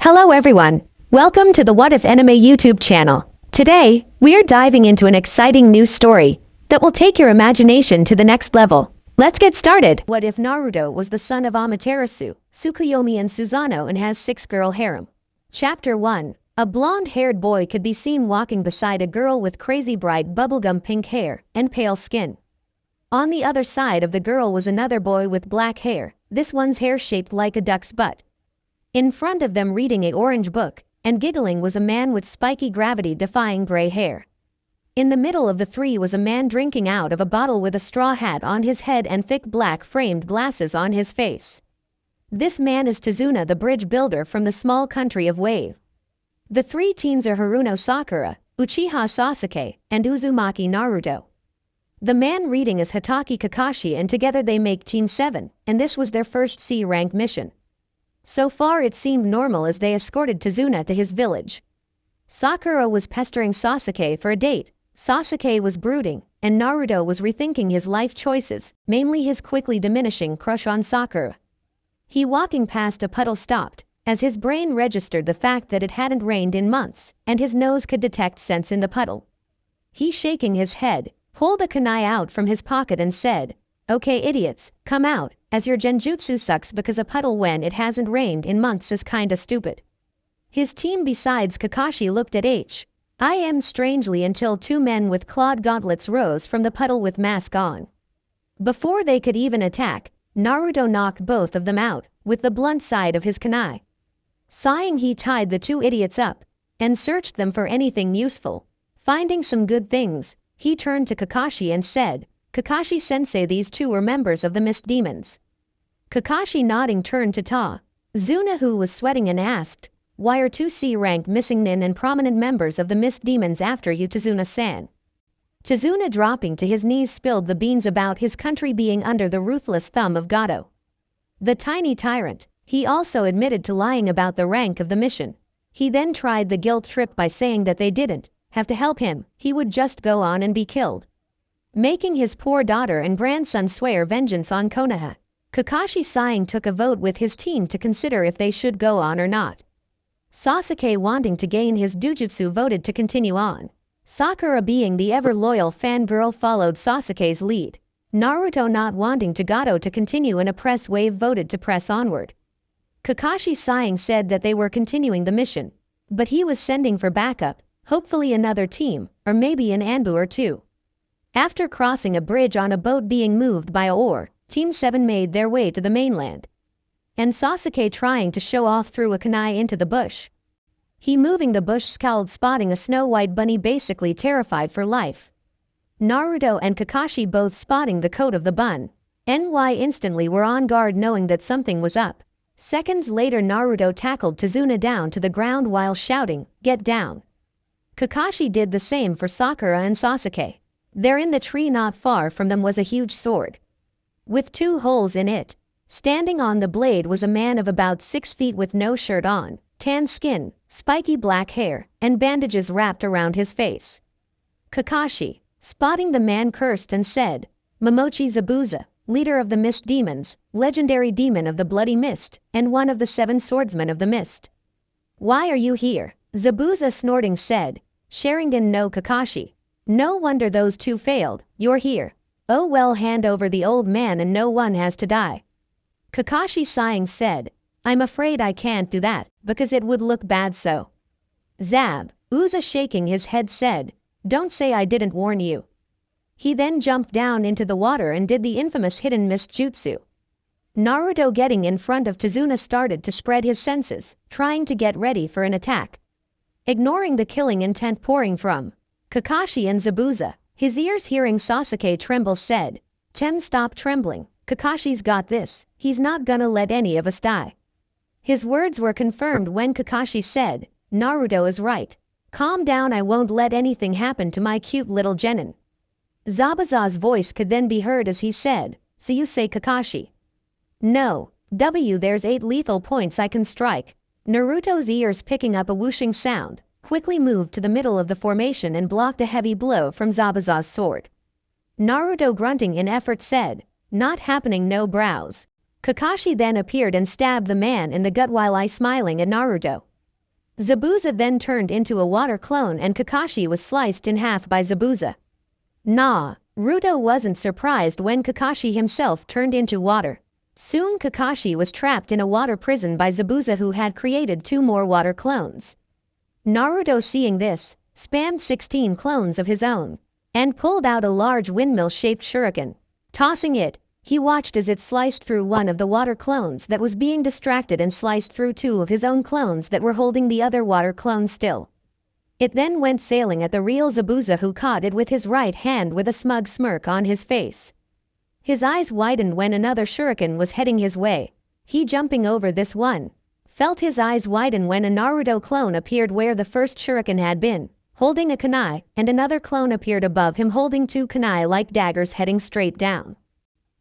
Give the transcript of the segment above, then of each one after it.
Hello everyone, welcome to the What If Anime YouTube channel. Today, we're diving into an exciting new story that will take your imagination to the next level. Let's get started. What if Naruto was the son of Amaterasu, Tsukuyomi and Susanoo and has 6-girl harem? Chapter 1. A blonde-haired boy could be seen walking beside a girl with crazy bright bubblegum pink hair and pale skin. On the other side of the girl was another boy with black hair, this one's hair shaped like a duck's butt. In front of them reading a orange book and giggling was a man with spiky gravity-defying gray hair. In the middle of the three was a man drinking out of a bottle with a straw hat on his head and thick black framed glasses on his face. This man is Tazuna, the bridge builder from the small country of Wave. The three teens are Haruno Sakura, Uchiha Sasuke, and Uzumaki Naruto. The man reading is Hatake Kakashi and together they make Team 7, and this was their first C-rank mission. So far it seemed normal as they escorted Tazuna to his village. Sakura was pestering Sasuke for a date, Sasuke was brooding, and Naruto was rethinking his life choices, mainly his quickly diminishing crush on Sakura. He walking past a puddle stopped, as his brain registered the fact that it hadn't rained in months, and his nose could detect scents in the puddle. He shaking his head, pulled a kunai out from his pocket and said, "Okay idiots, come out, as your genjutsu sucks because a puddle when it hasn't rained in months is kinda stupid." His team besides Kakashi looked at H.I.M. strangely until two men with clawed gauntlets rose from the puddle with mask on. Before they could even attack, Naruto knocked both of them out with the blunt side of his kunai. Sighing, he tied the two idiots up and searched them for anything useful. Finding some good things, he turned to Kakashi and said, "Kakashi-sensei, these two are members of the Mist Demons." Kakashi nodding turned to Tazuna, who was sweating, and asked, "Why are two C-rank missing nin and prominent members of the Mist Demons after you, Tazuna-san?" Tazuna dropping to his knees spilled the beans about his country being under the ruthless thumb of Gato, the tiny tyrant. He also admitted to lying about the rank of the mission. He then tried the guilt trip by saying that they didn't have to help him, he would just go on and be killed, making his poor daughter and grandson swear vengeance on Konoha. Kakashi sighing took a vote with his team to consider if they should go on or not. Sasuke, wanting to gain his dojutsu, voted to continue on. Sakura, being the ever-loyal fangirl, followed Sasuke's lead. Naruto, not wanting to Gato to continue in a press wave, voted to press onward. Kakashi sighing said that they were continuing the mission, but he was sending for backup, hopefully another team, or maybe an Anbu or two. After crossing a bridge on a boat being moved by a oar, Team 7 made their way to the mainland. And Sasuke trying to show off threw a kunai into the bush. He moving the bush scowled, spotting a snow-white bunny basically terrified for life. Naruto and Kakashi both spotting the coat of the bun. NY instantly were on guard knowing that something was up. Seconds later Naruto tackled Tazuna down to the ground while shouting, "Get down." Kakashi did the same for Sakura and Sasuke. There in the tree not far from them was a huge sword with two holes in it. Standing on the blade was a man of about 6 feet with no shirt on, tan skin, spiky black hair, and bandages wrapped around his face. Kakashi, spotting the man, cursed and said, "Momochi Zabuza, leader of the Mist Demons, legendary demon of the Bloody Mist, and one of the 7 swordsmen of the Mist. Why are you here?" Zabuza snorting said, "Sharingan no Kakashi. No wonder those two failed, you're here. Oh well, hand over the old man and no one has to die." Kakashi sighing said, "I'm afraid I can't do that, because it would look bad so." Zab, Uza shaking his head said, "Don't say I didn't warn you." He then jumped down into the water and did the infamous hidden mist jutsu. Naruto getting in front of Tazuna started to spread his senses, trying to get ready for an attack. Ignoring the killing intent pouring from Kakashi and Zabuza, his ears hearing Sasuke tremble said, "Tem, stop trembling, Kakashi's got this, he's not gonna let any of us die." His words were confirmed when Kakashi said, "Naruto is right. Calm down, I won't let anything happen to my cute little genin." Zabuza's voice could then be heard as he said, "So you say Kakashi?" "No, there's 8 lethal points I can strike." Naruto's ears picking up a whooshing sound, quickly moved to the middle of the formation and blocked a heavy blow from Zabuza's sword. Naruto grunting in effort said, "Not happening, no brows." Kakashi then appeared and stabbed the man in the gut while smiling at Naruto. Zabuza then turned into a water clone and Kakashi was sliced in half by Zabuza. Naruto wasn't surprised when Kakashi himself turned into water. Soon Kakashi was trapped in a water prison by Zabuza, who had created 2 more water clones. Naruto, seeing this, spammed 16 clones of his own and pulled out a large windmill-shaped shuriken. Tossing it, he watched as it sliced through one of the water clones that was being distracted and sliced through 2 of his own clones that were holding the other water clone still. It then went sailing at the real Zabuza, who caught it with his right hand with a smug smirk on his face. His eyes widened when another shuriken was heading his way. He, jumping over this one, felt his eyes widen when a Naruto clone appeared where the first shuriken had been, holding a kunai, and another clone appeared above him holding 2 kunai-like daggers heading straight down.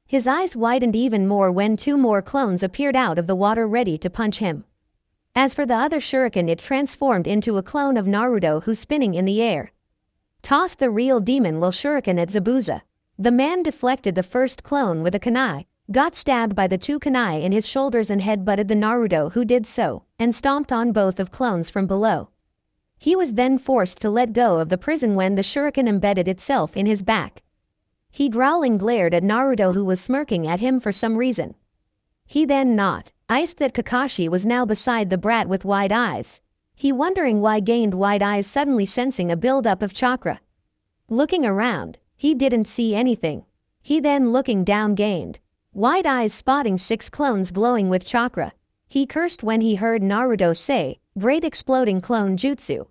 His eyes widened even more when 2 more clones appeared out of the water ready to punch him. As for the other shuriken, it transformed into a clone of Naruto who, spinning in the air, tossed the real demon Will shuriken at Zabuza. The man deflected the first clone with a kunai, got stabbed by the 2 kunai in his shoulders and head-butted the Naruto who did so, and stomped on both of clones from below. He was then forced to let go of the prison when the shuriken embedded itself in his back. He growling glared at Naruto, who was smirking at him for some reason. He then noticed that Kakashi was now beside the brat with wide eyes. He, wondering why, gained wide eyes, suddenly sensing a build-up of chakra. Looking around, he didn't see anything. He then, looking down, gained wide eyes, spotting 6 clones glowing with chakra. He cursed when he heard Naruto say, "Great exploding clone jutsu."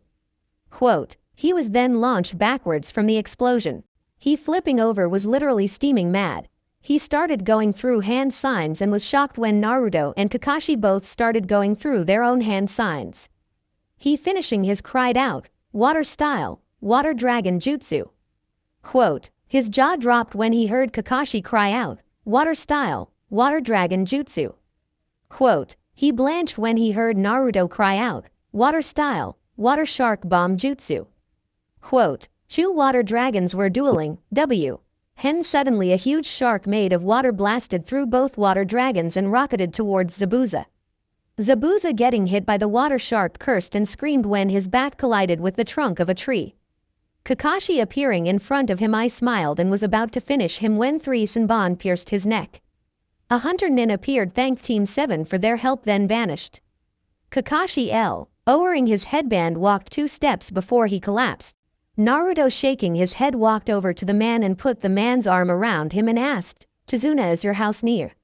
Quote, he was then launched backwards from the explosion. He, flipping over, was literally steaming mad. He started going through hand signs and was shocked when Naruto and Kakashi both started going through their own hand signs. He, finishing his, cried out, "Water style, water dragon jutsu." Quote, his jaw dropped when he heard Kakashi cry out, "Water style, water dragon jutsu." Quote, he blanched when he heard Naruto cry out, "Water style, water shark bomb jutsu." Quote, 2 water dragons were dueling, Hen suddenly a huge shark made of water blasted through both water dragons and rocketed towards Zabuza. Zabuza, getting hit by the water shark, cursed and screamed when his back collided with the trunk of a tree. Kakashi, appearing in front of him, I smiled and was about to finish him when 3 Senbon pierced his neck. A Hunter Nin appeared, thanked Team 7 for their help, then vanished. Kakashi, lowering his headband, walked 2 steps before he collapsed. Naruto, shaking his head, walked over to the man and put the man's arm around him and asked, "Tazuna, is your house near?"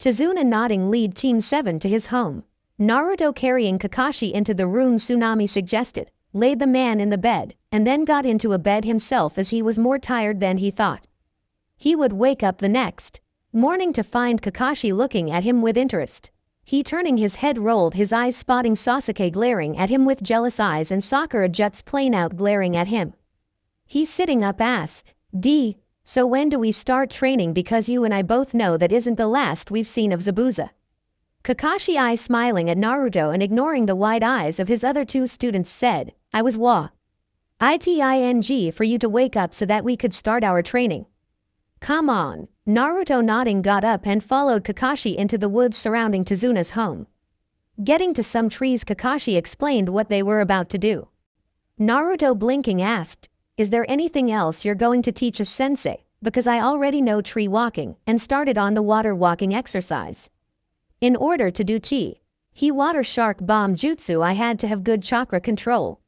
Tazuna, nodding, lead Team 7 to his home. Naruto, carrying Kakashi into the room Tsunami suggested, laid the man in the bed, and then got into a bed himself, as he was more tired than he thought he would wake up the next morning to find Kakashi looking at him with interest. He, turning his head, rolled his eyes, spotting Sasuke glaring at him with jealous eyes and Sakura Jut's plain out glaring at him. He, sitting up, asked, "So when do we start training, because you and I both know that isn't the last we've seen of Zabuza?" Kakashi, I smiling at Naruto and ignoring the wide eyes of his other 2 students, said, "I was waiting for you to wake up so that we could start our training." "Come on." Naruto, nodding, got up and followed Kakashi into the woods surrounding Tazuna's home. Getting to some trees, Kakashi explained what they were about to do. Naruto, blinking, asked, "Is there anything else you're going to teach us, sensei? Because I already know tree walking," and started on the water walking exercise. In order to do water shark bomb jutsu, I had to have good chakra control.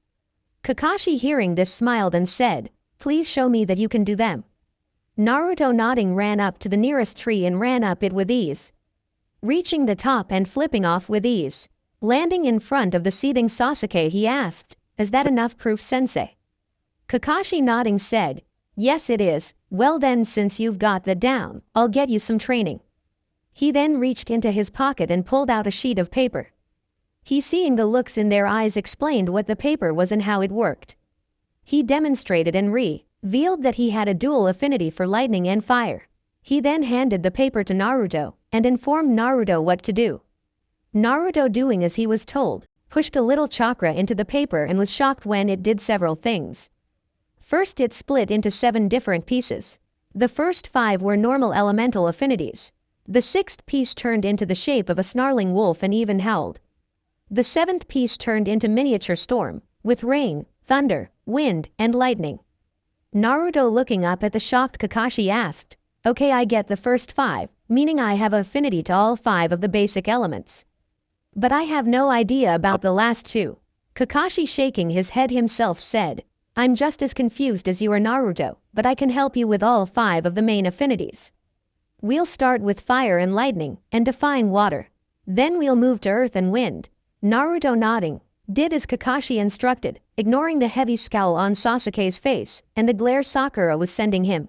Kakashi, hearing this, smiled and said, "Please show me that you can do them." Naruto, nodding, ran up to the nearest tree and ran up it with ease, reaching the top and flipping off with ease. Landing in front of the seething Sasuke, he asked, "Is that enough proof, sensei?" Kakashi, nodding, said, "Yes, it is." "Well then, since you've got that down, I'll get you some training." He then reached into his pocket and pulled out a sheet of paper. He, seeing the looks in their eyes, explained what the paper was and how it worked. He demonstrated and revealed that he had a dual affinity for lightning and fire. He then handed the paper to Naruto and informed Naruto what to do. Naruto, doing as he was told, pushed a little chakra into the paper and was shocked when it did several things. First, it split into 7 different pieces. The first 5 were normal elemental affinities. The 6th piece turned into the shape of a snarling wolf and even howled. The seventh piece turned into miniature storm, with rain, thunder, wind, and lightning. Naruto, looking up at the shocked Kakashi, asked, "Okay, I get the first 5, meaning I have affinity to all 5 of the basic elements. But I have no idea about the last 2. Kakashi, shaking his head himself, said, "I'm just as confused as you are, Naruto, but I can help you with all 5 of the main affinities. We'll start with fire and lightning, and define water. Then we'll move to earth and wind." Naruto, nodding, did as Kakashi instructed, ignoring the heavy scowl on Sasuke's face and the glare Sakura was sending him.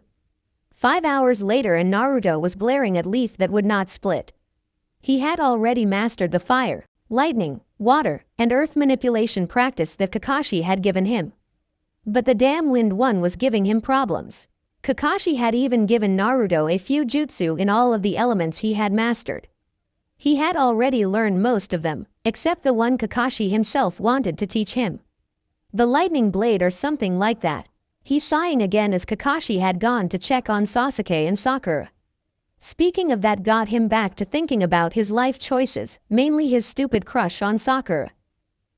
5 hours later and Naruto was glaring at leaf that would not split. He had already mastered the fire, lightning, water, and earth manipulation practice that Kakashi had given him. But the damn wind one was giving him problems. Kakashi had even given Naruto a few jutsu in all of the elements he had mastered. He had already learned most of them, except the one Kakashi himself wanted to teach him. The lightning blade or something like that. He sighing again as Kakashi had gone to check on Sasuke and Sakura. Speaking of that got him back to thinking about his life choices, mainly his stupid crush on Sakura.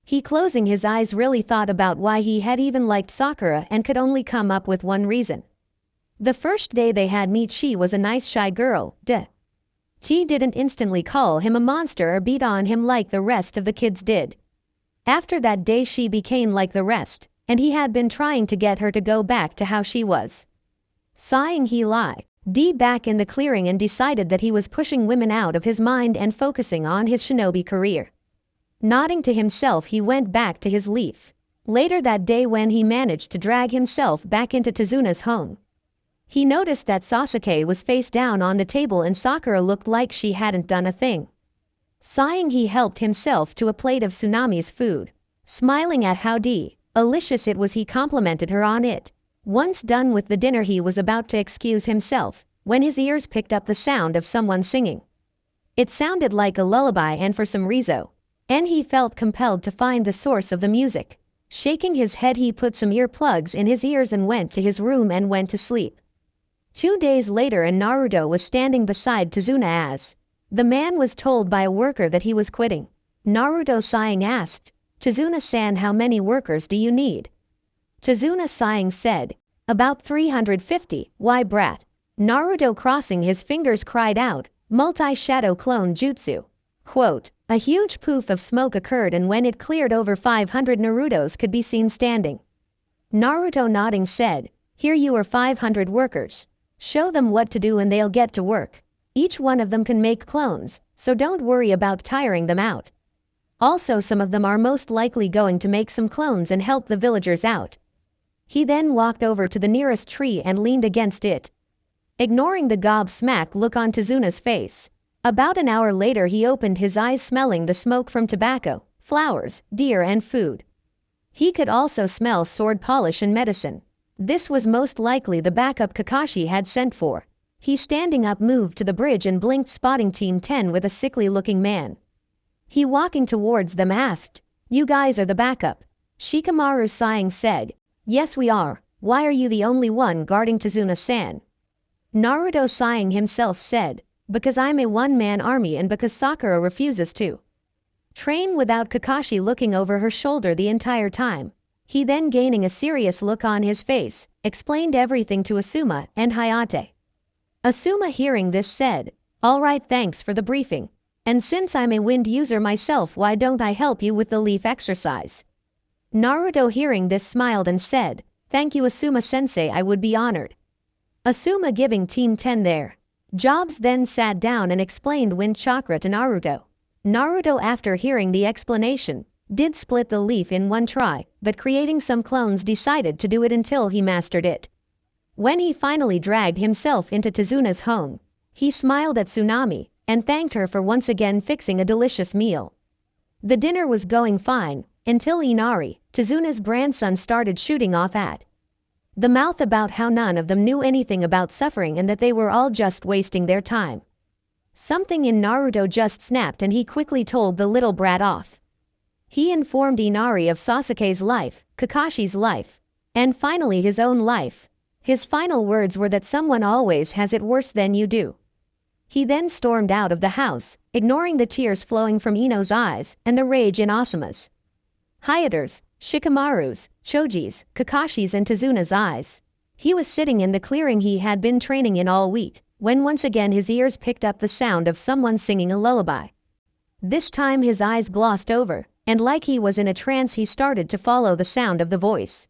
He, closing his eyes, really thought about why he had even liked Sakura and could only come up with one reason. The first day they had met, she was a nice shy girl, She didn't instantly call him a monster or beat on him like the rest of the kids did. After that day she became like the rest, and he had been trying to get her to go back to how she was. Sighing, he lay back in the clearing and decided that he was pushing women out of his mind and focusing on his shinobi career. Nodding to himself, he went back to his leaf. Later that day, when he managed to drag himself back into Tsuna's home, he noticed that Sasuke was face down on the table and Sakura looked like she hadn't done a thing. Sighing, he helped himself to a plate of Tsunami's food. Smiling at how delicious it was, he complimented her on it. Once done with the dinner, he was about to excuse himself when his ears picked up the sound of someone singing. It sounded like a lullaby, and for some reason, he felt compelled to find the source of the music. Shaking his head, he put some earplugs in his ears and went to his room and went to sleep. 2 days later and Naruto was standing beside Tsuna as the man was told by a worker that he was quitting. Naruto, sighing, asked, "Tsuna-san, how many workers do you need?" Tsuna, sighing, said, "About 350, why brat?" Naruto, crossing his fingers, cried out, "Multi-shadow clone jutsu." Quote, a huge poof of smoke occurred, and when it cleared, over 500 Narutos could be seen standing. Naruto, nodding, said, "Here you are, 500 workers. Show them what to do and they'll get to work. Each one of them can make clones, so don't worry about tiring them out. Also, some of them are most likely going to make some clones and help the villagers out." He then walked over to the nearest tree and leaned against it, ignoring the gobsmacked look on Tsuna's face. About an hour later, he opened his eyes, smelling the smoke from tobacco, flowers, deer, and food. He could also smell sword polish and medicine. This was most likely the backup Kakashi had sent for. He, standing up, moved to the bridge and blinked, spotting Team 10 with a sickly-looking man. He, walking towards them, asked, "You guys are the backup?" Shikamaru, sighing, said, "Yes, we are. Why are you the only one guarding Tsuna-san?" Naruto, sighing himself, said, "Because I'm a one-man army and because Sakura refuses to train," without Kakashi looking over her shoulder the entire time. He then, gaining a serious look on his face, explained everything to Asuma and Hayate. Asuma, hearing this, said, "All right, thanks for the briefing. And since I'm a wind user myself, why don't I help you with the leaf exercise?" Naruto, hearing this, smiled and said, "Thank you, Asuma-sensei, I would be honored." Asuma, giving Team 10 their jobs, then sat down and explained wind chakra to Naruto. Naruto, after hearing the explanation, did split the leaf in one try, but creating some clones, decided to do it until he mastered it. When he finally dragged himself into Tsuna's home, he smiled at Tsunami and thanked her for once again fixing a delicious meal. The dinner was going fine until Inari, Tsuna's grandson, started shooting off at the mouth about how none of them knew anything about suffering and that they were all just wasting their time. Something in Naruto just snapped and he quickly told the little brat off. He informed Inari of Sasuke's life, Kakashi's life, and finally his own life. His final words were that someone always has it worse than you do. He then stormed out of the house, ignoring the tears flowing from Ino's eyes and the rage in Asuma's, Hayato's, Shikamaru's, Choji's, Kakashi's and Tazuna's eyes. He was sitting in the clearing he had been training in all week, when once again his ears picked up the sound of someone singing a lullaby. This time his eyes glossed over, and like he was in a trance he started to follow the sound of the voice.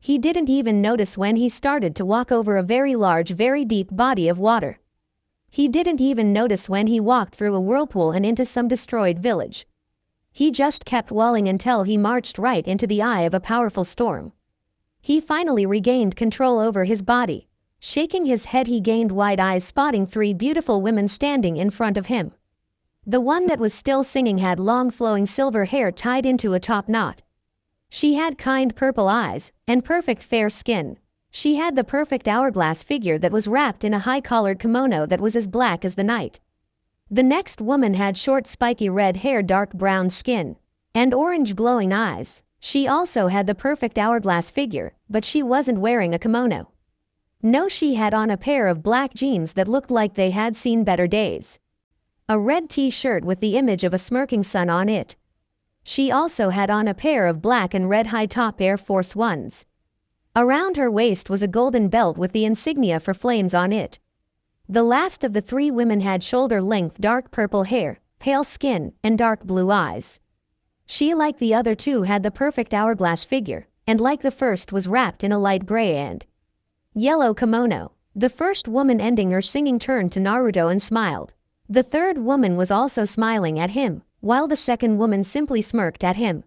He didn't even notice when he started to walk over a very large, very deep body of water. He didn't even notice when he walked through a whirlpool and into some destroyed village. He just kept walking until he marched right into the eye of a powerful storm. He finally regained control over his body. Shaking his head he gained wide eyes, spotting 3 beautiful women standing in front of him. The one that was still singing had long flowing silver hair tied into a top knot. She had kind purple eyes and perfect fair skin. She had the perfect hourglass figure that was wrapped in a high-collared kimono that was as black as the night. The next woman had short spiky red hair, dark brown skin, and orange glowing eyes. She also had the perfect hourglass figure, but she wasn't wearing a kimono. No, she had on a pair of black jeans that looked like they had seen better days. A red t-shirt with the image of a smirking sun on it. She also had on a pair of black and red high-top Air Force Ones. Around her waist was a golden belt with the insignia for flames on it. The last of the 3 women had shoulder-length dark purple hair, pale skin, and dark blue eyes. She, like the other 2, had the perfect hourglass figure, and like the first was wrapped in a light gray and yellow kimono. The first woman ending her singing turned to Naruto and smiled. The third woman was also smiling at him, while the second woman simply smirked at him.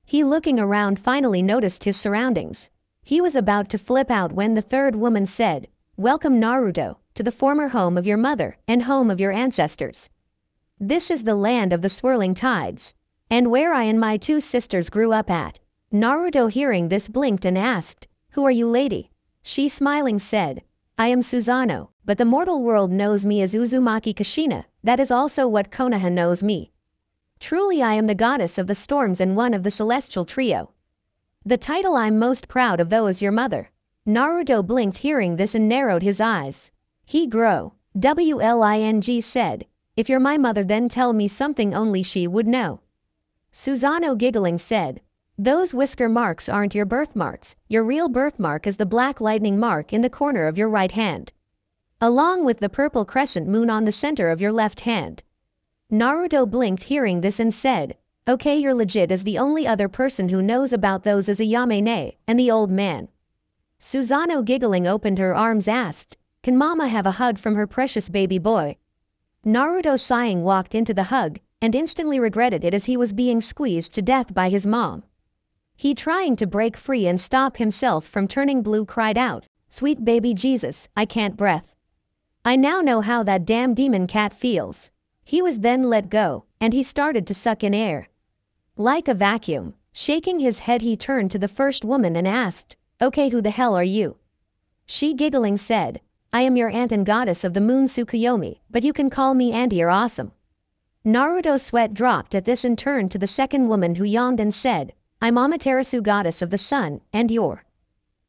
He, looking around, finally noticed his surroundings. He was about to flip out when the third woman said, "Welcome, Naruto, to the former home of your mother and home of your ancestors. This is the land of the swirling tides, and where I and my 2 sisters grew up at." Naruto, hearing this, blinked and asked, "Who are you, lady?" She, smiling, said, "I am Susanoo, but the mortal world knows me as Uzumaki Kushina. That is also what Konoha knows me. Truly I am the goddess of the storms and one of the celestial trio. The title I'm most proud of, though, is your mother." Naruto blinked hearing this and narrowed his eyes. He WLING said, "If you're my mother, then tell me something only she would know." Susanoo, giggling, said, "Those whisker marks aren't your birthmarks. Your real birthmark is the black lightning mark in the corner of your right hand, along with the purple crescent moon on the center of your left hand." Naruto blinked hearing this and said, "Okay, you're legit, as the only other person who knows about those is a Yamane and the old man." Susanoo, giggling, opened her arms, asked, "Can mama have a hug from her precious baby boy?" Naruto, sighing, walked into the hug and instantly regretted it as he was being squeezed to death by his mom. He, trying to break free and stop himself from turning blue, cried out, "Sweet baby Jesus, I can't breath. I now know how that damn demon cat feels." He was then let go, and he started to suck in air like a vacuum. Shaking his head, he turned to the first woman and asked, "Okay, who the hell are you?" She, giggling, said, "I am your aunt and goddess of the moon, Tsukuyomi, but you can call me Auntie or Awesome." Naruto's sweat dropped at this and turned to the second woman, who yawned and said, "I'm Amaterasu, goddess of the sun, and your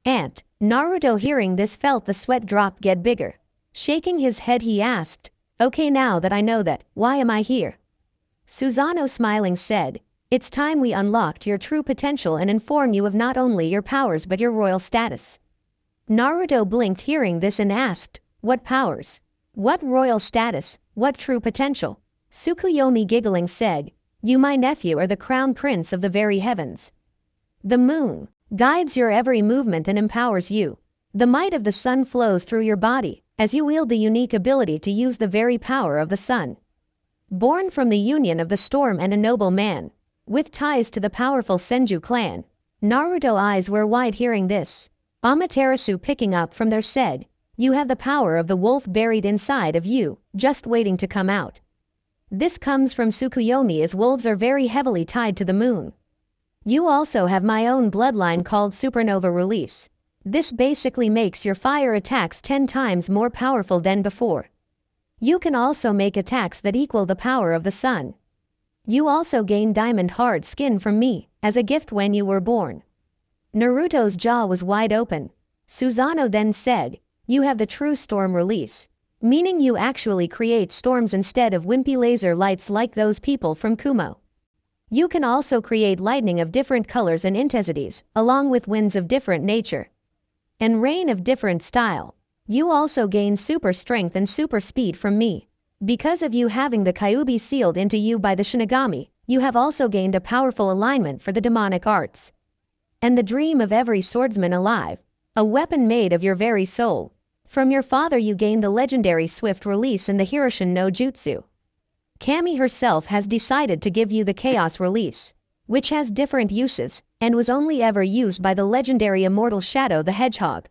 aunt." Naruto, hearing this, felt the sweat drop get bigger. Shaking his head, he asked, "Okay, now that I know that, why am I here?" Susanoo, smiling, said, "It's time we unlocked your true potential and inform you of not only your powers but your royal status." Naruto blinked hearing this and asked, "What powers? What royal status? What true potential?" Tsukuyomi, giggling, said, "You, my nephew, are the crown prince of the very heavens. The moon guides your every movement and empowers you. The might of the sun flows through your body, as you wield the unique ability to use the very power of the sun. Born from the union of the storm and a noble man, with ties to the powerful Senju clan." Naruto's eyes were wide hearing this. Amaterasu, picking up from there, said, "You have the power of the wolf buried inside of you, just waiting to come out. This comes from Tsukuyomi, as wolves are very heavily tied to the moon. You also have my own bloodline called Supernova Release. This basically makes your fire attacks 10 times more powerful than before. You can also make attacks that equal the power of the sun. You also gain diamond hard skin from me as a gift when you were born." Naruto's jaw was wide open. Susanoo then said, "You have the true storm release. meaning you actually create storms instead of wimpy laser lights like those people from Kumo. You can also create lightning of different colors and intensities, along with winds of different nature and rain of different style. You also gain super strength and super speed from me. Because of you having the Kyuubi sealed into you by the Shinigami, you have also gained a powerful alignment for the demonic arts. And the dream of every swordsman alive, a weapon made of your very soul. From your father you gained the legendary swift release in the Hiroshin no Jutsu. Kami herself has decided to give you the chaos release, which has different uses, and was only ever used by the legendary immortal Shadow the Hedgehog.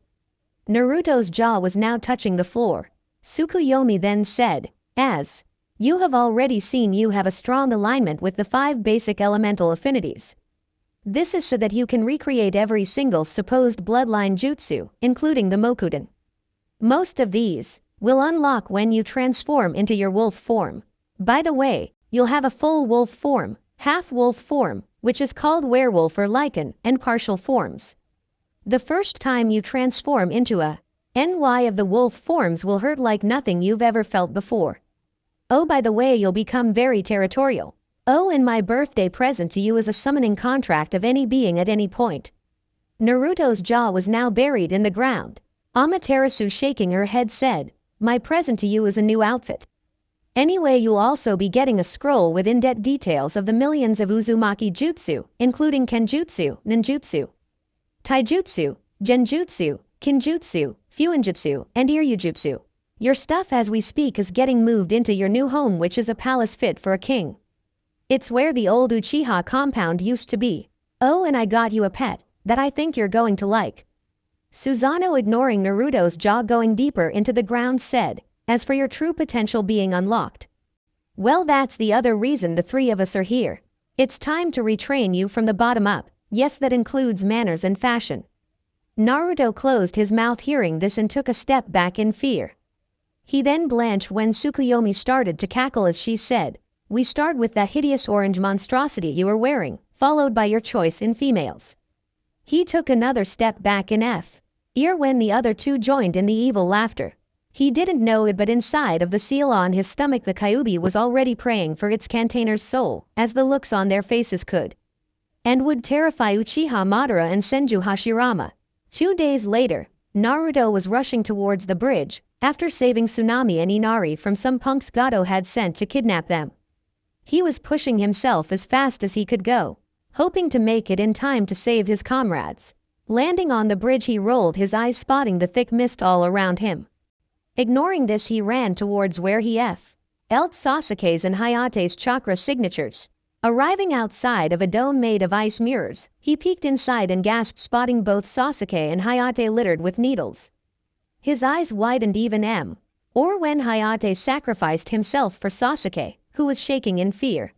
Naruto's jaw was now touching the floor. Tsukuyomi then said, as you have already seen, you have a strong alignment with the 5 basic elemental affinities. This is so that you can recreate every single supposed bloodline jutsu, including the Mokuden. Most of these will unlock when you transform into your wolf form. By the way, you'll have a full wolf form, half wolf form, which is called werewolf or lichen, and partial forms. The first time you transform into a NY of the wolf forms will hurt like nothing you've ever felt before. Oh, by the way, you'll become very territorial. Oh, and my birthday present to you is a summoning contract of any being at any point. Naruto's jaw was now buried in the ground. Amaterasu, shaking her head, said, my present to you is a new outfit. Anyway, you'll also be getting a scroll with in-depth details of the millions of Uzumaki jutsu, including Kenjutsu, Ninjutsu, Taijutsu, Genjutsu, Kinjutsu, Fuinjutsu, and Iryujutsu. Your stuff as we speak is getting moved into your new home, which is a palace fit for a king. It's where the old Uchiha compound used to be. Oh, and I got you a pet that I think you're going to like. Susanoo, ignoring Naruto's jaw going deeper into the ground, said, as for your true potential being unlocked. Well, that's the other reason the 3 of us are here. It's time to retrain you from the bottom up. Yes, that includes manners and fashion. Naruto closed his mouth hearing this and took a step back in fear. He then blanched when Tsukuyomi started to cackle as she said, we start with that hideous orange monstrosity you are wearing, followed by your choice in females. He took another step back in ear when the other 2 joined in the evil laughter. He didn't know it, but inside of the seal on his stomach the Kyuubi was already praying for its container's soul, as the looks on their faces could and would terrify Uchiha Madara and Senju Hashirama. 2 days later, Naruto was rushing towards the bridge, after saving Tsunami and Inari from some punks Gato had sent to kidnap them. He was pushing himself as fast as he could go, hoping to make it in time to save his comrades. Landing on the bridge, he rolled his eyes, spotting the thick mist all around him. Ignoring this, he ran towards where he felt Sasuke's and Hayate's chakra signatures. Arriving outside of a dome made of ice mirrors, he peeked inside and gasped, spotting both Sasuke and Hayate littered with needles. His eyes widened even or when Hayate sacrificed himself for Sasuke, who was shaking in fear.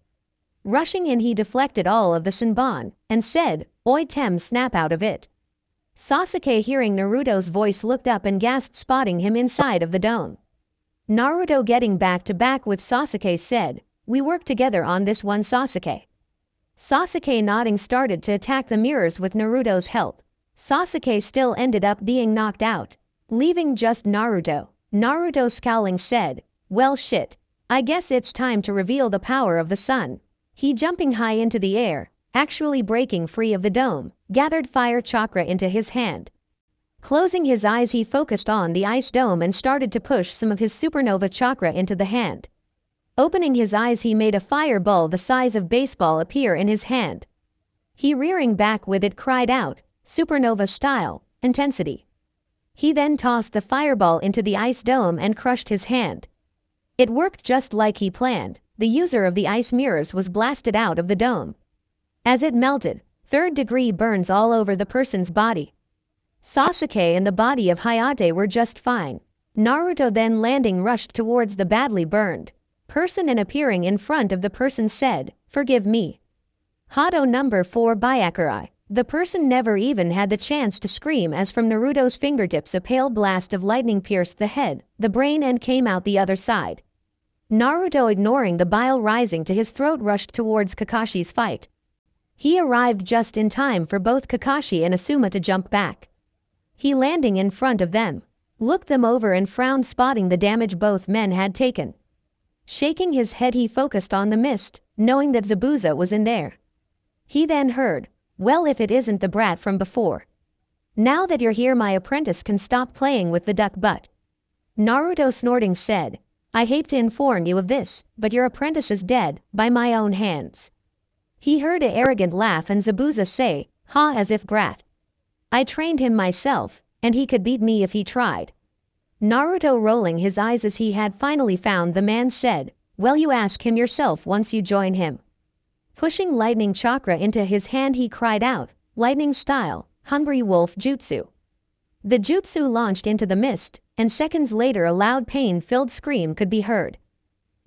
Rushing in, he deflected all of the Senbon and said, Oi Tem, snap out of it. Sasuke, hearing Naruto's voice, looked up and gasped, spotting him inside of the dome. Naruto, getting back to back with Sasuke, said, we work together on this one, Sasuke. Sasuke, nodding, started to attack the mirrors with Naruto's help. Sasuke still ended up being knocked out, leaving just Naruto. Naruto, scowling, said, well shit, I guess it's time to reveal the power of the sun. He, jumping high into the air, actually breaking free of the dome, gathered fire chakra into his hand. Closing his eyes, he focused on the ice dome and started to push some of his supernova chakra into the hand. Opening his eyes, he made a fireball the size of baseball appear in his hand. He, rearing back with it, cried out, supernova style, intensity. He then tossed the fireball into the ice dome and crushed his hand. It worked just like he planned. The user of the ice mirrors was blasted out of the dome. As it melted, 3rd-degree burns all over the person's body. Sasuke and the body of Hayate were just fine. Naruto, then landing, rushed towards the badly burned person and, appearing in front of the person, said, forgive me. Hado number 4 Byakurai. The person never even had the chance to scream as from Naruto's fingertips a pale blast of lightning pierced the head, the brain, and came out the other side. Naruto, ignoring the bile rising to his throat, rushed towards Kakashi's fight. He arrived just in time for both Kakashi and Asuma to jump back. He, landing in front of them, looked them over and frowned, spotting the damage both men had taken. Shaking his head, he focused on the mist, knowing that Zabuza was in there. He then heard, "Well, if it isn't the brat from before. Now that you're here, my apprentice can stop playing with the duck butt." Naruto, snorting, said, "I hate to inform you of this, but your apprentice is dead, by my own hands." He heard an arrogant laugh and Zabuza say, "Ha, as if brat. I trained him myself, and he could beat me if he tried." Naruto, rolling his eyes as he had finally found the man, said, "Well, you ask him yourself once you join him." Pushing lightning chakra into his hand, he cried out, lightning style, Hungry Wolf Jutsu. The jutsu launched into the mist, and seconds later a loud pain-filled scream could be heard.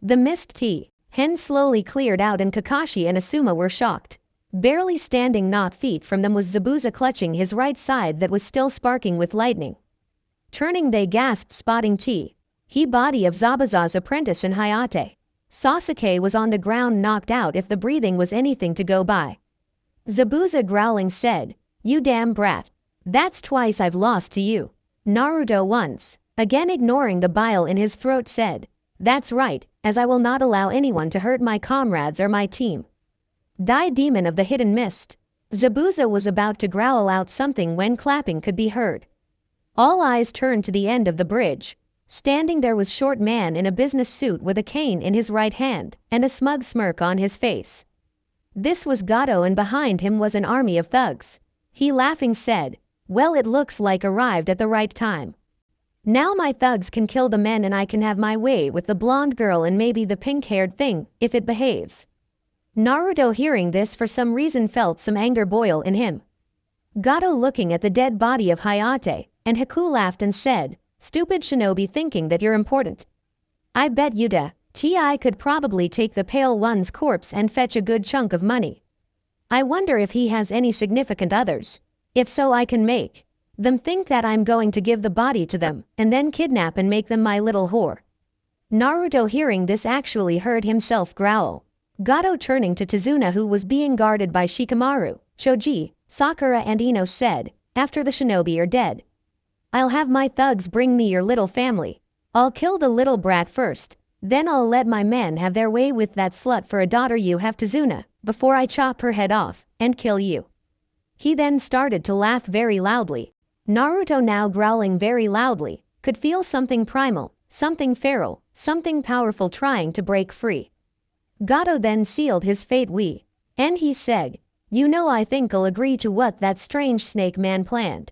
The mist hen slowly cleared out and Kakashi and Asuma were shocked. Barely standing not feet from them was Zabuza, clutching his right side that was still sparking with lightning. Turning, they gasped, spotting he body of Zabuza's apprentice in Hayate. Sasuke was on the ground, knocked out if the breathing was anything to go by. Zabuza, growling, said, "You damn brat. That's twice I've lost to you." Naruto, once again ignoring the bile in his throat, said, "That's right, as I will not allow anyone to hurt my comrades or my team." Die, demon of the hidden mist. Zabuza was about to growl out something when clapping could be heard. All eyes turned to the end of the bridge. Standing there was short man in a business suit with a cane in his right hand and a smug smirk on his face. This was Gato, and behind him was an army of thugs. He, laughing, said, "Well, it looks like arrived at the right time. Now my thugs can kill the men and I can have my way with the blonde girl and maybe the pink-haired thing, if it behaves." Naruto, hearing this, for some reason felt some anger boil in him. Gato, looking at the dead body of Hayate, and Haku, laughed and said, "Stupid shinobi, thinking that you're important. I bet you Ti could probably take the pale one's corpse and fetch a good chunk of money. I wonder if he has any significant others. If so, I can make them think that I'm going to give the body to them and then kidnap and make them my little whore." Naruto, hearing this, actually heard himself growl. Gato, turning to Tazuna, who was being guarded by Shikamaru, Choji, Sakura and Ino, said, "After the shinobi are dead, I'll have my thugs bring me your little family. I'll kill the little brat first, then I'll let my men have their way with that slut for a daughter you have, Tazuna, before I chop her head off and kill you." He then started to laugh very loudly. Naruto, now growling very loudly, could feel something primal, something feral, something powerful trying to break free. Gato then sealed his fate, and he said, "You know, I think I'll agree to what that strange snake man planned.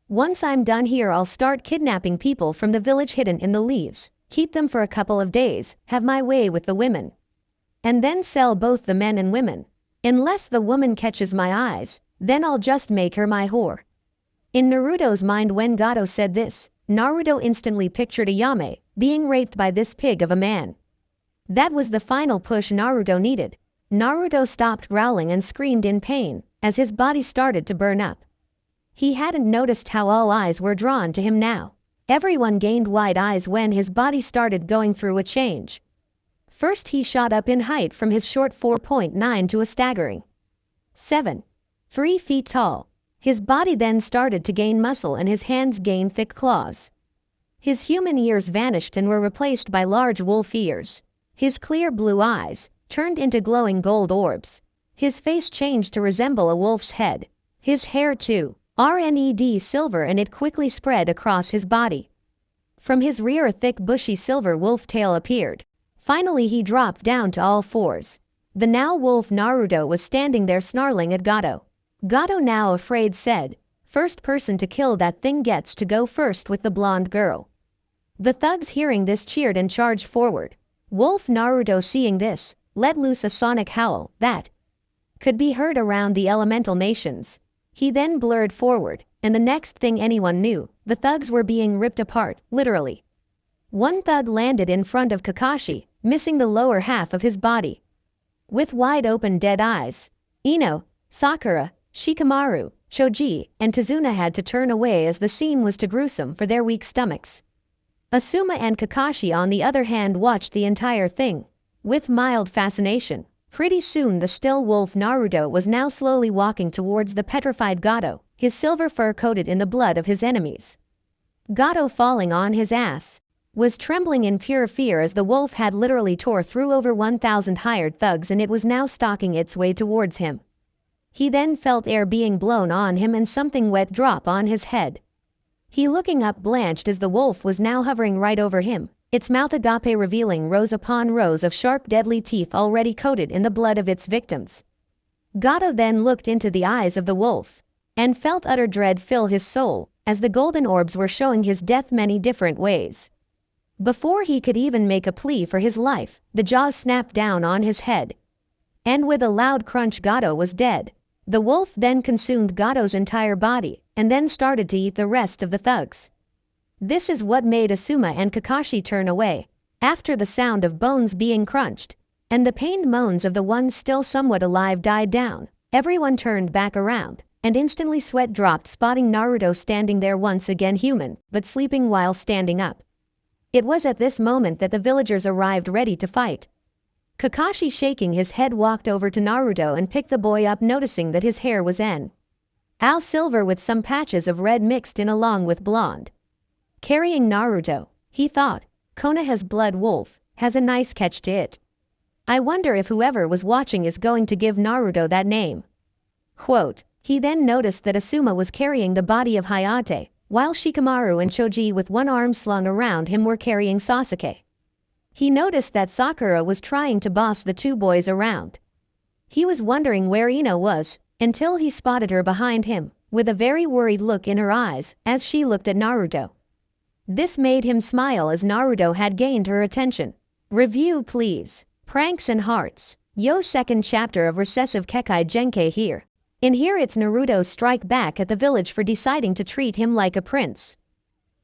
Once I'm done here, I'll start kidnapping people from the village hidden in the leaves, keep them for a couple of days, have my way with the women, and then sell both the men and women. Unless the woman catches my eyes, then I'll just make her my whore." In Naruto's mind, when Gato said this, Naruto instantly pictured Ayame being raped by this pig of a man. That was the final push Naruto needed. Naruto stopped growling and screamed in pain as his body started to burn up. He hadn't noticed how all eyes were drawn to him now. Everyone gained wide eyes when his body started going through a change. First, he shot up in height from his short 4.9 to a staggering 7.3 feet tall. His body then started to gain muscle and his hands gained thick claws. His human ears vanished and were replaced by large wolf ears. His clear blue eyes turned into glowing gold orbs. His face changed to resemble a wolf's head. His hair too turned silver, and it quickly spread across his body. From his rear a thick bushy silver wolf tail appeared. Finally he dropped down to all fours. The now wolf Naruto was standing there snarling at Gato. Gato, now afraid, said, "First person to kill that thing gets to go first with the blonde girl." The thugs, hearing this, cheered and charged forward. Wolf Naruto, seeing this, let loose a sonic howl that could be heard around the elemental nations. He then blurred forward, and the next thing anyone knew, the thugs were being ripped apart, literally. One thug landed in front of Kakashi, missing the lower half of his body. With wide open dead eyes, Ino, Sakura, Shikamaru, Choji, and Tazuna had to turn away as the scene was too gruesome for their weak stomachs. Asuma and Kakashi, on the other hand, watched the entire thing with mild fascination. Pretty soon the still wolf Naruto was now slowly walking towards the petrified Gato, his silver fur coated in the blood of his enemies. Gato, falling on his ass, was trembling in pure fear as the wolf had literally tore through over 1,000 hired thugs and it was now stalking its way towards him. He then felt air being blown on him and something wet drop on his head. He looking up blanched as the wolf was now hovering right over him, its mouth agape revealing rows upon rows of sharp deadly teeth already coated in the blood of its victims. Gato then looked into the eyes of the wolf, and felt utter dread fill his soul, as the golden orbs were showing his death many different ways. Before he could even make a plea for his life, the jaws snapped down on his head. And with a loud crunch Gato was dead. The wolf then consumed Gato's entire body, and then started to eat the rest of the thugs. This is what made Asuma and Kakashi turn away, after the sound of bones being crunched, and the pained moans of the ones still somewhat alive died down. Everyone turned back around, and instantly sweat dropped spotting Naruto standing there once again human, but sleeping while standing up. It was at this moment that the villagers arrived ready to fight. Kakashi shaking his head walked over to Naruto and picked the boy up noticing that his hair was al silver with some patches of red mixed in along with blonde. Carrying Naruto, he thought, Konoha's blood wolf, has a nice catch to it. I wonder if whoever was watching is going to give Naruto that name. Quote, he then noticed that Asuma was carrying the body of Hayate, while Shikamaru and Choji with one arm slung around him were carrying Sasuke. He noticed that Sakura was trying to boss the two boys around. He was wondering where Ino was, until he spotted her behind him, with a very worried look in her eyes as she looked at Naruto. This made him smile as Naruto had gained her attention. Review please. Pranks and Hearts. Yo, second chapter of Recessive Kekai Genkei here. In here it's Naruto's strike back at the village for deciding to treat him like a prince.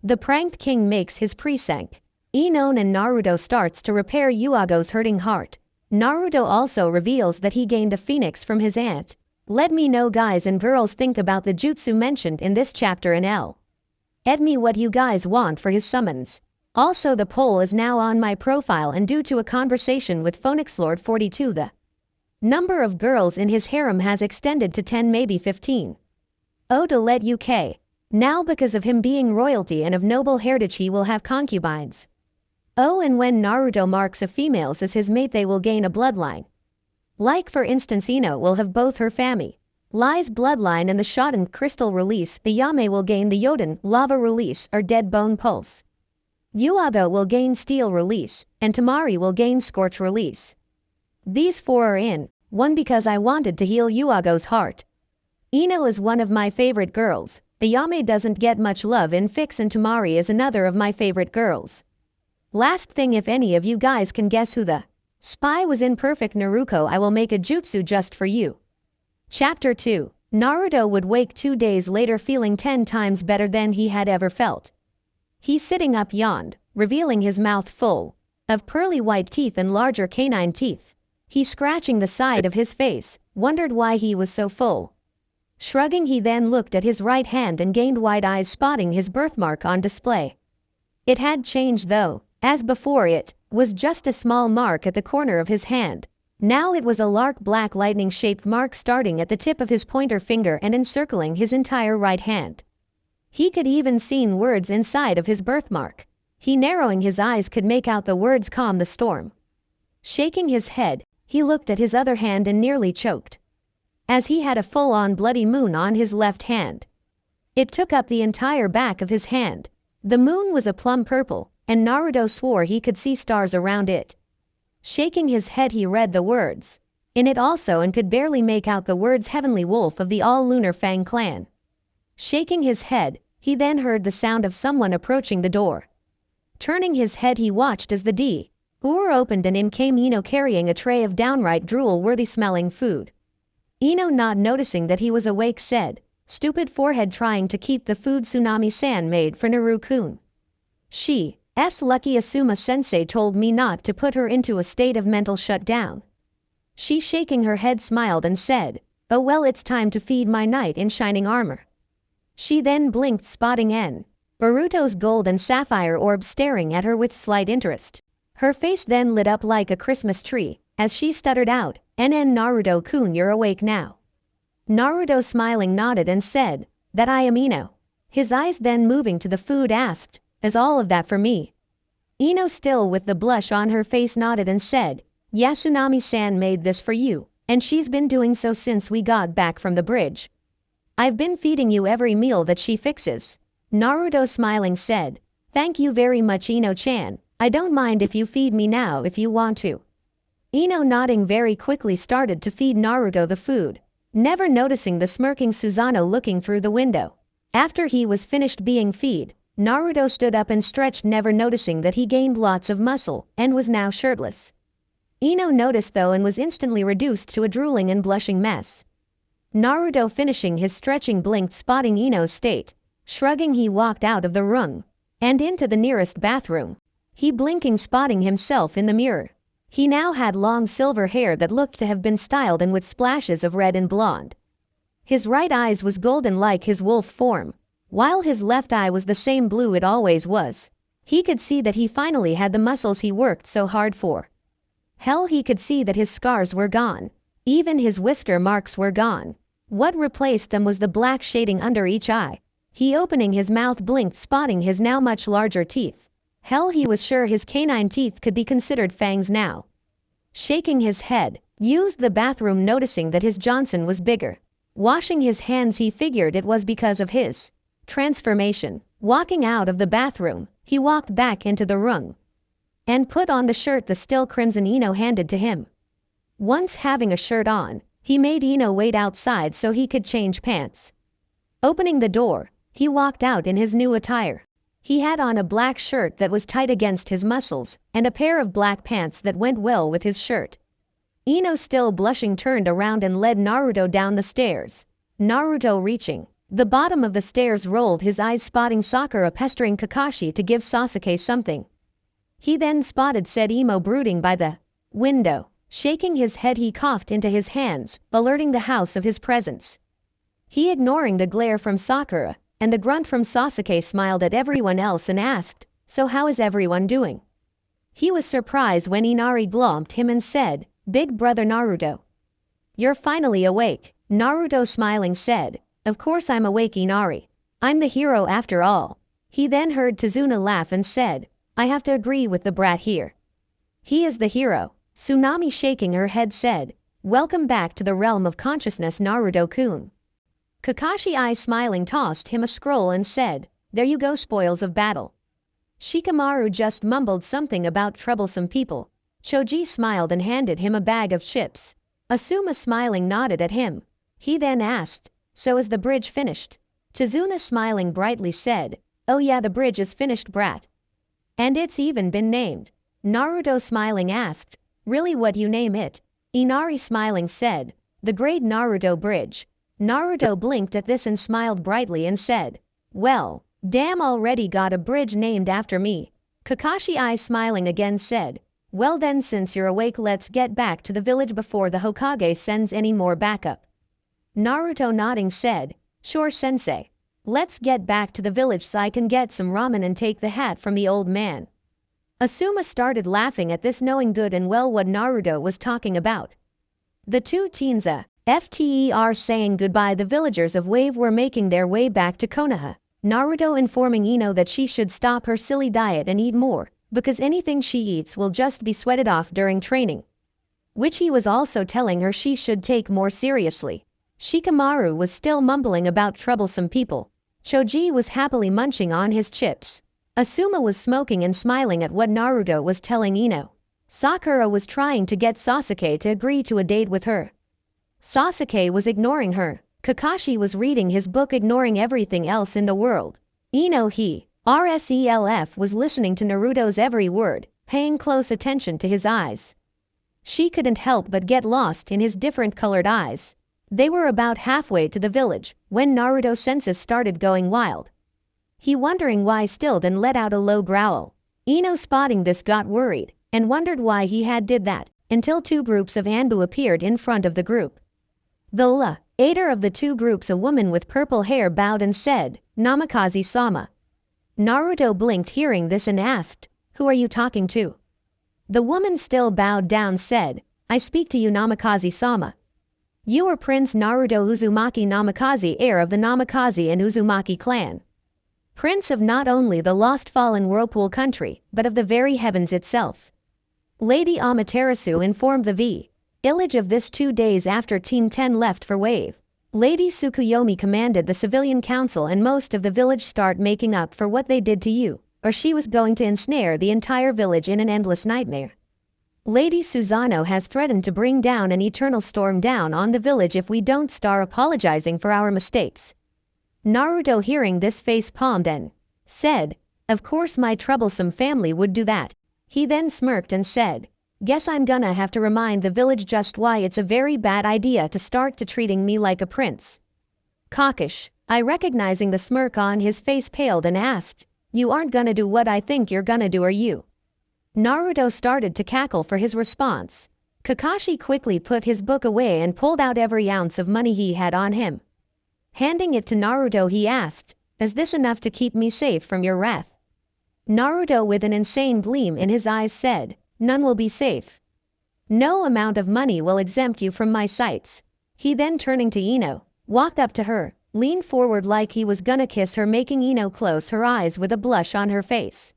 The pranked king makes his presenc. Inon and Naruto starts to repair Yuago's hurting heart. Naruto also reveals that he gained a phoenix from his aunt. Let me know guys and girls think about the jutsu mentioned in this chapter and ed me what you guys want for his summons. Also the poll is now on my profile and due to a conversation with Phoenix Lord 42 the number of girls in his harem has extended to 10 maybe 15. Oh to let UK. Now because of him being royalty and of noble heritage he will have concubines. Oh and when Naruto marks a females as his mate they will gain a bloodline. Like for instance Ino will have both her family. Lai's bloodline and the Shoten crystal release, Ayame will gain the Yoden lava release or dead bone pulse. Yuago will gain steel release, and Tamari will gain scorch release. These four are in. One because I wanted to heal Yuago's heart. Ino is one of my favorite girls. Ayame doesn't get much love in Fix and Tamari is another of my favorite girls. Last thing if any of you guys can guess who the spy was in Perfect Naruto I will make a jutsu just for you. Chapter 2. Naruto would wake 2 days later feeling 10 times better than he had ever felt. He sitting up yawned, revealing his mouth full of pearly white teeth and larger canine teeth. He scratching the side of his face, wondered why he was so full. Shrugging he then looked at his right hand and gained wide eyes spotting his birthmark on display. It had changed though, as before it was just a small mark at the corner of his hand. Now it was a large black lightning shaped mark starting at the tip of his pointer finger and encircling his entire right hand. He could even seen words inside of his birthmark. He narrowing his eyes could make out the words calm the storm. Shaking his head, he looked at his other hand and nearly choked. As he had a full-on bloody moon on his left hand. It took up the entire back of his hand. The moon was a plum purple, and Naruto swore he could see stars around it. Shaking his head he read the words in it also and could barely make out the words Heavenly Wolf of the All-Lunar Fang clan. Shaking his head, he then heard the sound of someone approaching the door. Turning his head he watched as the door opened and in came Ino carrying a tray of downright drool-worthy smelling food. Ino not noticing that he was awake said, stupid forehead trying to keep the food Tsunami-san made for Naru-kun. She's lucky Asuma-sensei told me not to put her into a state of mental shutdown. She shaking her head smiled and said, oh well it's time to feed my knight in shining armor. She then blinked spotting Boruto's gold and sapphire orb staring at her with slight interest. Her face then lit up like a Christmas tree, as she stuttered out, NN Naruto-kun you're awake now. Naruto smiling nodded and said, that I am Ino. His eyes then moving to the food asked, "Is all of that for me?" Ino still with the blush on her face nodded and said, "Yasunami-san made this for you, and she's been doing so since we got back from the bridge. I've been feeding you every meal that she fixes." Naruto smiling said, "Thank you very much Ino-chan, I don't mind if you feed me now if you want to." Ino nodding very quickly started to feed Naruto the food, never noticing the smirking Susanoo looking through the window. After he was finished being fed, Naruto stood up and stretched, never noticing that he gained lots of muscle and was now shirtless. Ino noticed though and was instantly reduced to a drooling and blushing mess. Naruto finishing his stretching blinked, spotting Ino's state. Shrugging he walked out of the room and into the nearest bathroom. He blinking spotting himself in the mirror. He now had long silver hair that looked to have been styled and with splashes of red and blonde. His right eye was golden like his wolf form, while his left eye was the same blue it always was. He could see that he finally had the muscles he worked so hard for. Hell, he could see that his scars were gone. Even his whisker marks were gone. What replaced them was the black shading under each eye. He opening his mouth blinked spotting his now much larger teeth. Hell, he was sure his canine teeth could be considered fangs now. Shaking his head, used the bathroom noticing that his Johnson was bigger. Washing his hands he figured it was because of his transformation. Walking out of the bathroom, he walked back into the room and put on the shirt the still crimson Ino handed to him. Once having a shirt on, he made Ino wait outside so he could change pants. Opening the door, he walked out in his new attire. He had on a black shirt that was tight against his muscles and a pair of black pants that went well with his shirt. Ino still blushing turned around and led Naruto down the stairs. Naruto reaching the bottom of the stairs rolled his eyes spotting Sakura pestering Kakashi to give Sasuke something. He then spotted said Emo brooding by the window. Shaking his head he coughed into his hands, alerting the house of his presence. He ignoring the glare from Sakura and the grunt from Sasuke smiled at everyone else and asked, "So how is everyone doing?" He was surprised when Inari glomped him and said, "Big brother Naruto, you're finally awake." Naruto smiling said, "Of course I'm awake Inari. I'm the hero after all." He then heard Tsukuyomi laugh and said, "I have to agree with the brat here. He is the hero." Tsunami shaking her head said, "Welcome back to the realm of consciousness Naruto-kun." Kakashi eye smiling tossed him a scroll and said, "There you go spoils of battle." Shikamaru just mumbled something about troublesome people. Choji smiled and handed him a bag of chips. Asuma smiling nodded at him. He then asked, "So is the bridge finished?" Tsukuyomi smiling brightly said, "Oh yeah, the bridge is finished brat. And it's even been named." Naruto smiling asked, "Really, what you name it?" Inari smiling said, "The Great Naruto Bridge." Naruto blinked at this and smiled brightly and said, "Well, damn, already got a bridge named after me." Kakashi eye smiling again said, "Well then, since you're awake, let's get back to the village before the Hokage sends any more backup." Naruto nodding said, "Sure sensei. Let's get back to the village so I can get some ramen and take the hat from the old man." Asuma started laughing at this, knowing good and well what Naruto was talking about. The two teens FTER saying goodbye. The villagers of Wave were making their way back to Konoha. Naruto informing Ino that she should stop her silly diet and eat more, because anything she eats will just be sweated off during training. Which he was also telling her she should take more seriously. Shikamaru was still mumbling about troublesome people. Choji was happily munching on his chips. Asuma was smoking and smiling at what Naruto was telling Ino. Sakura was trying to get Sasuke to agree to a date with her. Sasuke was ignoring her. Kakashi was reading his book, ignoring everything else in the world. Ino RSELF was listening to Naruto's every word, paying close attention to his eyes. She couldn't help but get lost in his different colored eyes. They were about halfway to the village when Naruto's senses started going wild. He wondering why still then let out a low growl. Ino spotting this got worried and wondered why he had did that, until two groups of Anbu appeared in front of the group. The leader of the two groups, a woman with purple hair, bowed and said, "Namikaze-sama." Naruto blinked hearing this and asked, "Who are you talking to?" The woman still bowed down said, "I speak to you Namikaze-sama. You are Prince Naruto Uzumaki Namikaze, heir of the Namikaze and Uzumaki clan." prince of not only the lost fallen whirlpool country, but of the very heavens itself. Lady Amaterasu informed the village of this 2 days after Team 10 left for Wave. Lady Tsukuyomi commanded the civilian council and most of the village start making up for what they did to you, or she was going to ensnare the entire village in an endless nightmare. Lady Susanoo has threatened to bring down an eternal storm down on the village if we don't start apologizing for our mistakes. Naruto, hearing this, face palmed and said, "Of course my troublesome family would do that." He then smirked and said, "Guess I'm gonna have to remind the village just why it's a very bad idea to start to treating me like a prince." Kakashi, recognizing the smirk on his face, paled and asked, "You aren't gonna do what I think you're gonna do, are you?" Naruto started to cackle for his response. Kakashi quickly put his book away and pulled out every ounce of money he had on him. Handing it to Naruto, he asked, "Is this enough to keep me safe from your wrath?" Naruto, with an insane gleam in his eyes, said, "None will be safe. No amount of money will exempt you from my sights." He then, turning to Ino, walked up to her, leaned forward like he was gonna kiss her, making Ino close her eyes with a blush on her face.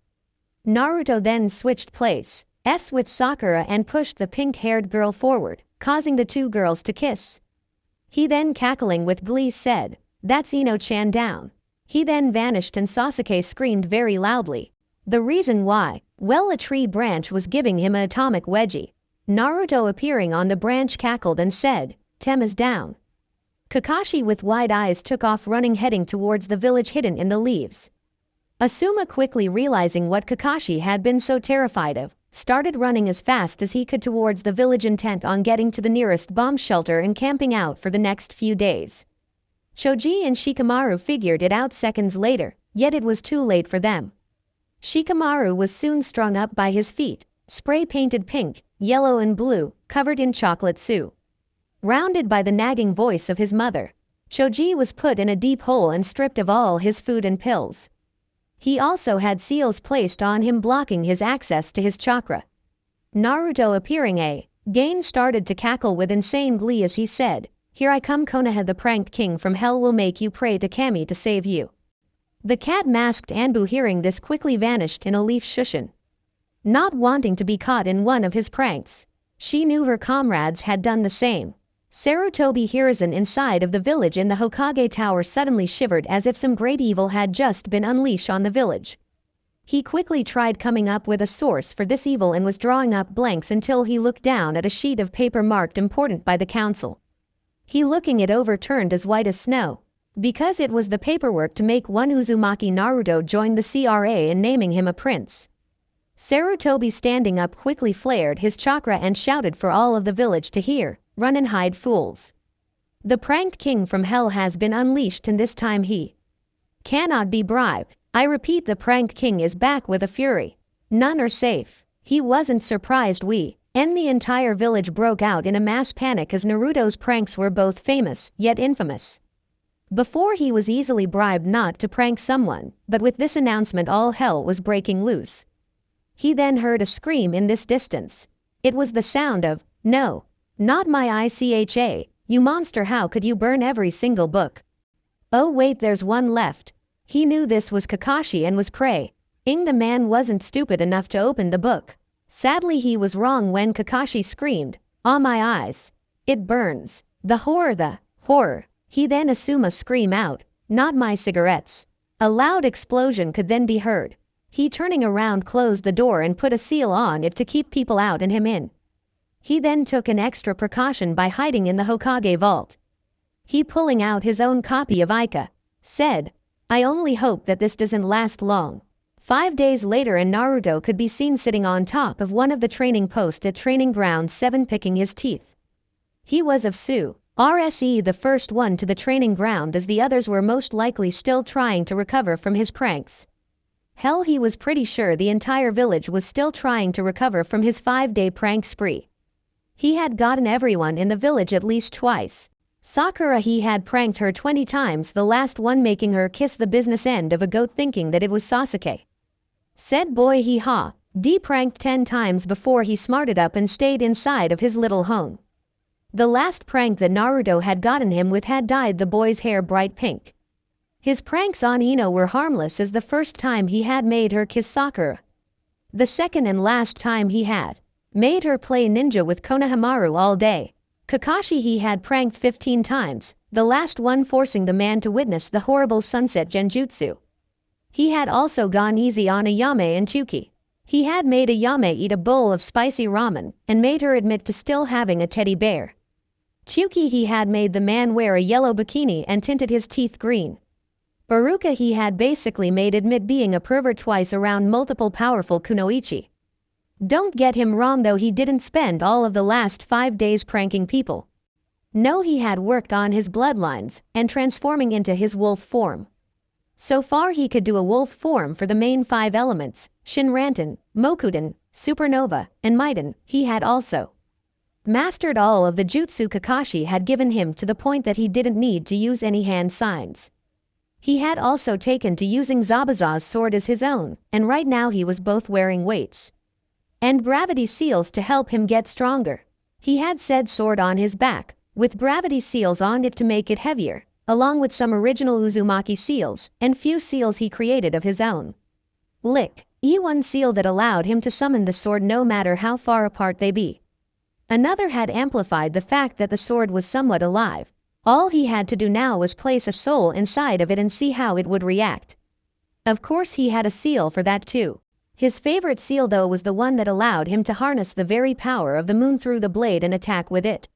Naruto then switched places with Sakura and pushed the pink-haired girl forward, causing the two girls to kiss. He then, cackling with glee, said, "That's Ino-chan down." He then vanished and Sasuke screamed very loudly. The reason why? Well, a tree branch was giving him an atomic wedgie. Naruto, appearing on the branch, cackled and said, "Tem is down." Kakashi, with wide eyes, took off running, heading towards the village hidden in the leaves. Asuma, quickly realizing what Kakashi had been so terrified of, started running as fast as he could towards the village, intent on getting to the nearest bomb shelter and camping out for the next few days. Choji and Shikamaru figured it out seconds later, yet it was too late for them. Shikamaru was soon strung up by his feet, spray-painted pink, yellow and blue, covered in chocolate soup. Rounded by the nagging voice of his mother, Choji was put in a deep hole and stripped of all his food and pills. He also had seals placed on him, blocking his access to his chakra. Naruto, appearing again, started to cackle with insane glee as he said, "Here I come, Konoha, the prank king from hell will make you pray to Kami to save you." The cat-masked Anbu, hearing this, quickly vanished in a leaf shushin. Not wanting to be caught in one of his pranks, she knew her comrades had done the same. Sarutobi Hiruzen, inside of the village in the Hokage Tower, suddenly shivered as if some great evil had just been unleashed on the village. He quickly tried coming up with a source for this evil and was drawing up blanks until he looked down at a sheet of paper marked important by the council. He, looking it over, turned as white as snow, because it was the paperwork to make one Uzumaki Naruto join the CRA and naming him a prince. Sarutobi, standing up, quickly flared his chakra and shouted for all of the village to hear, "Run and hide, fools. The prank king from hell has been unleashed, and this time he cannot be bribed. I repeat, the prank king is back with a fury. None are safe." He wasn't surprised and the entire village broke out in a mass panic as Naruto's pranks were both famous yet infamous. Before, he was easily bribed not to prank someone, but with this announcement all hell was breaking loose. He then heard a scream in this distance. It was the sound of, "No, not my ICHA, you monster, how could you burn every single book? Oh wait, there's one left." He knew this was Kakashi and was praying the man wasn't stupid enough to open the book. Sadly, he was wrong when Kakashi screamed, "Ah, my eyes. It burns. The horror." He then Asuma scream out, "Not my cigarettes." A loud explosion could then be heard. He, turning around, closed the door and put a seal on it to keep people out and him in. He then took an extra precaution by hiding in the Hokage vault. He, pulling out his own copy of Ika, said, "I only hope that this doesn't last long." 5 days later, and Naruto could be seen sitting on top of one of the training posts at Training Ground 7, picking his teeth. He was of RSE the first one to the training ground, as the others were most likely still trying to recover from his pranks. Hell, he was pretty sure the entire village was still trying to recover from his 5-day prank spree. He had gotten everyone in the village at least twice. Sakura, he had pranked her 20 times, the last one making her kiss the business end of a goat, thinking that it was Sasuke. Said boy he pranked 10 times before he smarted up and stayed inside of his little home. The last prank that Naruto had gotten him with had dyed the boy's hair bright pink. His pranks on Ino were harmless as the first time he had made her kiss Sakura. The second and last time he had made her play ninja with Konohamaru all day. Kakashi he had pranked 15 times, the last one forcing the man to witness the horrible sunset genjutsu. He had also gone easy on Ayame and Chuki. He had made Ayame eat a bowl of spicy ramen and made her admit to still having a teddy bear. Chuki he had made the man wear a yellow bikini and tinted his teeth green. Baruka he had basically made admit being a pervert twice around multiple powerful kunoichi. Don't get him wrong though, he didn't spend all of the last 5 days pranking people. No, he had worked on his bloodlines and transforming into his wolf form. So far he could do a wolf form for the main 5 elements, Shinranten, Mokuden, Supernova, and Maiden. He had also mastered all of the jutsu Kakashi had given him to the point that he didn't need to use any hand signs. He had also taken to using Zabuza's sword as his own, and right now he was both wearing weights and gravity seals to help him get stronger. He had said sword on his back, with gravity seals on it to make it heavier, along with some original Uzumaki seals and few seals he created of his own. Lick, E1 seal that allowed him to summon the sword no matter how far apart they be. Another had amplified the fact that the sword was somewhat alive. All he had to do now was place a soul inside of it and see how it would react. Of course he had a seal for that too. His favorite seal though was the one that allowed him to harness the very power of the moon through the blade and attack with it.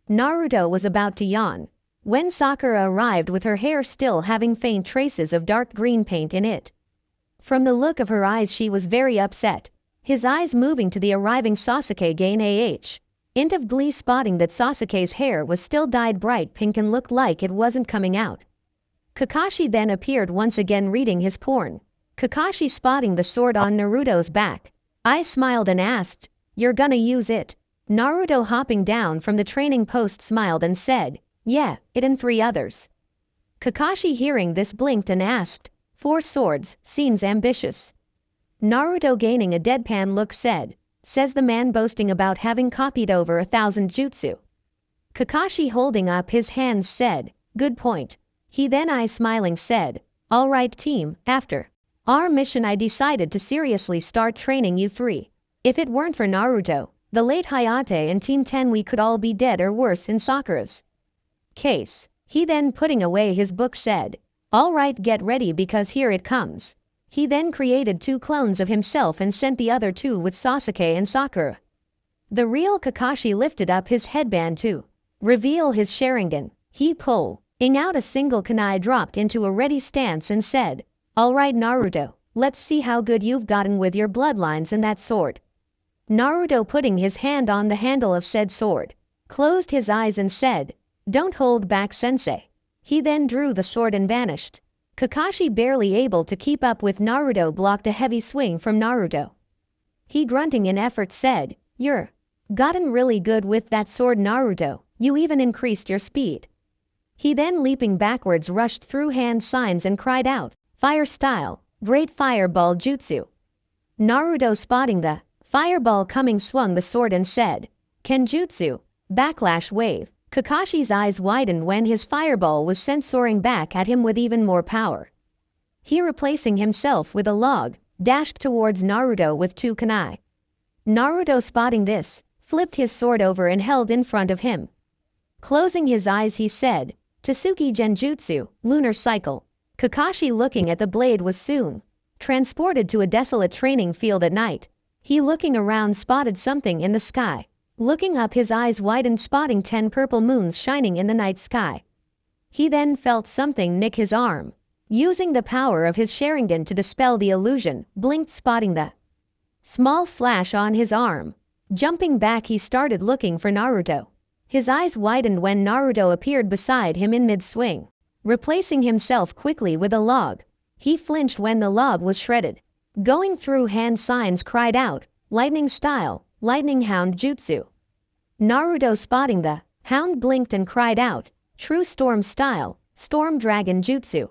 Naruto was about to yawn when Sakura arrived with her hair still having faint traces of dark green paint in it. From the look of her eyes she was very upset. His eyes moving to the arriving Sasuke gain int of glee spotting that Sasuke's hair was still dyed bright pink and looked like it wasn't coming out. Kakashi then appeared once again reading his porn. Kakashi spotting the sword on Naruto's back. I smiled and asked, "You're gonna use it?" Naruto hopping down from the training post smiled and said, "Yeah, it and 3 others." Kakashi hearing this blinked and asked, "4 swords, seems ambitious." Naruto gaining a deadpan look said, "Says the man boasting about having copied over 1,000 jutsu." Kakashi holding up his hands said, "Good point." He then I smiling said, "Alright team, after our mission I decided to seriously start training you 3. If it weren't for Naruto, the late Hayate and Team 10 we could all be dead or worse in Sakura's case." He then putting away his book said, "Alright, get ready because here it comes." He then created 2 clones of himself and sent the other 2 with Sasuke and Sakura. The real Kakashi lifted up his headband to reveal his Sharingan. He pulling out a single kunai dropped into a ready stance and said, "Alright Naruto, let's see how good you've gotten with your bloodlines and that sword." Naruto putting his hand on the handle of said sword, closed his eyes and said, "Don't hold back sensei." He then drew the sword and vanished. Kakashi barely able to keep up with Naruto blocked a heavy swing from Naruto. He grunting in effort said, "You're gotten really good with that sword Naruto, you even increased your speed." He then leaping backwards rushed through hand signs and cried out, "Fire style, great fireball jutsu." Naruto spotting the fireball coming swung the sword and said, "Kenjutsu, backlash wave." Kakashi's eyes widened when his fireball was sent soaring back at him with even more power. He replacing himself with a log, dashed towards Naruto with 2 kunai. Naruto spotting this, flipped his sword over and held in front of him. Closing his eyes he said, "Tsuki Genjutsu, lunar cycle." Kakashi looking at the blade was soon transported to a desolate training field at night. He looking around spotted something in the sky. Looking up his eyes widened spotting 10 purple moons shining in the night sky. He then felt something nick his arm. Using the power of his Sharingan to dispel the illusion, blinked spotting the small slash on his arm. Jumping back he started looking for Naruto. His eyes widened when Naruto appeared beside him in mid-swing. Replacing himself quickly with a log. He flinched when the log was shredded. Going through hand signs cried out, "Lightning style, lightning hound jutsu." Naruto spotting the hound blinked and cried out, "True storm style, storm dragon jutsu."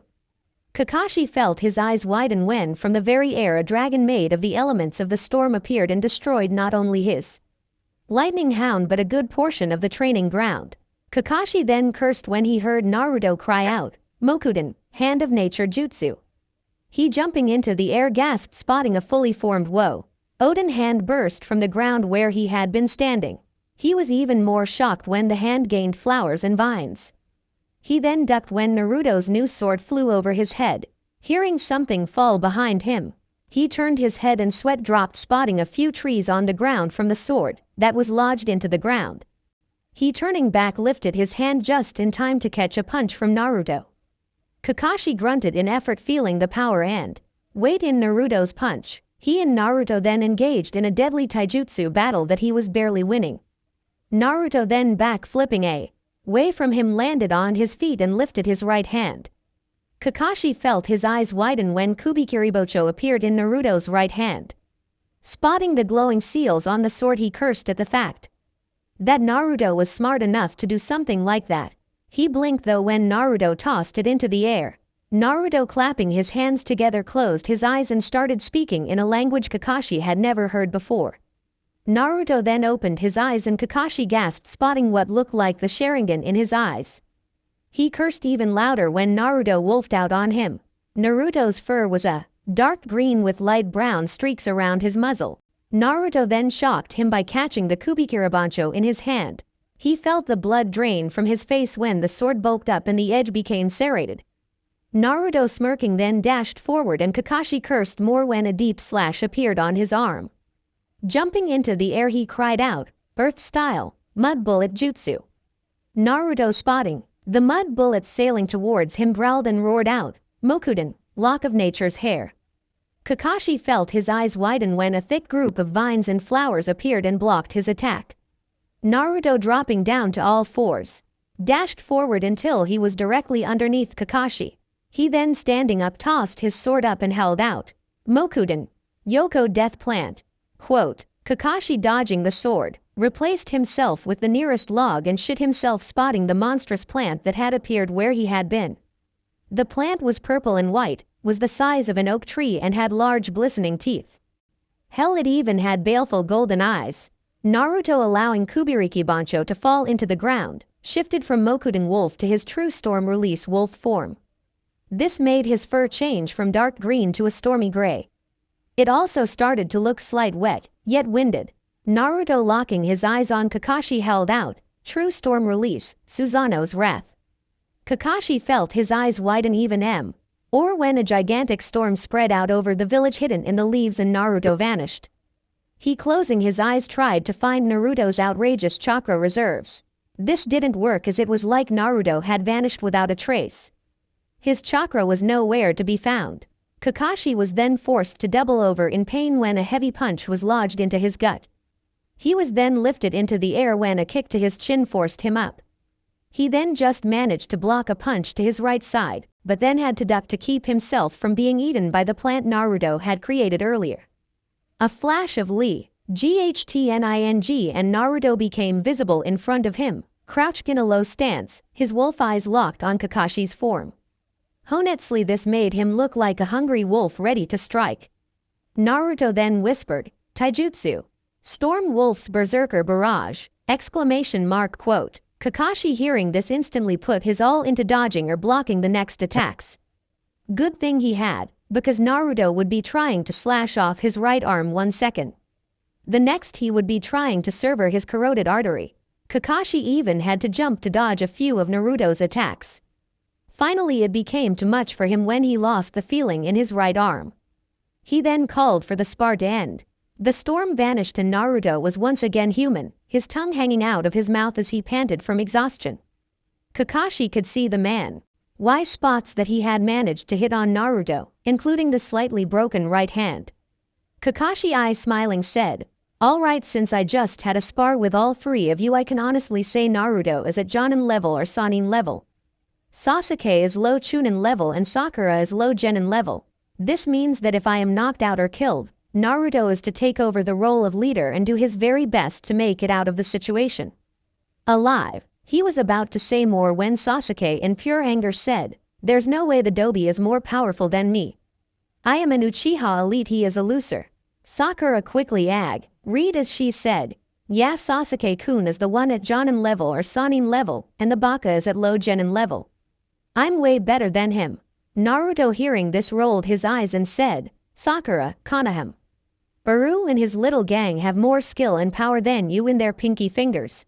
Kakashi felt his eyes widen when from the very air a dragon made of the elements of the storm appeared and destroyed not only his lightning hound but a good portion of the training ground. Kakashi then cursed when he heard Naruto cry out, "Mokuden, Hand of Nature Jutsu. He jumping into the air gasped, spotting a fully formed Wo Odin hand burst from the ground where he had been standing. He was even more shocked when the hand gained flowers and vines. He then ducked when Naruto's new sword flew over his head. Hearing something fall behind him, he turned his head and sweat dropped, spotting a few trees on the ground from the sword that was lodged into the ground. He turning back lifted his hand just in time to catch a punch from Naruto. Kakashi grunted in effort, feeling the power and weight in Naruto's punch. He and Naruto then engaged in a deadly taijutsu battle that he was barely winning. Naruto then back flipping away from him landed on his feet and lifted his right hand. Kakashi felt his eyes widen when Kubikiribocho appeared in Naruto's right hand. Spotting the glowing seals on the sword, he cursed at the fact that Naruto was smart enough to do something like that. He blinked though when Naruto tossed it into the air. Naruto, clapping his hands together, closed his eyes and started speaking in a language Kakashi had never heard before. Naruto then opened his eyes and Kakashi gasped, spotting what looked like the Sharingan in his eyes. He cursed even louder when Naruto wolfed out on him. Naruto's fur was a dark green with light brown streaks around his muzzle. Naruto then shocked him by catching the Kubikiribancho in his hand. He felt the blood drain from his face when the sword bulked up and the edge became serrated. Naruto smirking then dashed forward and Kakashi cursed more when a deep slash appeared on his arm. Jumping into the air, he cried out, "Earth style, mud bullet jutsu." Naruto, spotting the mud bullets sailing towards him, growled and roared out, "Mokuden, lock of nature's hair." Kakashi felt his eyes widen when a thick group of vines and flowers appeared and blocked his attack. Naruto, dropping down to all fours, dashed forward until he was directly underneath Kakashi. He then, standing up, tossed his sword up and held out, "Mokuden, Yoko death plant." Quote, Kakashi, dodging the sword, replaced himself with the nearest log and shit himself, spotting the monstrous plant that had appeared where he had been. The plant was purple and white, was the size of an oak tree and had large glistening teeth. Hell, it even had baleful golden eyes. Naruto, allowing Kubikiribancho to fall into the ground, shifted from Mokuden wolf to his true storm release wolf form. This made his fur change from dark green to a stormy gray. It also started to look slight wet, yet winded. Naruto, locking his eyes on Kakashi, held out, "True storm release, Susanoo's wrath." Kakashi felt his eyes widen even or when a gigantic storm spread out over the village hidden in the leaves and Naruto vanished. He, closing his eyes, tried to find Naruto's outrageous chakra reserves. This didn't work, as it was like Naruto had vanished without a trace. His chakra was nowhere to be found. Kakashi was then forced to double over in pain when a heavy punch was lodged into his gut. He was then lifted into the air when a kick to his chin forced him up. He then just managed to block a punch to his right side, but then had to duck to keep himself from being eaten by the plant Naruto had created earlier. A flash of Lee, GHTNING, and Naruto became visible in front of him, crouched in a low stance, his wolf eyes locked on Kakashi's form. Honestly, this made him look like a hungry wolf ready to strike. Naruto then whispered, "Taijutsu. Storm Wolf's Berserker Barrage!" Quote. Kakashi, hearing this, instantly put his all into dodging or blocking the next attacks. Good thing he had, because Naruto would be trying to slash off his right arm 1 second. The next he would be trying to sever his carotid artery. Kakashi even had to jump to dodge a few of Naruto's attacks. Finally, it became too much for him when he lost the feeling in his right arm. He then called for the spar to end. The storm vanished and Naruto was once again human, his tongue hanging out of his mouth as he panted from exhaustion. Kakashi could see the spots that he had managed to hit on Naruto, including the slightly broken right hand. Kakashi, eyes smiling, said, "All right, since I just had a spar with all 3 of you, I can honestly say Naruto is at Jonin level or Sannin level. Sasuke is low Chunin level and Sakura is low Genin level. This means that if I am knocked out or killed, Naruto is to take over the role of leader and do his very best to make it out of the situation alive." He was about to say more when Sasuke, in pure anger, said, "There's no way the Dobi is more powerful than me. I am an Uchiha elite, he is a loser." Sakura quickly agreed as she said, "Yeah, Sasuke-kun is the one at Jonin level or Sannin level, and the Baka is at low Genin level. I'm way better than him." Naruto hearing this rolled his eyes and said, Sakura, Konoham. Baru and his little gang have more skill and power than you in their pinky fingers.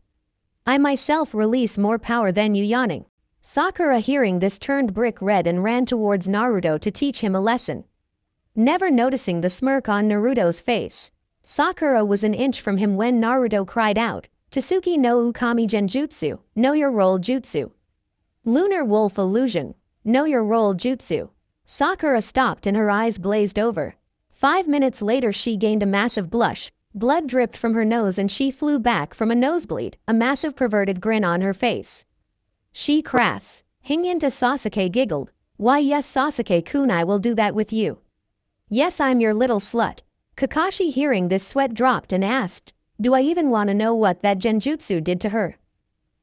I myself release more power than you yawning. Sakura hearing this turned brick red and ran towards Naruto to teach him a lesson. Never noticing the smirk on Naruto's face, Sakura was an inch from him when Naruto cried out, Tsuki no Ukami Genjutsu, know your roll jutsu. Lunar Wolf Illusion, know your roll jutsu. Sakura stopped and her eyes glazed over. 5 minutes later she gained a massive blush, blood dripped from her nose and she flew back from a nosebleed, a massive perverted grin on her face. She crass. Hinginta Sasuke giggled, why yes Sasuke-kun, I will do that with you. Yes, I'm your little slut. Kakashi hearing this sweat dropped and asked, do I even want to know what that genjutsu did to her?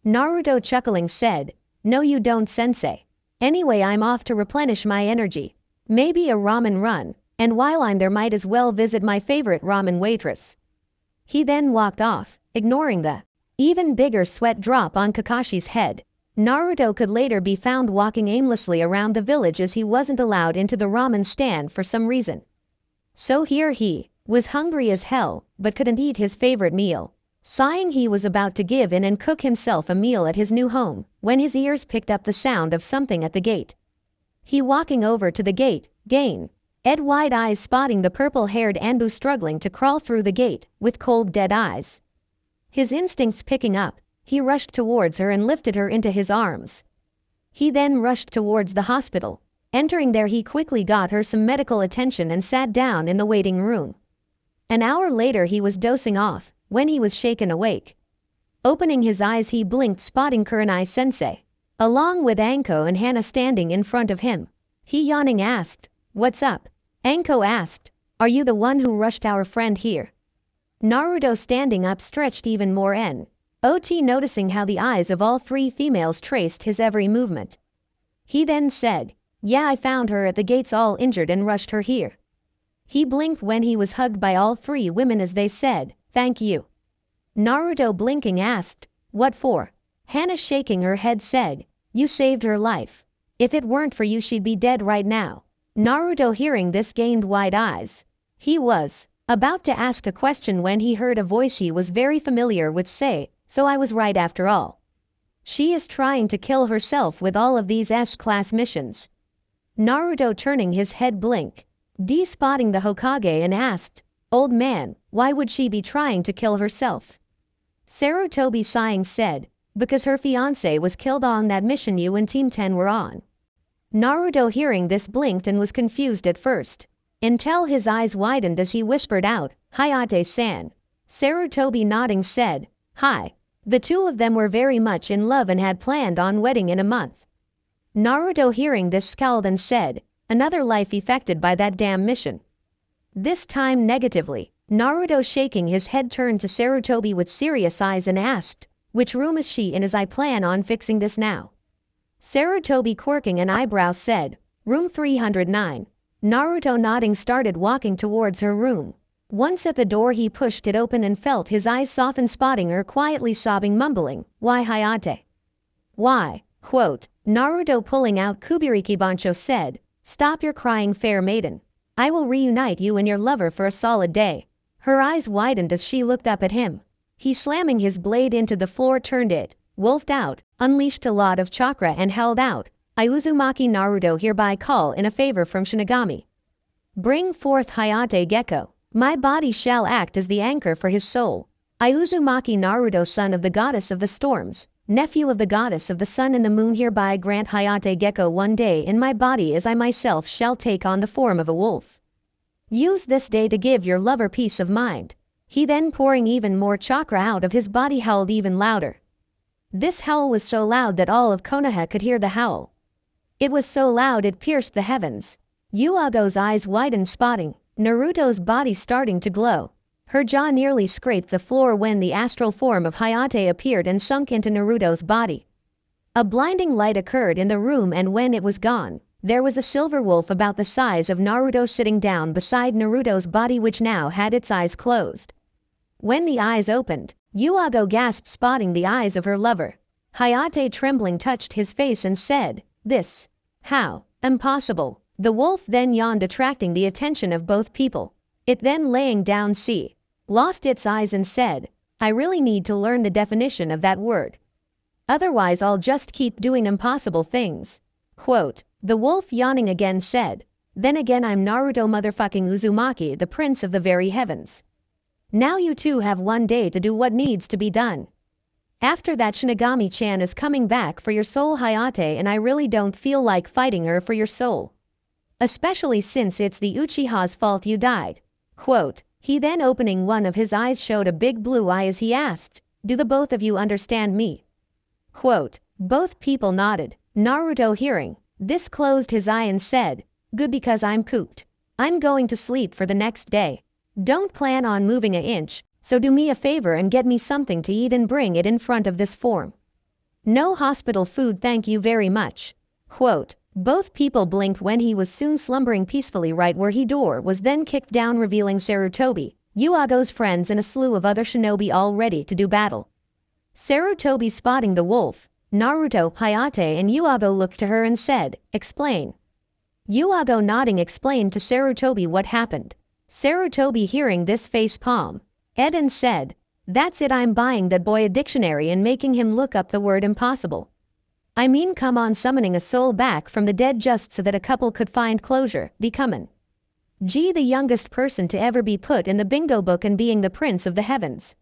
Naruto chuckling said, no you don't sensei. Anyway I'm off to replenish my energy. Maybe a ramen run, and while I'm there might as well visit my favorite ramen waitress. He then walked off, ignoring the even bigger sweat drop on Kakashi's head. Naruto could later be found walking aimlessly around the village as he wasn't allowed into the ramen stand for some reason. So here he was hungry as hell, but couldn't eat his favorite meal. Sighing he was about to give in and cook himself a meal at his new home, when his ears picked up the sound of something at the gate. He walking over to the gate, Ed wide eyes spotting the purple-haired Anbu struggling to crawl through the gate, with cold dead eyes. His instincts picking up, he rushed towards her and lifted her into his arms. He then rushed towards the hospital. Entering there he quickly got her some medical attention and sat down in the waiting room. An hour later he was dozing off, when he was shaken awake. Opening his eyes he blinked spotting Kurenai-sensei, along with Anko and Hana standing in front of him. He yawning asked, what's up? Anko asked, are you the one who rushed our friend here? Naruto standing up stretched even more Ot noticing how the eyes of all three females traced his every movement. He then said, yeah I found her at the gates all injured and rushed her here. He blinked when he was hugged by all three women as they said, thank you. Naruto blinking asked, what for? Hana shaking her head said, you saved her life. If it weren't for you she'd be dead right now. Naruto hearing this gained wide eyes. He was about to ask a question when he heard a voice he was very familiar with say, so I was right after all. She is trying to kill herself with all of these S-class missions. Naruto turning his head blink, spotting the Hokage and asked, old man, why would she be trying to kill herself? Sarutobi sighing said, because her fiancé was killed on that mission you and Team 10 were on. Naruto hearing this blinked and was confused at first, until his eyes widened as he whispered out, Hayate-san. Sarutobi nodding said, hi. The two of them were very much in love and had planned on wedding in a month. Naruto hearing this scowled and said, another life affected by that damn mission. This time negatively, Naruto shaking his head turned to Sarutobi with serious eyes and asked, which room is she in as I plan on fixing this now? Sarutobi quirking an eyebrow said, room 309. Naruto nodding started walking towards her room. Once at the door he pushed it open and felt his eyes soften spotting her quietly sobbing mumbling, why Hayate? Why? Quote, Naruto pulling out Kubiriki Bancho said, stop your crying fair maiden. I will reunite you and your lover for a solid day. Her eyes widened as she looked up at him. He slamming his blade into the floor turned it, wolfed out, unleashed a lot of chakra and held out, I Uzumaki Naruto hereby call in a favor from Shinigami. Bring forth Hayate Gecko. My body shall act as the anchor for his soul. I Uzumaki Naruto son of the goddess of the storms, nephew of the goddess of the sun and the moon hereby grant Hayate Gecko one day in my body as I myself shall take on the form of a wolf. Use this day to give your lover peace of mind. He then pouring even more chakra out of his body howled even louder. This howl was so loud that all of Konoha could hear the howl. It was so loud it pierced the heavens. Yuago's eyes widened spotting Naruto's body starting to glow. Her jaw nearly scraped the floor when the astral form of Hayate appeared and sunk into Naruto's body. A blinding light occurred in the room and when it was gone, there was a silver wolf about the size of Naruto sitting down beside Naruto's body which now had its eyes closed. When the eyes opened, Yuago gasped spotting the eyes of her lover. Hayate trembling touched his face and said, this. How? Impossible. The wolf then yawned, attracting the attention of both people. It then laying down lost its eyes and said, I really need to learn the definition of that word. Otherwise I'll just keep doing impossible things. Quote, the wolf yawning again said, then again I'm Naruto motherfucking Uzumaki, the prince of the very heavens. Now you two have one day to do what needs to be done. After that Shinigami-chan is coming back for your soul Hayate, and I really don't feel like fighting her for your soul. Especially since it's the Uchiha's fault you died. Quote, he then opening one of his eyes showed a big blue eye as he asked, do the both of you understand me? Quote, both people nodded. Naruto hearing this closed his eye and said, good, because I'm pooped. I'm going to sleep for the next day. Don't plan on moving an inch, so do me a favor and get me something to eat and bring it in front of this form. No hospital food, thank you very much. Quote, both people blinked when he was soon slumbering peacefully right where he door was then kicked down, revealing Sarutobi, Yuago's friends and a slew of other shinobi all ready to do battle. Sarutobi spotting the wolf, Naruto, Hayate and Yuago looked to her and said, explain. Yuago nodding explained to Sarutobi what happened. Sarutobi hearing this face palm and said, that's it, I'm buying that boy a dictionary and making him look up the word impossible. I mean, come on, summoning a soul back from the dead just so that a couple could find closure, becoming the youngest person to ever be put in the bingo book and being the prince of the heavens.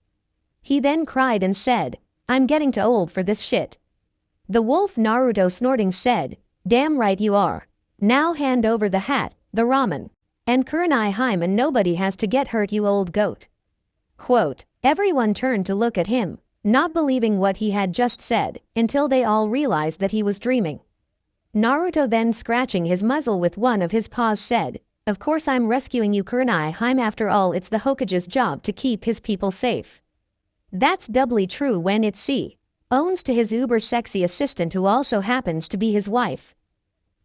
He then cried and said, I'm getting too old for this shit. The wolf Naruto snorting said, damn right you are. Now hand over the hat, the ramen, and Kurenai Haim, and nobody has to get hurt, you old goat. Quote, everyone turned to look at him, not believing what he had just said, until they all realized that he was dreaming. Naruto then scratching his muzzle with one of his paws said, of course I'm rescuing you, Kurenai Haim, after all it's the Hokage's job to keep his people safe. That's doubly true when it's owns to his uber sexy assistant who also happens to be his wife.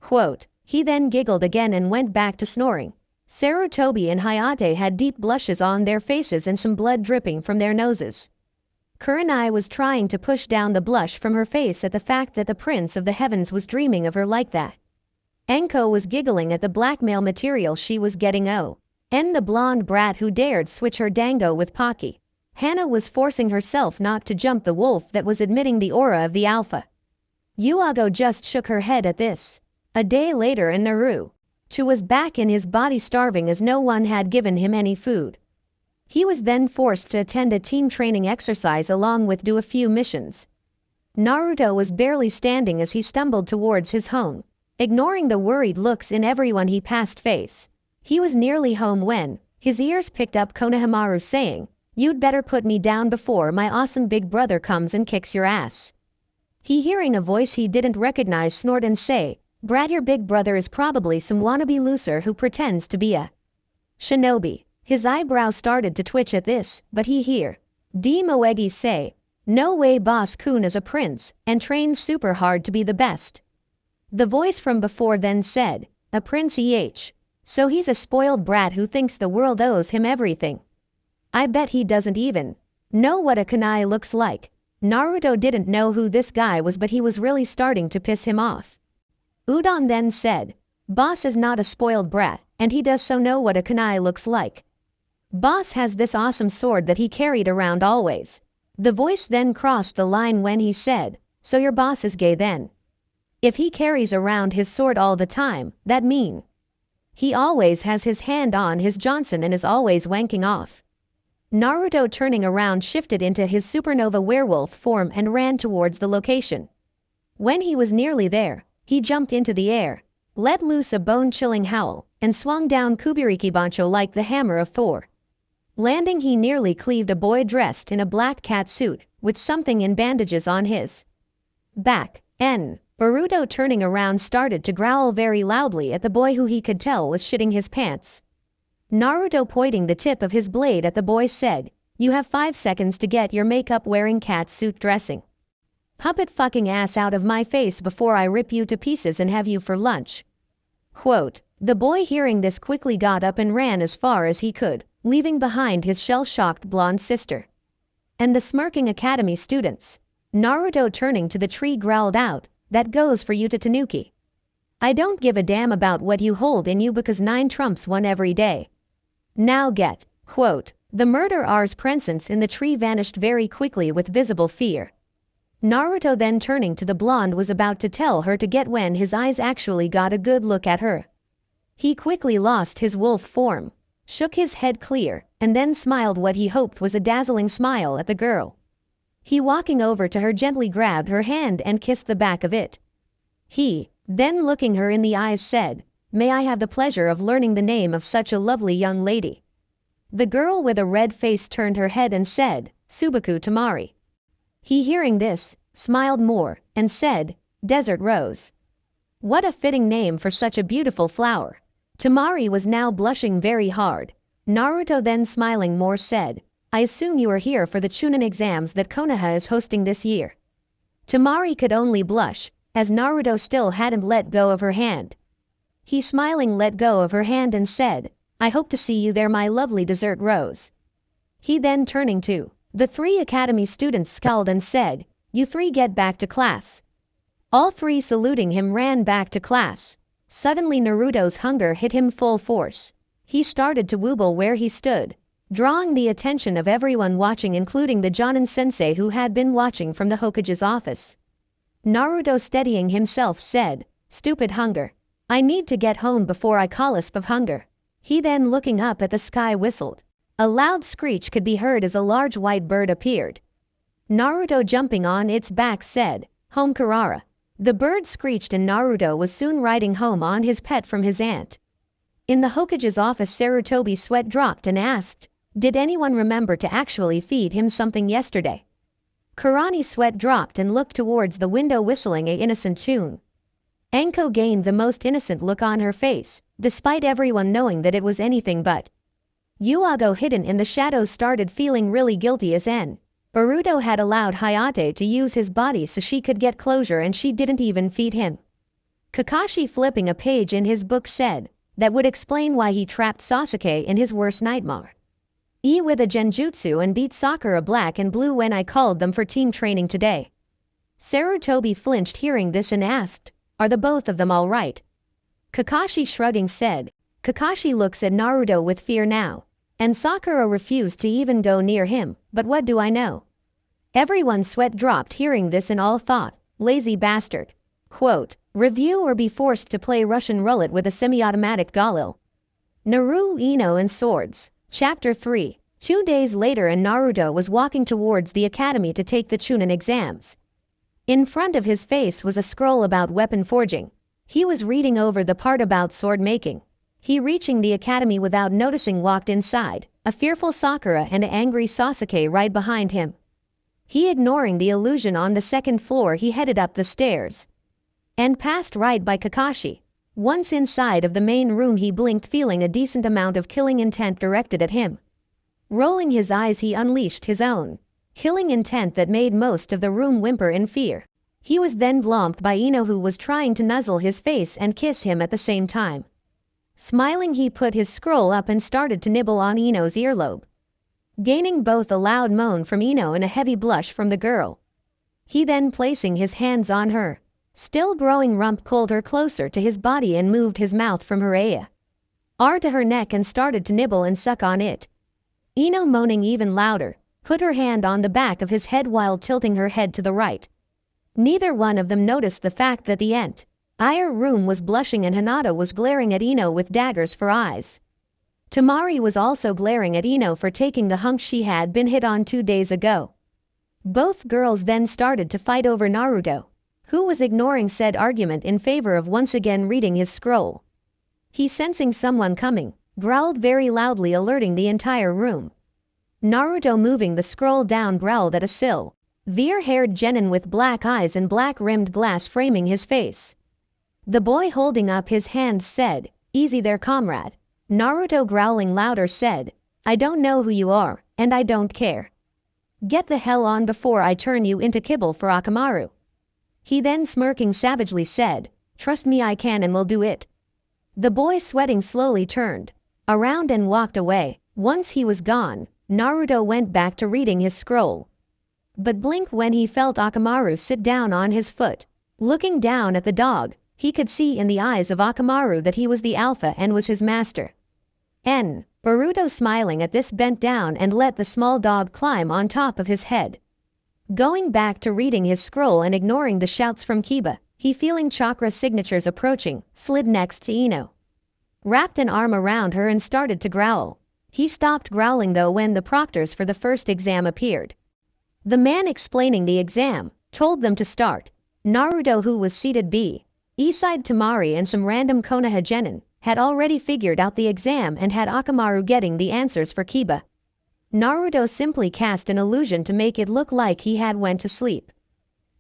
Quote, he then giggled again and went back to snoring. Sarutobi and Hayate had deep blushes on their faces and some blood dripping from their noses. Kurenai was trying to push down the blush from her face at the fact that the prince of the heavens was dreaming of her like that. Enko was giggling at the blackmail material she was getting. And the blonde brat who dared switch her dango with Pocky. Hana was forcing herself not to jump the wolf that was admitting the aura of the alpha. Yuago just shook her head at this. A day later, and Naruto was back in his body, starving as no one had given him any food. He was then forced to attend a team training exercise along with do a few missions. Naruto was barely standing as he stumbled towards his home, ignoring the worried looks in everyone he passed face. He was nearly home when his ears picked up Konohamaru saying, you'd better put me down before my awesome big brother comes and kicks your ass. He hearing a voice he didn't recognize snort and say, Brad, your big brother is probably some wannabe loser who pretends to be a shinobi. His eyebrow started to twitch at this, but he hear Moegi say, no way, boss Kun is a prince and trains super hard to be the best. The voice from before then said, a prince so he's a spoiled brat who thinks the world owes him everything. I bet he doesn't even know what a kunai looks like. Naruto didn't know who this guy was, but he was really starting to piss him off. Udon then said, boss is not a spoiled brat, and he does so know what a kunai looks like. Boss has this awesome sword that he carried around always. The voice then crossed the line when he said, so your boss is gay then? If he carries around his sword all the time, that mean he always has his hand on his Johnson and is always wanking off. Naruto turning around shifted into his supernova werewolf form and ran towards the location. When he was nearly there, he jumped into the air, let loose a bone-chilling howl, and swung down Kubiriki Bancho like the hammer of Thor. Landing, he nearly cleaved a boy dressed in a black cat suit with something in bandages on his back. Boruto turning around started to growl very loudly at the boy who he could tell was shitting his pants. Naruto pointing the tip of his blade at the boy said, you have 5 seconds to get your makeup wearing cat suit dressing. Puppet fucking ass out of my face before I rip you to pieces and have you for lunch. Quote, the boy hearing this quickly got up and ran as far as he could, leaving behind his shell-shocked blonde sister and the smirking academy students. Naruto turning to the tree growled out, that goes for you to Tanuki. I don't give a damn about what you hold in you because 9 trumps 1 every day. Now get, quote, the murderer's presence in the tree vanished very quickly with visible fear. Naruto then turning to the blonde was about to tell her to get when his eyes actually got a good look at her. He quickly lost his wolf form, shook his head clear, and then smiled what he hoped was a dazzling smile at the girl. He walking over to her gently grabbed her hand and kissed the back of it. He, then looking her in the eyes said, "May I have the pleasure of learning the name of such a lovely young lady?" The girl with a red face turned her head and said, "Subaku Tamari." He hearing this, smiled more, and said, "Desert Rose." What a fitting name for such a beautiful flower. Tamari was now blushing very hard. Naruto then smiling more said, "I assume you are here for the Chunin exams that Konoha is hosting this year." Tamari could only blush, as Naruto still hadn't let go of her hand. He smiling let go of her hand and said, "I hope to see you there, my lovely Desert Rose." He then turning to the 3 academy students scowled and said, "You 3 get back to class." All 3 saluting him ran back to class. Suddenly Naruto's hunger hit him full force. He started to wobble where he stood, drawing the attention of everyone watching including the Jonin sensei who had been watching from the Hokage's office. Naruto steadying himself said, "Stupid hunger. I need to get home before I calisp of hunger." He then looking up at the sky whistled. A loud screech could be heard as a large white bird appeared. Naruto jumping on its back said, "Home Karara." The bird screeched and Naruto was soon riding home on his pet from his aunt. In the Hokage's office Sarutobi sweat dropped and asked, "Did anyone remember to actually feed him something yesterday?" Karani sweat dropped and looked towards the window whistling a innocent tune. Anko gained the most innocent look on her face, despite everyone knowing that it was anything but. Yuago hidden in the shadows started feeling really guilty as Boruto had allowed Hayate to use his body so she could get closure and she didn't even feed him. Kakashi flipping a page in his book said, that would explain why he trapped Sasuke in his worst nightmare. With a genjutsu and beat Sakura black and blue when I called them for team training today. Sarutobi flinched hearing this and asked, "Are the both of them alright?" Kakashi shrugging said, Kakashi looks at Naruto with fear now. And Sakura refused to even go near him, but what do I know? Everyone's sweat dropped hearing this and all thought, lazy bastard. Quote, review or be forced to play Russian roulette with a semi-automatic Galil. Naru Ino and Swords. Chapter 3. 2 days later and Naruto was walking towards the academy to take the Chunin exams. In front of his face was a scroll about weapon forging. He was reading over the part about sword making. He reaching the academy without noticing walked inside, a fearful Sakura and an angry Sasuke right behind him. He ignoring the illusion on the 2nd floor he headed up the stairs. And passed right by Kakashi. Once inside of the main room he blinked feeling a decent amount of killing intent directed at him. Rolling his eyes he unleashed his own killing intent that made most of the room whimper in fear. He was then blomped by Ino who was trying to nuzzle his face and kiss him at the same time. Smiling he put his scroll up and started to nibble on Ino's earlobe. Gaining both a loud moan from Ino and a heavy blush from the girl. He then placing his hands on her still growing rump pulled her closer to his body and moved his mouth from her to her neck and started to nibble and suck on it. Ino moaning even louder, put her hand on the back of his head while tilting her head to the right. Neither one of them noticed the fact that the entire room was blushing and Hinata was glaring at Ino with daggers for eyes. Tamari was also glaring at Ino for taking the hunk she had been hit on 2 days ago. Both girls then started to fight over Naruto, who was ignoring said argument in favor of once again reading his scroll. He sensing someone coming, growled very loudly alerting the entire room. Naruto moving the scroll down growled at a silver-haired genin with black eyes and black-rimmed glass framing his face. The boy holding up his hand said, "Easy there comrade." Naruto growling louder said, "I don't know who you are, and I don't care. Get the hell on before I turn you into kibble for Akamaru." He then smirking savagely said, "Trust me I can and will do it." The boy sweating slowly turned around and walked away. Once he was gone, Naruto went back to reading his scroll. But blinked when he felt Akamaru sit down on his foot. Looking down at the dog, He could see in the eyes of Akamaru that he was the alpha and was his master. Boruto, smiling at this, bent down and let the small dog climb on top of his head. Going back to reading his scroll and ignoring the shouts from Kiba, he, feeling chakra signatures approaching, slid next to Ino. Wrapped an arm around her and started to growl. He stopped growling though when the proctors for the first exam appeared. The man explaining the exam told them to start. Naruto, who was seated beside Temari and some random Konoha genin, had already figured out the exam and had Akamaru getting the answers for Kiba. Naruto simply cast an illusion to make it look like he had went to sleep.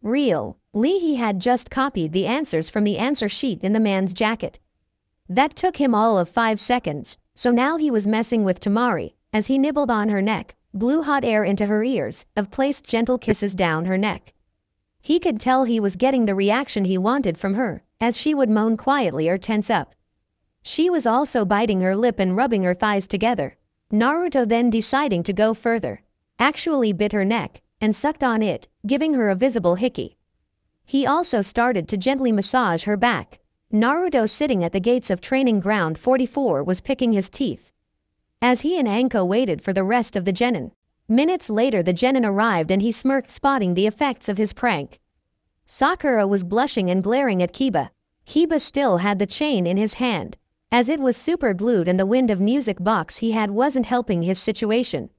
He had just copied the answers from the answer sheet in the man's jacket. That took him all of 5 seconds, so now he was messing with Temari, as he nibbled on her neck, blew hot air into her ears, and placed gentle kisses down her neck. He could tell he was getting the reaction he wanted from her, as she would moan quietly or tense up. She was also biting her lip and rubbing her thighs together. Naruto, then deciding to go further, actually bit her neck and sucked on it, giving her a visible hickey. He also started to gently massage her back. Naruto, sitting at the gates of training ground 44, was picking his teeth as he and Anko waited for the rest of the genin. Minutes later the genin arrived and he smirked, spotting the effects of his prank. Sakura was blushing and glaring at Kiba. Kiba still had the chain in his hand, as it was super glued, and the wind of music box he had wasn't helping his situation.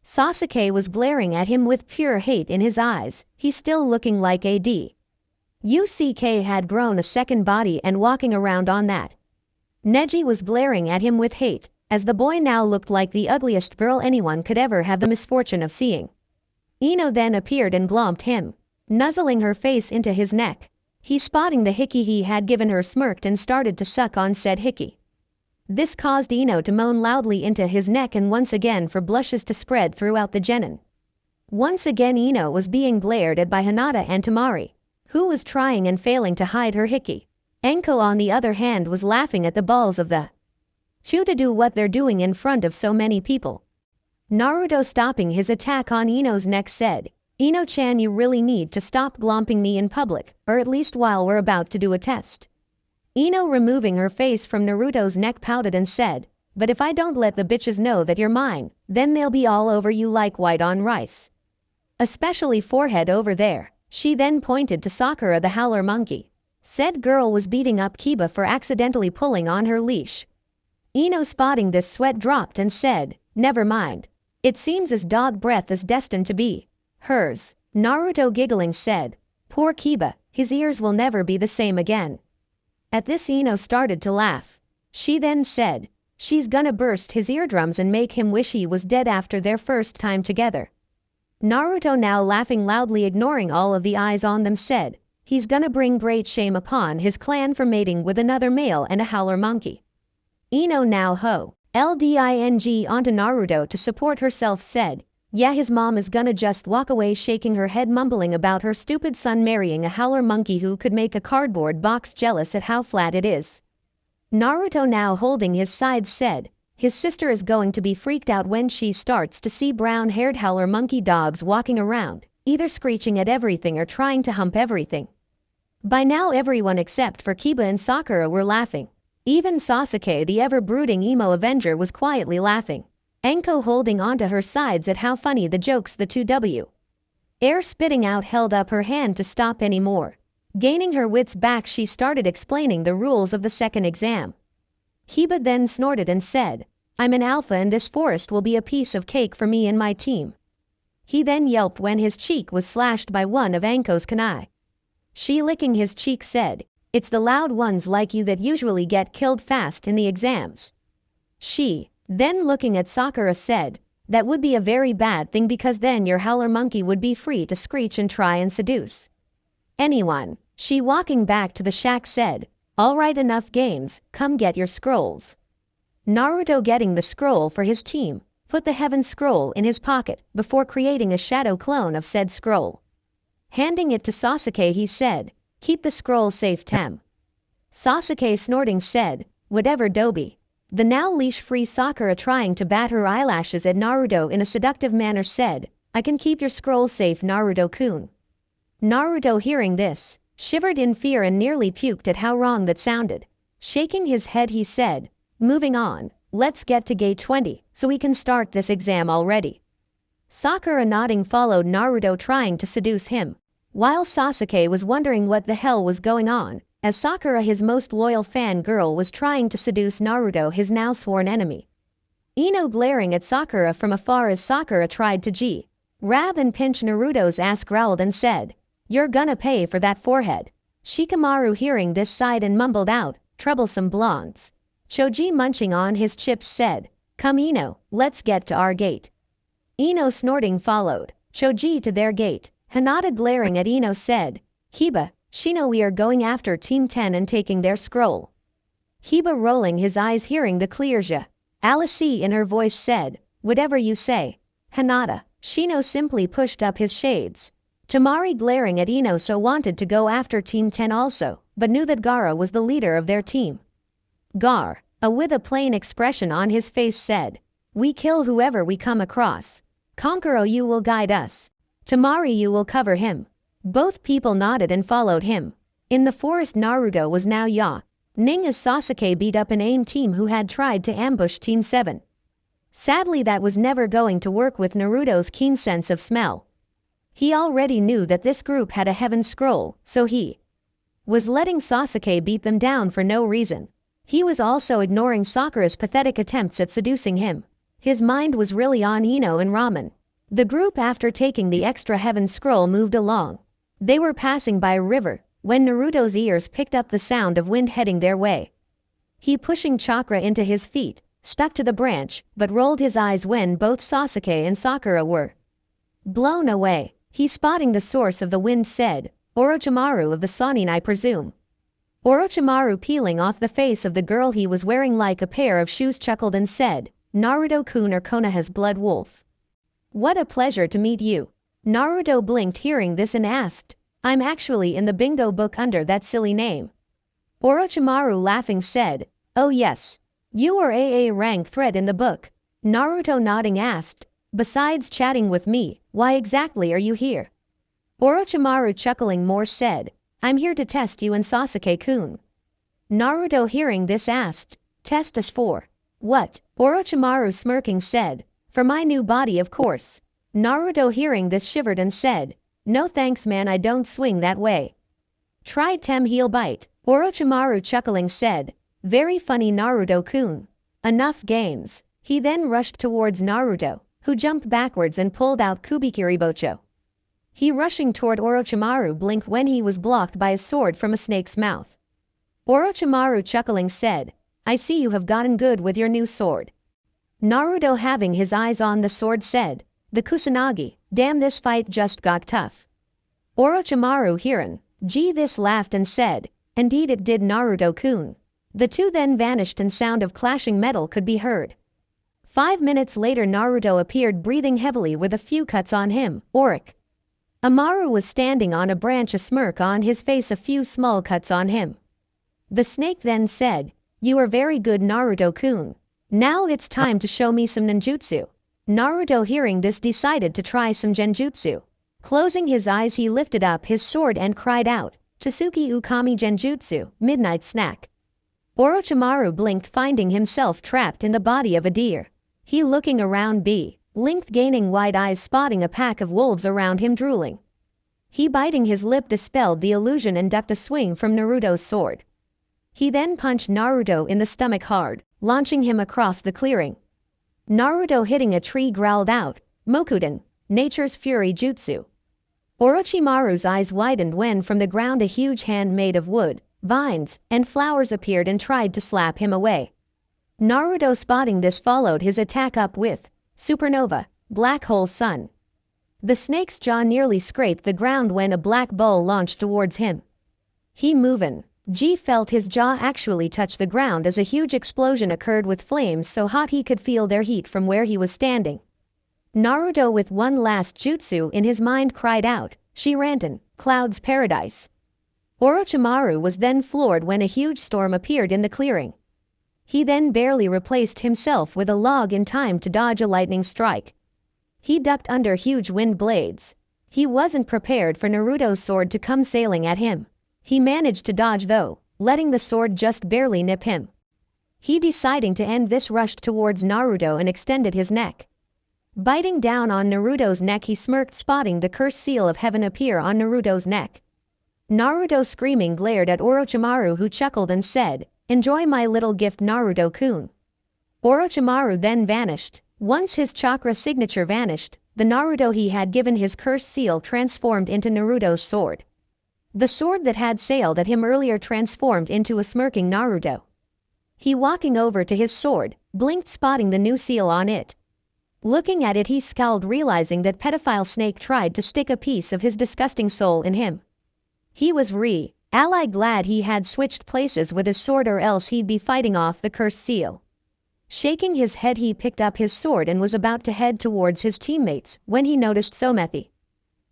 Sasuke was glaring at him with pure hate in his eyes. He, still looking like a Uck had grown a second body and walking around on that. Neji was glaring at him with hate, as the boy now looked like the ugliest girl anyone could ever have the misfortune of seeing. Ino then appeared and glomped him, nuzzling her face into his neck. He, spotting the hickey he had given her, smirked and started to suck on said hickey. This caused Ino to moan loudly into his neck and once again for blushes to spread throughout the genin. Once again Ino was being glared at by Hinata and Temari, who was trying and failing to hide her hickey. Anko, on the other hand, was laughing at the balls of the two to do what they're doing in front of so many people. Naruto, stopping his attack on Ino's neck, said, "Ino-chan, you really need to stop glomping me in public, or at least while we're about to do a test." Ino, removing her face from Naruto's neck, pouted and said, "But if I don't let the bitches know that you're mine, then they'll be all over you like white on rice. Especially forehead over there." She then pointed to Sakura, the howler monkey. Said girl was beating up Kiba for accidentally pulling on her leash. Ino, spotting this, sweat dropped and said, "Never mind. It seems his dog breath is destined to be hers." Naruto, giggling, said, "Poor Kiba, his ears will never be the same again." At this Ino started to laugh. She then said, "She's gonna burst his eardrums and make him wish he was dead after their first time together." Naruto, now laughing loudly, ignoring all of the eyes on them, said, "He's gonna bring great shame upon his clan for mating with another male and a howler monkey." Ino, now holding onto Naruto to support herself, said, "Yeah, his mom is gonna just walk away shaking her head, mumbling about her stupid son marrying a howler monkey who could make a cardboard box jealous at how flat it is." Naruto, now holding his side, said, "His sister is going to be freaked out when she starts to see brown-haired howler monkey dogs walking around, either screeching at everything or trying to hump everything." By now everyone except for Kiba and Sakura were laughing. Even Sasuke, the ever-brooding emo avenger, was quietly laughing. Anko, holding onto her sides at how funny the jokes the two air spitting out, held up her hand to stop anymore. Gaining her wits back, she started explaining the rules of the second exam. Kiba then snorted and said, "I'm an alpha and this forest will be a piece of cake for me and my team." He then yelped when his cheek was slashed by one of Anko's kunai. She, licking his cheek, said, "It's the loud ones like you that usually get killed fast in the exams." She, then looking at Sakura, said, "That would be a very bad thing because then your howler monkey would be free to screech and try and seduce anyone." She, walking back to the shack, said, "All right, enough games, come get your scrolls." Naruto, getting the scroll for his team, put the heaven scroll in his pocket before creating a shadow clone of said scroll. Handing it to Sasuke, he said, "Keep the scroll safe, Tem." Sasuke, snorting, said, "Whatever, Dobi." The now leash-free Sakura, trying to bat her eyelashes at Naruto in a seductive manner, said, "I can keep your scroll safe, Naruto-kun." Naruto, hearing this, shivered in fear and nearly puked at how wrong that sounded. Shaking his head he said, "Moving on, let's get to gate 20 so we can start this exam already." Sakura nodding followed Naruto trying to seduce him, while Sasuke was wondering what the hell was going on, as Sakura his most loyal fan girl was trying to seduce Naruto his now sworn enemy. Ino glaring at Sakura from afar as Sakura tried to grab and pinch Naruto's ass growled and said, "You're gonna pay for that forehead." Shikamaru hearing this sighed and mumbled out, "Troublesome blondes." Choji munching on his chips said, "Come Ino, let's get to our gate." Ino snorting followed Choji to their gate. Hinata glaring at Ino said, "Hiba, Shino we are going after Team 10 and taking their scroll." Hiba rolling his eyes hearing the clear Alice in her voice said, "Whatever you say." Hinata, Shino simply pushed up his shades. Tamari glaring at Ino so wanted to go after Team 10 also, but knew that Gaara was the leader of their team. Gar, with a plain expression on his face said, "We kill whoever we come across. Kankuro you will guide us. Tamari you will cover him." Both people nodded and followed him. In the forest Naruto was now Ning as Sasuke beat up an AIM team who had tried to ambush Team 7. Sadly that was never going to work with Naruto's keen sense of smell. He already knew that this group had a heaven scroll, so he was letting Sasuke beat them down for no reason. He was also ignoring Sakura's pathetic attempts at seducing him. His mind was really on Ino and Ramen. The group after taking the extra heaven scroll moved along. They were passing by a river when Naruto's ears picked up the sound of wind heading their way. He pushing chakra into his feet, stuck to the branch, but rolled his eyes when both Sasuke and Sakura were blown away. He spotting the source of the wind said, "Orochimaru of the Sannin I presume." Orochimaru peeling off the face of the girl he was wearing like a pair of shoes chuckled and said, "Naruto-kun or Konoha's blood wolf. What a pleasure to meet you." Naruto blinked hearing this and asked, "I'm actually in the bingo book under that silly name." Orochimaru laughing said, "Oh yes, you are a rank thread in the book." Naruto nodding asked, "Besides chatting with me, why exactly are you here?" Orochimaru chuckling more said, "I'm here to test you and Sasuke-kun." Naruto hearing this asked, "Test us for what?" Orochimaru smirking said, "For my new body of course." Naruto hearing this shivered and said, "No thanks man I don't swing that way." Try Tem heel bite. Orochimaru chuckling said, "Very funny Naruto-kun. Enough games." He then rushed towards Naruto, who jumped backwards and pulled out Kubikiribocho. He rushing toward Orochimaru blinked when he was blocked by a sword from a snake's mouth. Orochimaru chuckling said, "I see you have gotten good with your new sword." Naruto having his eyes on the sword said, "The Kusanagi, damn this fight just got tough." Orochimaru hearing, this laughed and said, "Indeed it did Naruto-kun." The two then vanished and sound of clashing metal could be heard. 5 minutes later Naruto appeared breathing heavily with a few cuts on him. Amaru was standing on a branch a smirk on his face a few small cuts on him. The snake then said, "You are very good Naruto-kun. Now it's time to show me some ninjutsu." Naruto hearing this decided to try some genjutsu. Closing his eyes he lifted up his sword and cried out, "Tsuki Ukami Genjutsu, midnight snack." Orochimaru blinked finding himself trapped in the body of a deer. He looking around length gaining wide eyes spotting a pack of wolves around him drooling. He biting his lip dispelled the illusion and ducked a swing from Naruto's sword. He then punched Naruto in the stomach hard, launching him across the clearing. Naruto hitting a tree growled out, "Mokuden, nature's fury jutsu." Orochimaru's eyes widened when from the ground a huge hand made of wood, vines, and flowers appeared and tried to slap him away. Naruto spotting this followed his attack up with Supernova, Black Hole Sun. The snake's jaw nearly scraped the ground when a black ball launched towards him. He moving. Felt his jaw actually touch the ground as a huge explosion occurred with flames so hot he could feel their heat from where he was standing. Naruto with one last jutsu in his mind cried out, "Shirantan, Cloud's Paradise." Orochimaru was then floored when a huge storm appeared in the clearing. He then barely replaced himself with a log in time to dodge a lightning strike. He ducked under huge wind blades. He wasn't prepared for Naruto's sword to come sailing at him. He managed to dodge though, letting the sword just barely nip him. He deciding to end this rushed towards Naruto and extended his neck. Biting down on Naruto's neck he smirked spotting the cursed seal of heaven appear on Naruto's neck. Naruto screaming glared at Orochimaru who chuckled and said, "Enjoy my little gift Naruto-kun." Orochimaru then vanished. Once his chakra signature vanished, the Naruto he had given his cursed seal transformed into Naruto's sword. The sword that had sailed at him earlier transformed into a smirking Naruto. He walking over to his sword, blinked spotting the new seal on it. Looking at it he scowled realizing that pedophile snake tried to stick a piece of his disgusting soul in him. He was ally glad he had switched places with his sword or else he'd be fighting off the cursed seal. Shaking his head he picked up his sword and was about to head towards his teammates when he noticed Somethi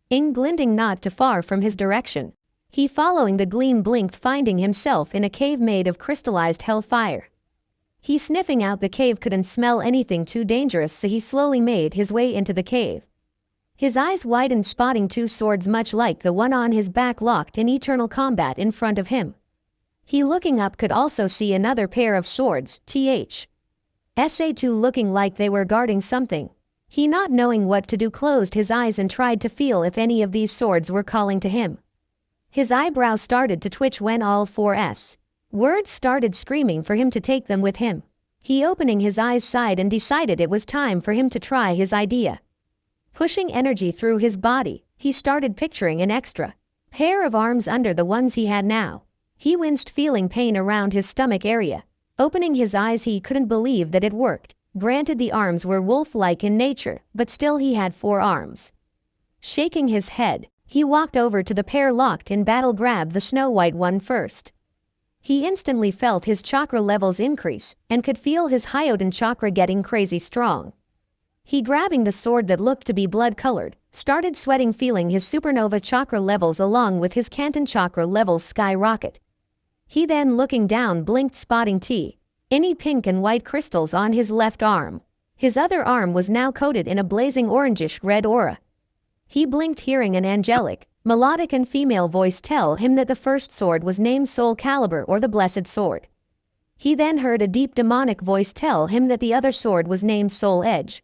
glinting not too far from his direction. He following the gleam blinked finding himself in a cave made of crystallized hellfire. He sniffing out the cave couldn't smell anything too dangerous so he slowly made his way into the cave. His eyes widened spotting two swords much like the one on his back locked in eternal combat in front of him. He looking up could also see another pair of swords, SA2 looking like they were guarding something. He not knowing what to do closed his eyes and tried to feel if any of these swords were calling to him. His eyebrows started to twitch when all four words started screaming for him to take them with him. He opening his eyes sighed and decided it was time for him to try his idea. Pushing energy through his body, he started picturing an extra pair of arms under the ones he had now. He winced feeling pain around his stomach area. Opening his eyes he couldn't believe that it worked. Granted the arms were wolf-like in nature, but still he had 4 arms. Shaking his head, he walked over to the pair locked in battle grabbed the Snow White one first. He instantly felt his chakra levels increase and could feel his Hyoden chakra getting crazy strong. He grabbing the sword that looked to be blood-colored, started sweating feeling his supernova chakra levels along with his Kanton chakra levels skyrocket. He then looking down blinked spotting any pink and white crystals on his left arm. His other arm was now coated in a blazing orangish red aura. He blinked hearing an angelic, melodic and female voice tell him that the first sword was named Soul Calibur or the Blessed Sword. He then heard a deep demonic voice tell him that the other sword was named Soul Edge.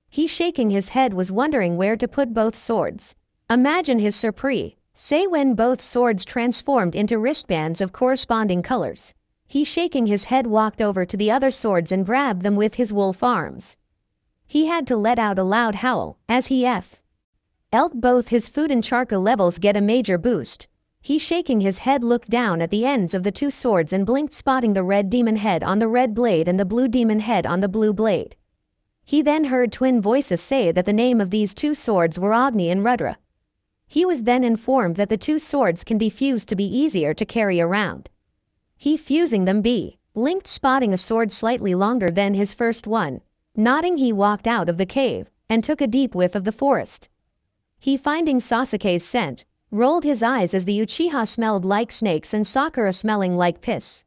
He shaking his head was wondering where to put both swords. Imagine his surprise, say when both swords transformed into wristbands of corresponding colors. He shaking his head walked over to the other swords and grabbed them with his wolf arms. He had to let out a loud howl as he felt both his food and chakra levels get a major boost. He shaking his head looked down at the ends of the 2 swords and blinked spotting the red demon head on the red blade and the blue demon head on the blue blade. He then heard twin voices say that the name of these 2 swords were Agni and Rudra. He was then informed that the 2 swords can be fused to be easier to carry around. He fusing them linked spotting a sword slightly longer than his first one. Nodding he walked out of the cave and took a deep whiff of the forest. He finding Sasuke's scent, rolled his eyes as the Uchiha smelled like snakes and Sakura smelling like piss.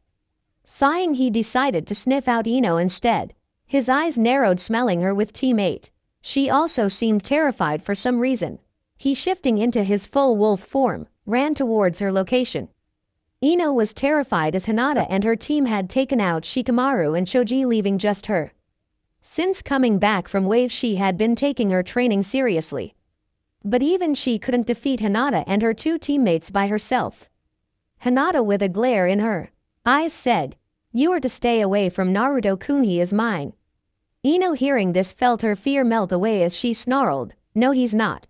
Sighing he decided to sniff out Ino instead. His eyes narrowed smelling her with teammate. She also seemed terrified for some reason. He shifting into his full wolf form, ran towards her location. Ino was terrified as Hinata and her team had taken out Shikamaru and Choji leaving just her. Since coming back from Wave she had been taking her training seriously. But even she couldn't defeat Hinata and her 2 teammates by herself. Hinata with a glare in her eyes said, "You are to stay away from Naruto-kun, he is mine." Ino hearing this felt her fear melt away as she snarled, "No he's not.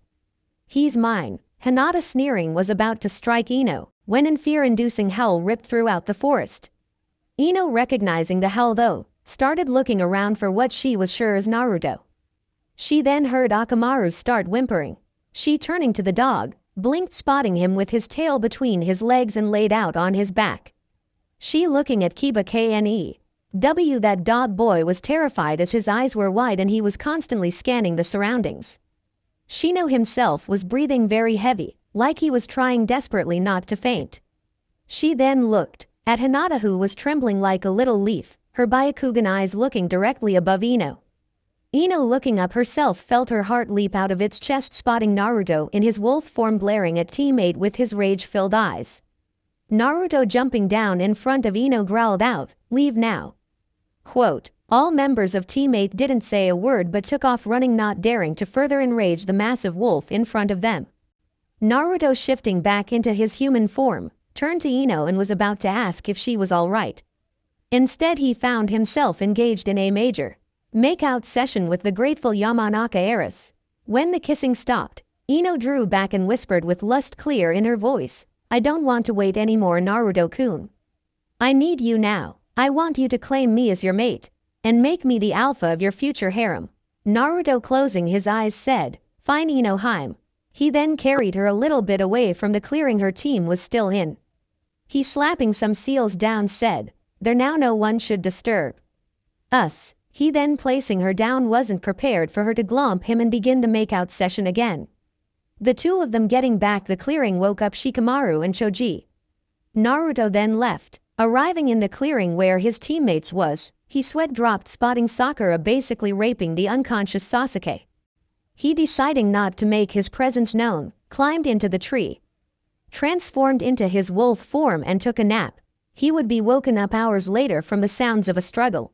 He's mine." Hinata sneering was about to strike Ino, when a fear-inducing howl ripped throughout the forest. Ino recognizing the howl though, started looking around for what she was sure is Naruto. She then heard Akamaru start whimpering. She turning to the dog, blinked spotting him with his tail between his legs and laid out on his back. She looking at Kiba Knew that dog boy was terrified as his eyes were wide and he was constantly scanning the surroundings. Shino himself was breathing very heavy, like he was trying desperately not to faint. She then looked at Hinata who was trembling like a little leaf, her Byakugan eyes looking directly above Ino. Ino looking up herself felt her heart leap out of its chest spotting Naruto in his wolf form glaring at teammate with his rage-filled eyes. Naruto jumping down in front of Ino growled out, "Leave now." Quote, all members of Team 8 didn't say a word but took off running, not daring to further enrage the massive wolf in front of them. Naruto, shifting back into his human form, turned to Ino and was about to ask if she was alright. Instead, he found himself engaged in a major make-out session with the grateful Yamanaka heiress. When the kissing stopped, Ino drew back and whispered with lust clear in her voice, "I don't want to wait anymore, Naruto-kun. I need you now. I want you to claim me as your mate and make me the alpha of your future harem." Naruto, closing his eyes, said, "Fine, Ino Harem." He then carried her a little bit away from the clearing her team was still in. He, slapping some seals down, said, "There now, no one should disturb us." He then, placing her down, wasn't prepared for her to glomp him and begin the makeout session again. The two of them getting back the clearing woke up Shikamaru and Choji. Naruto then left. Arriving in the clearing where his teammates was, he sweat dropped spotting Sakura basically raping the unconscious Sasuke. He, deciding not to make his presence known, climbed into the tree, transformed into his wolf form and took a nap. He would be woken up hours later from the sounds of a struggle.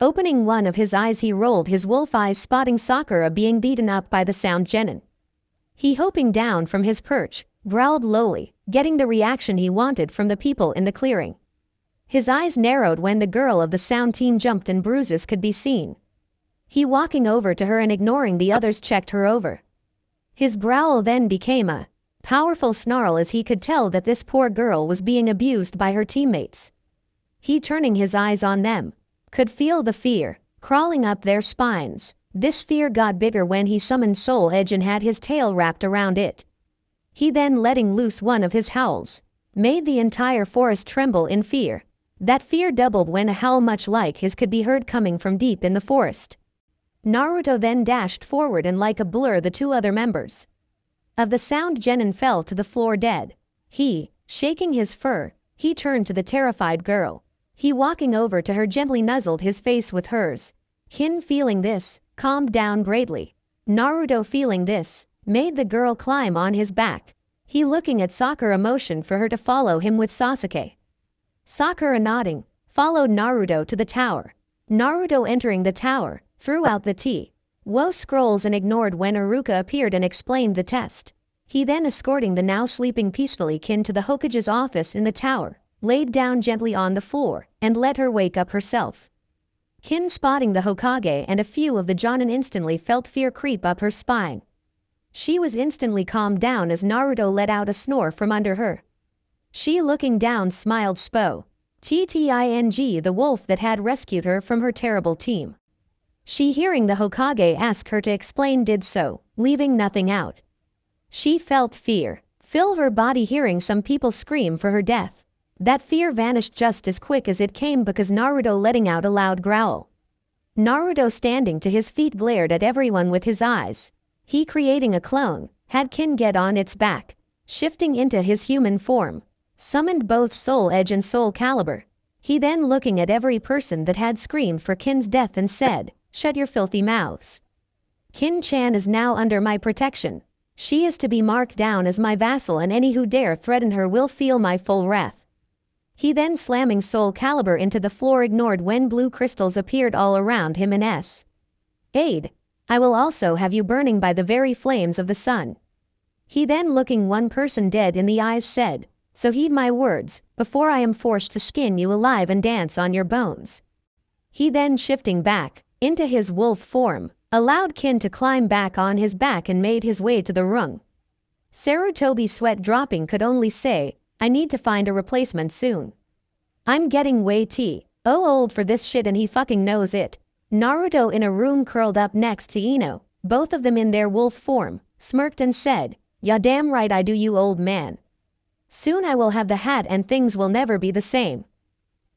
Opening one of his eyes, he rolled his wolf eyes spotting Sakura being beaten up by the sound genin. He, hopping down from his perch, growled lowly, getting the reaction he wanted from the people in the clearing. His eyes narrowed when the girl of the sound team jumped and bruises could be seen. He, walking over to her and ignoring the others, checked her over. His growl then became a powerful snarl as he could tell that this poor girl was being abused by her teammates. He, turning his eyes on them, could feel the fear crawling up their spines. This fear got bigger when he summoned Soul Edge and had his tail wrapped around it. He then, letting loose one of his howls, made the entire forest tremble in fear. That fear doubled when a howl much like his could be heard coming from deep in the forest. Naruto then dashed forward and like a blur the two other members of the sound genin fell to the floor dead. He, shaking his fur, he turned to the terrified girl. He, walking over to her, gently nuzzled his face with hers. Kin, feeling this, calmed down greatly. Naruto, feeling this, made the girl climb on his back. He, looking at Sakura, motioned for her to follow him with Sasuke. Sakura, nodding, followed Naruto to the tower. Naruto, entering the tower, threw out the T-Wo scrolls and ignored when Iruka appeared and explained the test. He then, escorting the now sleeping peacefully Kin to the Hokage's office in the tower, laid down gently on the floor and let her wake up herself. Kin, spotting the Hokage and a few of the Jonin, instantly felt fear creep up her spine. She was instantly calmed down as Naruto let out a snore from under her. She, looking down, smiled, Tting, the wolf that had rescued her from her terrible team. She, hearing the Hokage ask her to explain, did so, leaving nothing out. She felt fear fill her body, hearing some people scream for her death. That fear vanished just as quick as it came because Naruto letting out a loud growl. Naruto, standing to his feet, glared at everyone with his eyes. He, creating a clone, had Kin get on its back, shifting into his human form, summoned both Soul Edge and Soul Calibur. He then, looking at every person that had screamed for Kin's death, and said, "Shut your filthy mouths. Kin-chan is now under my protection. She is to be marked down as my vassal, and any who dare threaten her will feel my full wrath." He then, slamming Soul Calibur into the floor, ignored when blue crystals appeared all around him and aid. "I will also have you burning by the very flames of the sun." He then, looking one person dead in the eyes, said, "So heed my words, before I am forced to skin you alive and dance on your bones." He then, shifting back into his wolf form, allowed Kin to climb back on his back and made his way to the room. Sarutobi, sweat dropping, could only say, "I need to find a replacement soon. I'm getting way too old for this shit and he fucking knows it." Naruto, in a room curled up next to Ino, both of them in their wolf form, smirked and said, "Ya damn right I do, you old man. Soon I will have the hat and things will never be the same."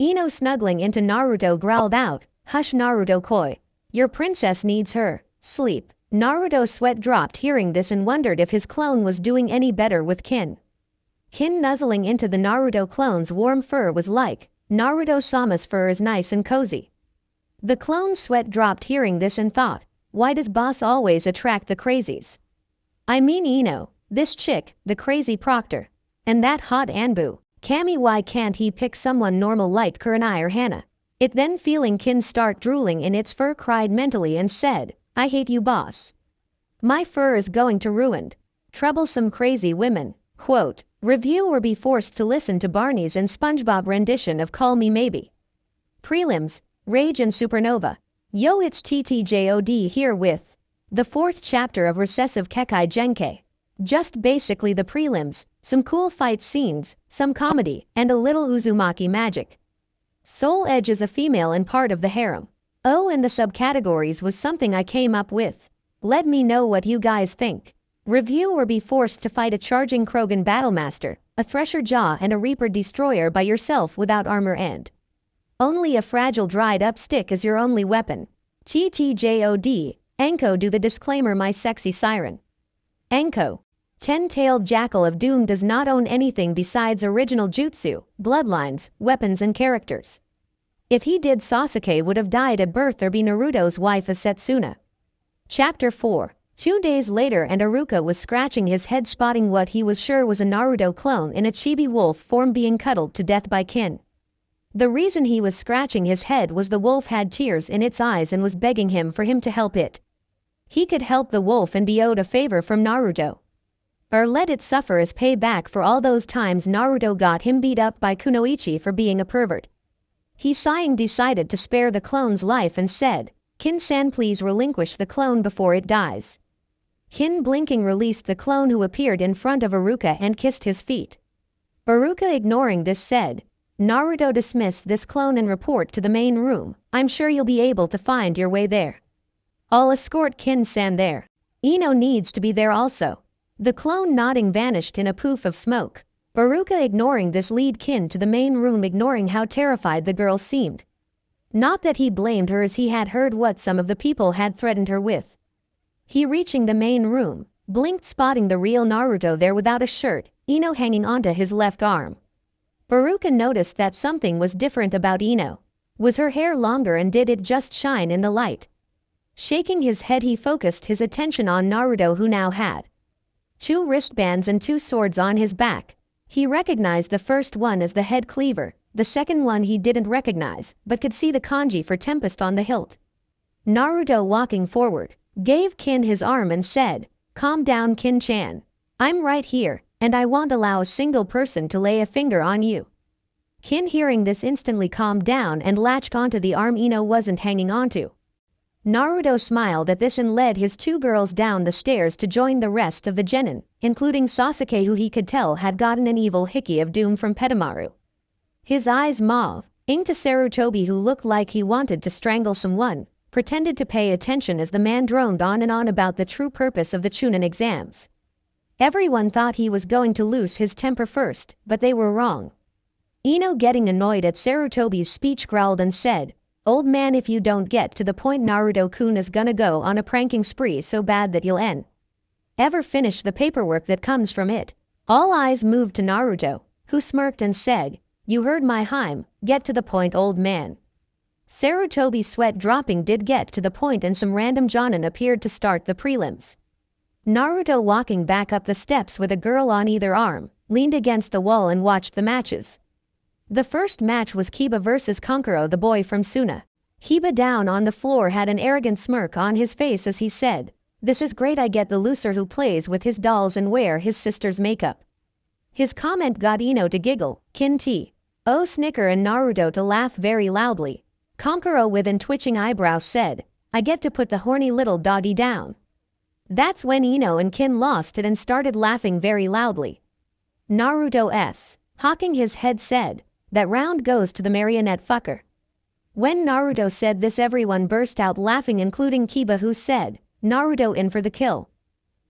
Ino, snuggling into Naruto, growled out, "Hush, Naruto-koi. Your princess needs her sleep." Naruto, sweat dropped hearing this and wondered if his clone was doing any better with Kin. Kin, nuzzling into the Naruto clone's warm fur, was like, "Naruto-sama's fur is nice and cozy." The clone's sweat dropped hearing this and thought, "Why does boss always attract the crazies? I mean Ino, this chick, the crazy proctor, and that hot Anbu." Kami, why can't he pick someone normal like Kurenai or Hana? It then feeling Kin start drooling in its fur cried mentally and said, I hate you boss. My fur is going to ruined. Troublesome crazy women. Quote, review or be forced to listen to Barney's and SpongeBob rendition of Call Me Maybe. Prelims, Rage and Supernova. Yo, it's TTJOD here with the 4th chapter of Recessive Kekai Genkai. Just basically the prelims, some cool fight scenes, some comedy, and a little Uzumaki magic. Soul Edge is a female and part of the harem. Oh, and the subcategories was something I came up with. Let me know what you guys think. Review or be forced to fight a charging Krogan Battlemaster, a Thresher Jaw and a Reaper Destroyer by yourself without armor and only a fragile dried up stick is your only weapon. TTJOD, Enko, do the disclaimer, my sexy siren. Enko, 10-tailed jackal of doom, does not own anything besides original jutsu, bloodlines, weapons and characters. If he did, Sasuke would have died at birth or be Naruto's wife as Setsuna. Chapter 4. 2 days later and Aruka was scratching his head, spotting what he was sure was a Naruto clone in a chibi wolf form being cuddled to death by Kin. The reason he was scratching his head was the wolf had tears in its eyes and was begging him for him to help it. He could help the wolf and be owed a favor from Naruto, or let it suffer as payback for all those times Naruto got him beat up by Kunoichi for being a pervert. He sighing decided to spare the clone's life and said, Kin-san, please relinquish the clone before it dies. Kin blinking released the clone, who appeared in front of Aruka and kissed his feet. Aruka, ignoring this, said, Naruto, dismiss this clone and report to the main room. I'm sure you'll be able to find your way there. I'll escort Kin-san there. Ino needs to be there also. The clone, nodding, vanished in a poof of smoke. Aruka, ignoring this, lead Kin to the main room, ignoring how terrified the girl seemed. Not that he blamed her, as he had heard what some of the people had threatened her with. He, reaching the main room, blinked, spotting the real Naruto there without a shirt, Ino hanging onto his left arm. Aruka noticed that something was different about Ino. Was her hair longer, and did it just shine in the light? Shaking his head, he focused his attention on Naruto, who now had 2 wristbands and 2 swords on his back. He recognized the first one as the head cleaver, the second one he didn't recognize, but could see the kanji for Tempest on the hilt. Naruto, walking forward, gave Kin his arm and said, calm down, Kin-chan. I'm right here, and I won't allow a single person to lay a finger on you. Kin, hearing this, instantly calmed down and latched onto the arm Ino wasn't hanging onto. Naruto smiled at this and led his 2 girls down the stairs to join the rest of the genin, including Sasuke, who he could tell had gotten an evil hickey of doom from Petamaru. His eyes mauve, inked to Sarutobi, who looked like he wanted to strangle someone, pretended to pay attention as the man droned on and on about the true purpose of the Chunin exams. Everyone thought he was going to lose his temper first, but they were wrong. Ino, getting annoyed at Sarutobi's speech, growled and said, old man, if you don't get to the point, Naruto-kun is gonna go on a pranking spree so bad that you'll ever finish the paperwork that comes from it. All eyes moved to Naruto, who smirked and said, you heard my Harem, get to the point, old man. Sarutobi, sweat dropping, did get to the point, and some random jonin appeared to start the prelims. Naruto, walking back up the steps with a girl on either arm, leaned against the wall and watched the matches. The first match was Kiba versus Kankuro, the boy from Suna. Kiba, down on the floor, had an arrogant smirk on his face as he said, this is great, I get the loser who plays with his dolls and wear his sister's makeup. His comment got Ino to giggle, Kin-T-O snicker, and Naruto to laugh very loudly. Kankuro, with an twitching eyebrows, said, I get to put the horny little doggy down. That's when Ino and Kin lost it and started laughing very loudly. Naruto hawking his head, said, that round goes to the marionette fucker. When Naruto said this, everyone burst out laughing, including Kiba, who said, Naruto in for the kill.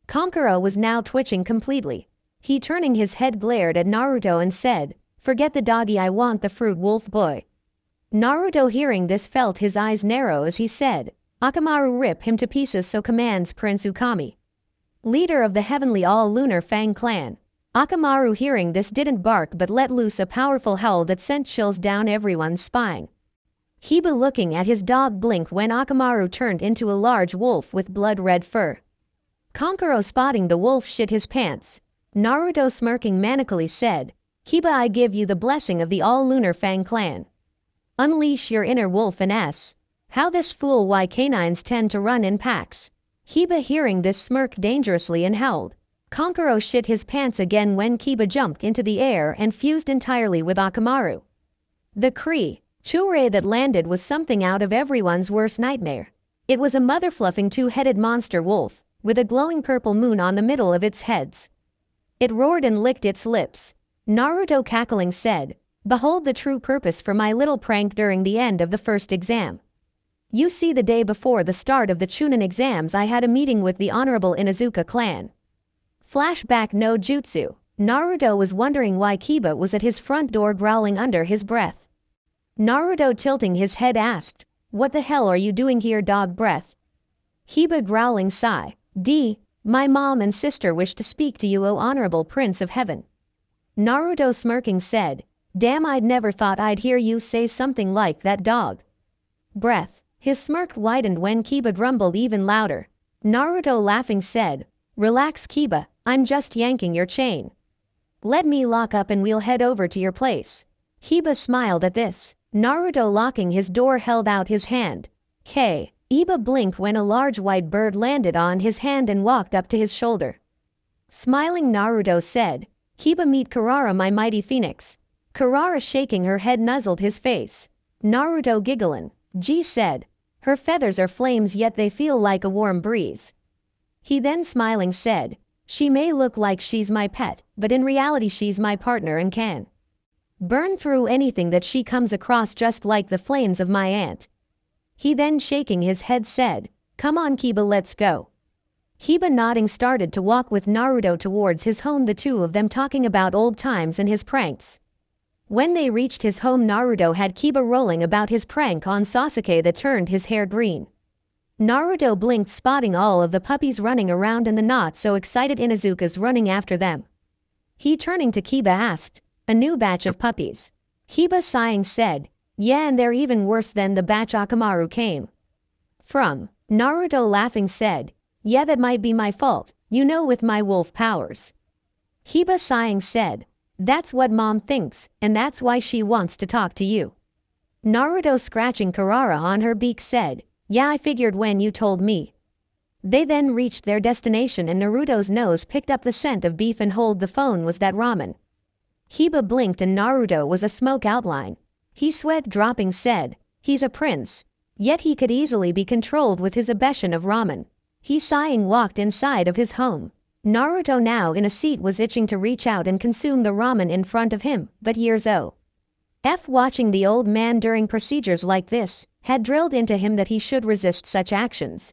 Kankuro was now twitching completely. He, turning his head, glared at Naruto and said, forget the doggy, I want the fruit, wolf boy. Naruto, hearing this, felt his eyes narrow as he said, Akamaru, rip him to pieces, so commands Prince Ukami, leader of the heavenly all-lunar Fang clan. Akamaru, hearing this, didn't bark but let loose a powerful howl that sent chills down everyone's spine. Kiba, looking at his dog, blinked when Akamaru turned into a large wolf with blood-red fur. Kankuro, spotting the wolf, shit his pants. Naruto, smirking manically, said, Kiba, I give you the blessing of the all-lunar Fang clan. Unleash your inner wolf and S. How this fool why canines tend to run in packs. Kiba hearing this smirked dangerously and howled. Konkoro shit his pants again when Kiba jumped into the air and fused entirely with Akamaru. The Kree Chure that landed was something out of everyone's worst nightmare. It was a mother-fluffing two-headed monster wolf, with a glowing purple moon on the middle of its heads. It roared and licked its lips. Naruto cackling said, "Behold the true purpose for my little prank during the end of the first exam. You see, the day before the start of the Chunin exams I had a meeting with the Honorable Inuzuka clan." Flashback no jutsu. Naruto was wondering why Kiba was at his front door growling under his breath. Naruto tilting his head asked, "What the hell are you doing here, dog breath?" Kiba growling sigh, "My mom and sister wish to speak to you, O Honorable Prince of Heaven." Naruto smirking said, "Damn, I'd never thought I'd hear you say something like that, dog breath." His smirk widened when Kiba grumbled even louder. Naruto laughing said, "Relax Kiba, I'm just yanking your chain. Let me lock up and we'll head over to your place." Kiba smiled at this. Naruto locking his door held out his hand. Iba blinked when a large white bird landed on his hand and walked up to his shoulder. Smiling, Naruto said, "Kiba, meet Karara, my mighty phoenix." Karara shaking her head nuzzled his face. Naruto giggling. G said, "Her feathers are flames yet they feel like a warm breeze." He then smiling said, "She may look like she's my pet, but in reality she's my partner and can burn through anything that she comes across just like the flames of my aunt." He then shaking his head said, "Come on Kiba, let's go." Kiba nodding started to walk with Naruto towards his home, the two of them talking about old times and his pranks. When they reached his home, Naruto had Kiba rolling about his prank on Sasuke that turned his hair green. Naruto blinked, spotting all of the puppies running around and the not so excited Inuzukas running after them. He turning to Kiba asked, "A new batch of puppies?" Kiba sighing said, "Yeah, and they're even worse than the batch Akamaru came from." Naruto laughing said, "Yeah, that might be my fault, you know, with my wolf powers." Kiba sighing said, "That's what mom thinks, and that's why she wants to talk to you." Naruto scratching Karara on her beak said, "Yeah, I figured when you told me." They then reached their destination and Naruto's nose picked up the scent of beef and hold the phone was that ramen. Kiba blinked and Naruto was a smoke outline. He sweat dropping said, "He's a prince, yet he could easily be controlled with his obsession of ramen." He sighing walked inside of his home. Naruto now in a seat was itching to reach out and consume the ramen in front of him, but years watching the old man during procedures like this had drilled into him that he should resist such actions.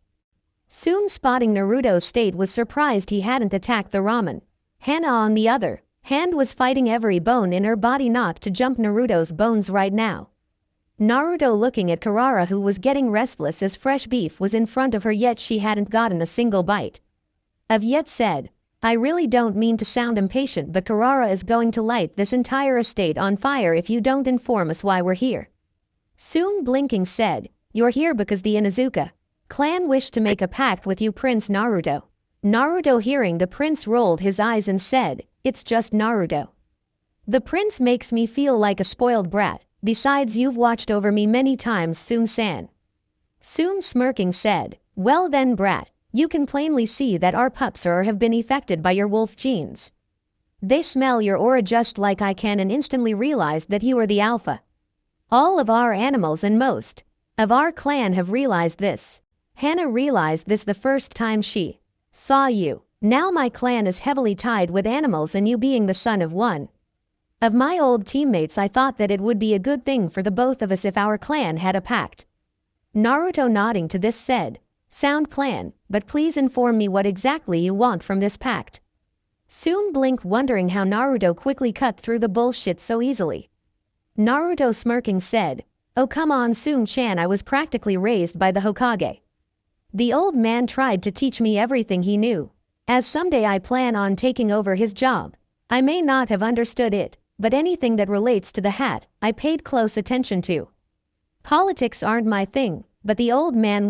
Soon spotting Naruto's state was surprised he hadn't attacked the ramen. Hana on the other hand was fighting every bone in her body not to jump Naruto's bones right now. Naruto looking at Karara, who was getting restless as fresh beef was in front of her yet she hadn't gotten a single bite of yet said, "I really don't mean to sound impatient, but Karara is going to light this entire estate on fire if you don't inform us why we're here." Soon blinking said, "You're here because the Inuzuka clan wished to make a pact with you, Prince Naruto." Naruto hearing the prince rolled his eyes and said, "It's just Naruto. The prince makes me feel like a spoiled brat, besides you've watched over me many times, Soon-san." Soon smirking said, "Well then brat, you can plainly see that our pups have been affected by your wolf genes. They smell your aura just like I can and instantly realized that you are the alpha. All of our animals and most of our clan have realized this. Hana realized this the first time she saw you. Now my clan is heavily tied with animals, and you being the son of one of my old teammates, I thought that it would be a good thing for the both of us if our clan had a pact." Naruto nodding to this said, "Sound plan, but please inform me what exactly you want from this pact." Soon blink wondering how Naruto quickly cut through the bullshit so easily. Naruto smirking said, "Oh come on Soon-chan, I was practically raised by the Hokage. The old man tried to teach me everything he knew. As someday I plan on taking over his job. I may not have understood it, but anything that relates to the hat, I paid close attention to. Politics aren't my thing, but the old man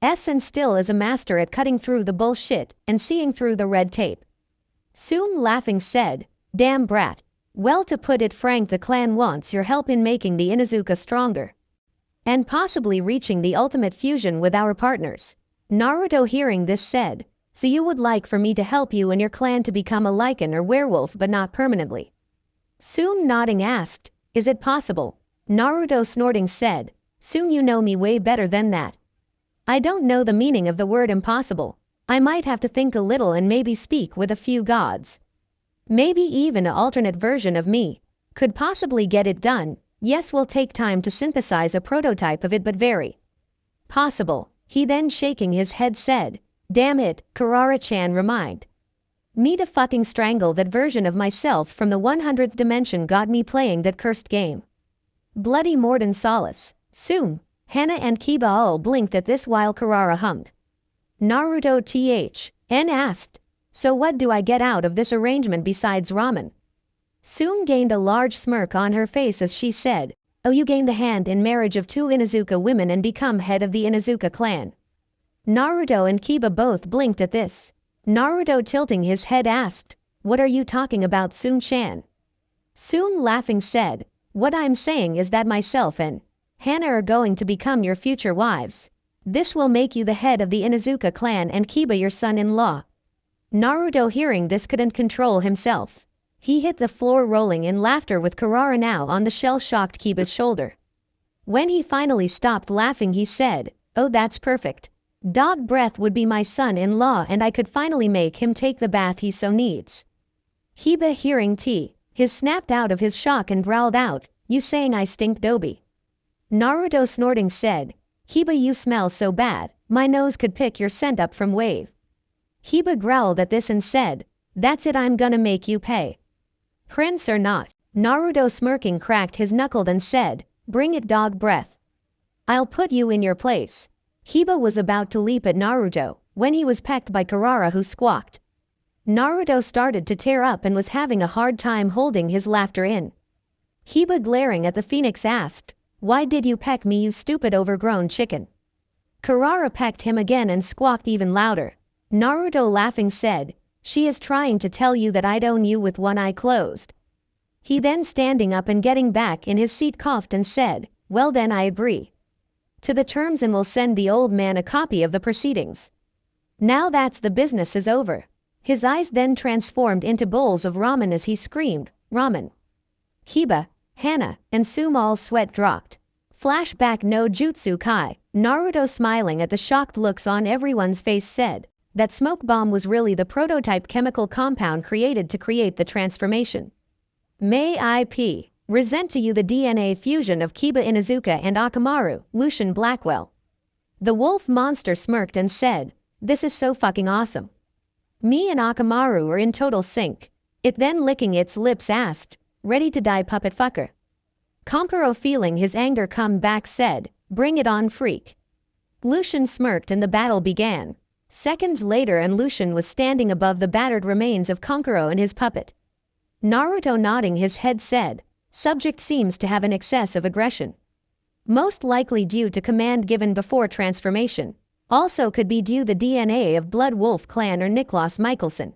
and still is a master at cutting through the bullshit and seeing through the red tape." Soon laughing said, "Damn brat, Well, to put it frank, the clan wants your help in making the Inuzuka stronger and possibly reaching the ultimate fusion with our partners. Naruto hearing this said, so you would like for me to help you and your clan to become a lichen or werewolf but not permanently? Soon nodding asked, is it possible? Naruto snorting said, soon you know me way better than that. I don't know the meaning of the word impossible. I might have to think a little and maybe speak with a few gods. Maybe even an alternate version of me could possibly get it done. Yes, will take time to synthesize a prototype of it, but very possible. He then shaking his head said, damn it, Karara-chan, remind me to fucking strangle that version of myself from the 100th dimension got me playing that cursed game. Bloody Morden Solace. Soon, Hana and Kiba all blinked at this while Karara hummed. Naruto THN asked, so what do I get out of this arrangement besides ramen? Soon gained a large smirk on her face as she said, oh, you gain the hand in marriage of 2 Inuzuka women and become head of the Inuzuka clan. Naruto and Kiba both blinked at this. Naruto tilting his head asked, what are you talking about, Soon-chan? Soon laughing said, what I'm saying is that myself and Hana are going to become your future wives. This will make you the head of the Inuzuka clan and Kiba your son-in-law. Naruto hearing this couldn't control himself. He hit the floor rolling in laughter with Karara now on the shell-shocked Kiba's shoulder. When he finally stopped laughing he said, oh, that's perfect. Dog Breath would be my son-in-law and I could finally make him take the bath he so needs. Kiba hearing his snapped out of his shock and growled out, you saying I stink, Doby? Naruto snorting said, Kiba, you smell so bad, my nose could pick your scent up from wave. Kiba growled at this and said, that's it, I'm gonna make you pay. Prince or not? Naruto smirking cracked his knuckle and said, bring it, Dog Breath. I'll put you in your place. Kiba was about to leap at Naruto when he was pecked by Karara, who squawked. Naruto started to tear up and was having a hard time holding his laughter in. Kiba glaring at the phoenix asked, why did you peck me, you stupid overgrown chicken? Karara pecked him again and squawked even louder. Naruto laughing said, she is trying to tell you that I'd own you with one eye closed. He then standing up and getting back in his seat coughed and said, well then I agree to the terms and will send the old man a copy of the proceedings. Now that's the business is over. His eyes then transformed into bowls of ramen as he screamed, ramen. Kiba, Hana, and Sumo all sweat dropped. Flashback no Jutsu Kai. Naruto smiling at the shocked looks on everyone's face said, that smoke bomb was really the prototype chemical compound created to create the transformation. May I resent to you the DNA fusion of Kiba Inuzuka and Akamaru, Lucian Blackwell. The wolf monster smirked and said, this is so fucking awesome. Me and Akamaru are in total sync. It then licking its lips asked, ready to die, puppet fucker? Kankuro feeling his anger come back said, bring it on, freak. Lucian smirked and the battle began. Seconds later and Lucian was standing above the battered remains of Kankuro and his puppet. Naruto nodding his head said, subject seems to have an excess of aggression. Most likely due to command given before transformation. Also could be due the DNA of Blood Wolf clan or Niklas Michelson.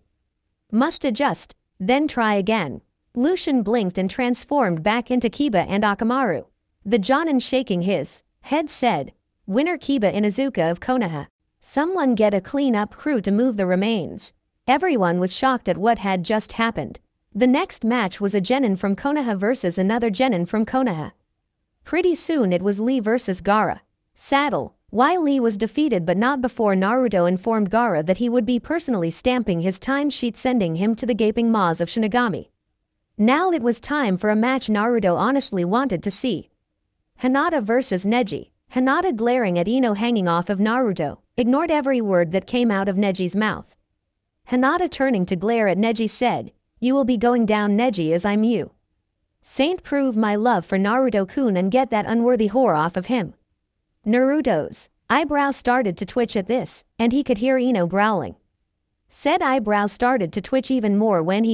Must adjust, then try again. Lucian blinked and transformed back into Kiba and Akamaru. The Jonin shaking his head said, winner Kiba Inuzuka of Konoha. Someone get a clean-up crew to move the remains. Everyone was shocked at what had just happened. The next match was a genin from Konoha versus another genin from Konoha. Pretty soon it was Lee versus Gaara. Saddle. Why Lee was defeated but not before Naruto informed Gaara that he would be personally stamping his timesheet, sending him to the gaping maws of Shinigami. Now it was time for a match Naruto honestly wanted to see. Hinata versus Neji. Hinata glaring at Ino hanging off of Naruto, ignored every word that came out of Neji's mouth. Hinata turning to glare at Neji said, you will be going down, Neji, as I'm you. Saint, prove my love for Naruto-kun and get that unworthy whore off of him. Naruto's eyebrows started to twitch at this, and he could hear Ino growling. Said eyebrows started to twitch even more when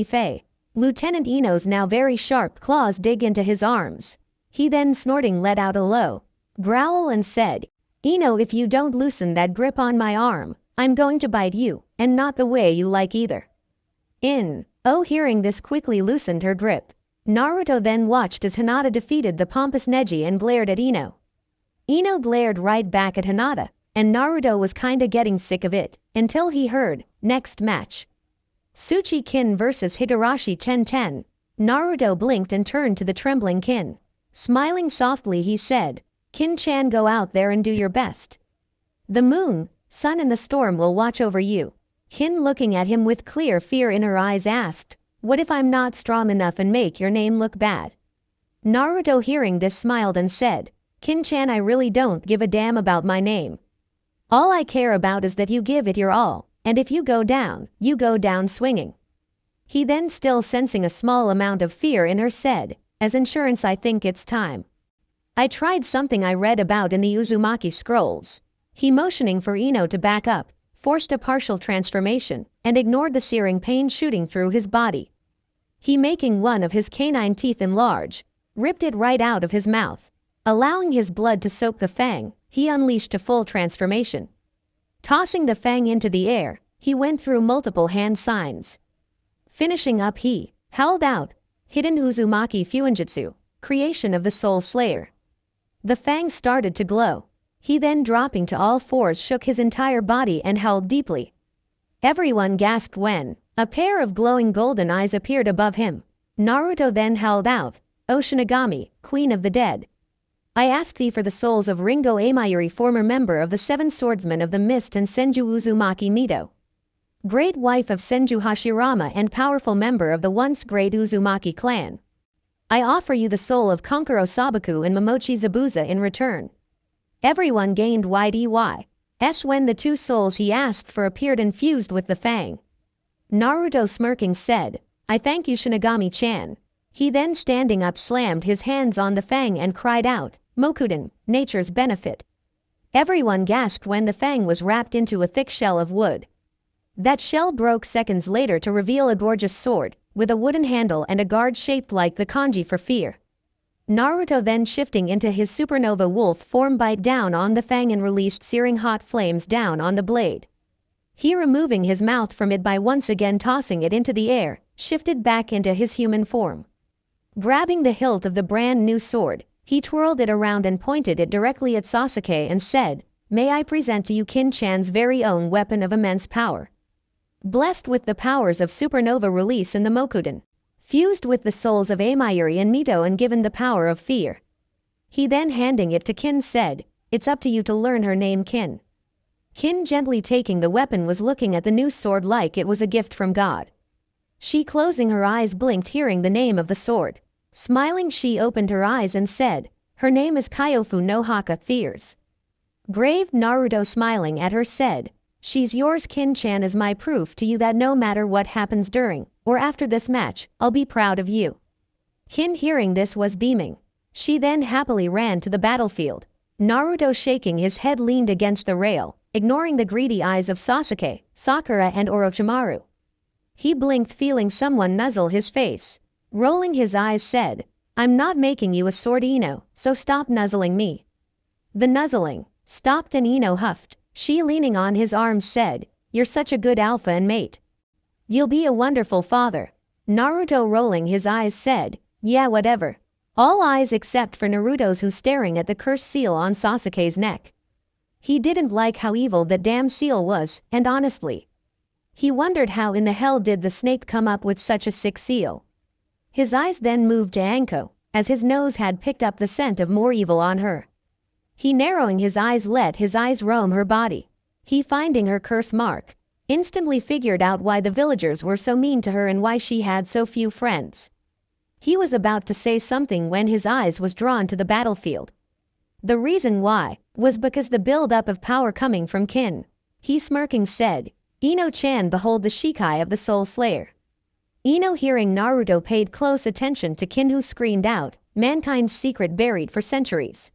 Lieutenant Ino's now very sharp claws dig into his arms. He then snorting let out a low growl and said, Ino, if you don't loosen that grip on my arm, I'm going to bite you, and not the way you like either. Oh, hearing this quickly loosened her grip. Naruto then watched as Hinata defeated the pompous Neji and glared at Ino. Ino glared right back at Hinata, and Naruto was kinda getting sick of it, until he heard, next match. Tsuchi Kin vs Higurashi 10-10. Naruto blinked and turned to the trembling Kin. Smiling softly he said, "Kin-chan, go out there and do your best. The moon, sun and the storm will watch over you." Kin, looking at him with clear fear in her eyes, asked, "What if I'm not strong enough and make your name look bad?" Naruto, hearing this, smiled and said, "Kin-chan, I really don't give a damn about my name. All I care about is that you give it your all, and if you go down swinging." He then, still sensing a small amount of fear in her, said, "As insurance I think it's time. I tried something I read about in the Uzumaki scrolls." He, motioning for Ino to back up, forced a partial transformation, and ignored the searing pain shooting through his body. He, making one of his canine teeth enlarge, ripped it right out of his mouth. Allowing his blood to soak the fang, he unleashed a full transformation. Tossing the fang into the air, he went through multiple hand signs. Finishing up, he held out Hidden Uzumaki Fuinjutsu, creation of the Soul Slayer. The fang started to glow. He then, dropping to all fours, shook his entire body and howled deeply. Everyone gasped when a pair of glowing golden eyes appeared above him. Naruto then held out, "O Shinigami, Queen of the Dead. I ask thee for the souls of Ringo Amayuri, former member of the Seven Swordsmen of the Mist, and Senju Uzumaki Mito, great wife of Senju Hashirama and powerful member of the once great Uzumaki clan. I offer you the soul of Kankuro Sabaku and Momochi Zabuza in return." Everyone gained wide EYs when the two souls he asked for appeared and fused with the fang. Naruto, smirking, said, "I thank you, Shinigami-chan." He then, standing up, slammed his hands on the fang and cried out, "Mokuden, nature's benefit." Everyone gasped when the fang was wrapped into a thick shell of wood. That shell broke seconds later to reveal a gorgeous sword, with a wooden handle and a guard shaped like the kanji for fear. Naruto then, shifting into his supernova wolf form, bite down on the fang and released searing hot flames down on the blade. He, removing his mouth from it by once again tossing it into the air, shifted back into his human form. Grabbing the hilt of the brand new sword, he twirled it around and pointed it directly at Sasuke and said, "May I present to you Kin-chan's very own weapon of immense power. Blessed with the powers of supernova release in the Mokuden, fused with the souls of Amayuri and Mito and given the power of fear." He then, handing it to Kin, said, "It's up to you to learn her name, Kin." Kin, gently taking the weapon, was looking at the new sword like it was a gift from God. She, closing her eyes, blinked hearing the name of the sword. Smiling, she opened her eyes and said, "Her name is Kyofu no Haka, Fears." Grave Naruto, smiling at her, said, "She's yours, Kin-chan, as my proof to you that no matter what happens during or after this match, I'll be proud of you." Kin, hearing this, was beaming. She then happily ran to the battlefield. Naruto, shaking his head, leaned against the rail, ignoring the greedy eyes of Sasuke, Sakura and Orochimaru. He blinked, feeling someone nuzzle his face. Rolling his eyes, said, "I'm not making you a sword, Ino, so stop nuzzling me." The nuzzling stopped and Ino huffed. She, leaning on his arms, said, "You're such a good alpha and mate. You'll be a wonderful father." Naruto, rolling his eyes, said, "Yeah, whatever." All eyes except for Naruto's, who staring at the cursed seal on Sasuke's neck. He didn't like how evil that damn seal was, and honestly, he wondered how in the hell did the snake come up with such a sick seal. His eyes then moved to Anko, as his nose had picked up the scent of more evil on her. He, narrowing his eyes, let his eyes roam her body. He, finding her curse mark, instantly figured out why the villagers were so mean to her and why she had so few friends. He was about to say something when his eyes was drawn to the battlefield. The reason why was because the build-up of power coming from Kin. He, smirking, said, "Ino-chan, behold the Shikai of the Soul Slayer." Ino, hearing Naruto, paid close attention to Kin, who screamed out, "Mankind's secret buried for centuries,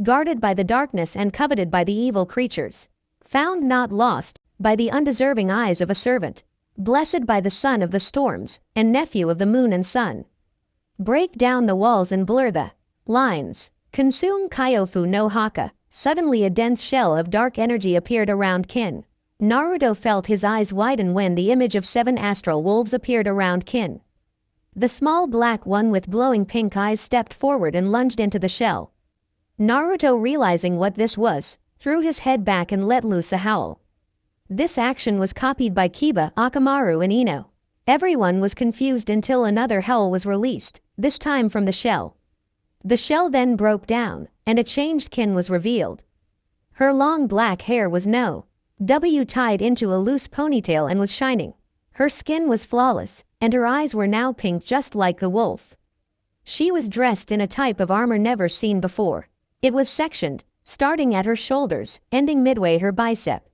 guarded by the darkness and coveted by the evil creatures, found not lost by the undeserving eyes of a servant, blessed by the son of the storms and nephew of the moon and sun. Break down the walls and blur the lines. Consume Kyofu no Haka." Suddenly a dense shell of dark energy appeared around Kin. Naruto felt his eyes widen when the image of 7 astral wolves appeared around Kin. The small black one with glowing pink eyes stepped forward and lunged into the shell. Naruto, realizing what this was, threw his head back and let loose a howl. This action was copied by Kiba, Akamaru and Ino. Everyone was confused until another howl was released, this time from the shell. The shell then broke down, and a changed Kin was revealed. Her long black hair was tied into a loose ponytail and was shining. Her skin was flawless, and her eyes were now pink just like the wolf. She was dressed in a type of armor never seen before. It was sectioned, starting at her shoulders, ending midway her bicep.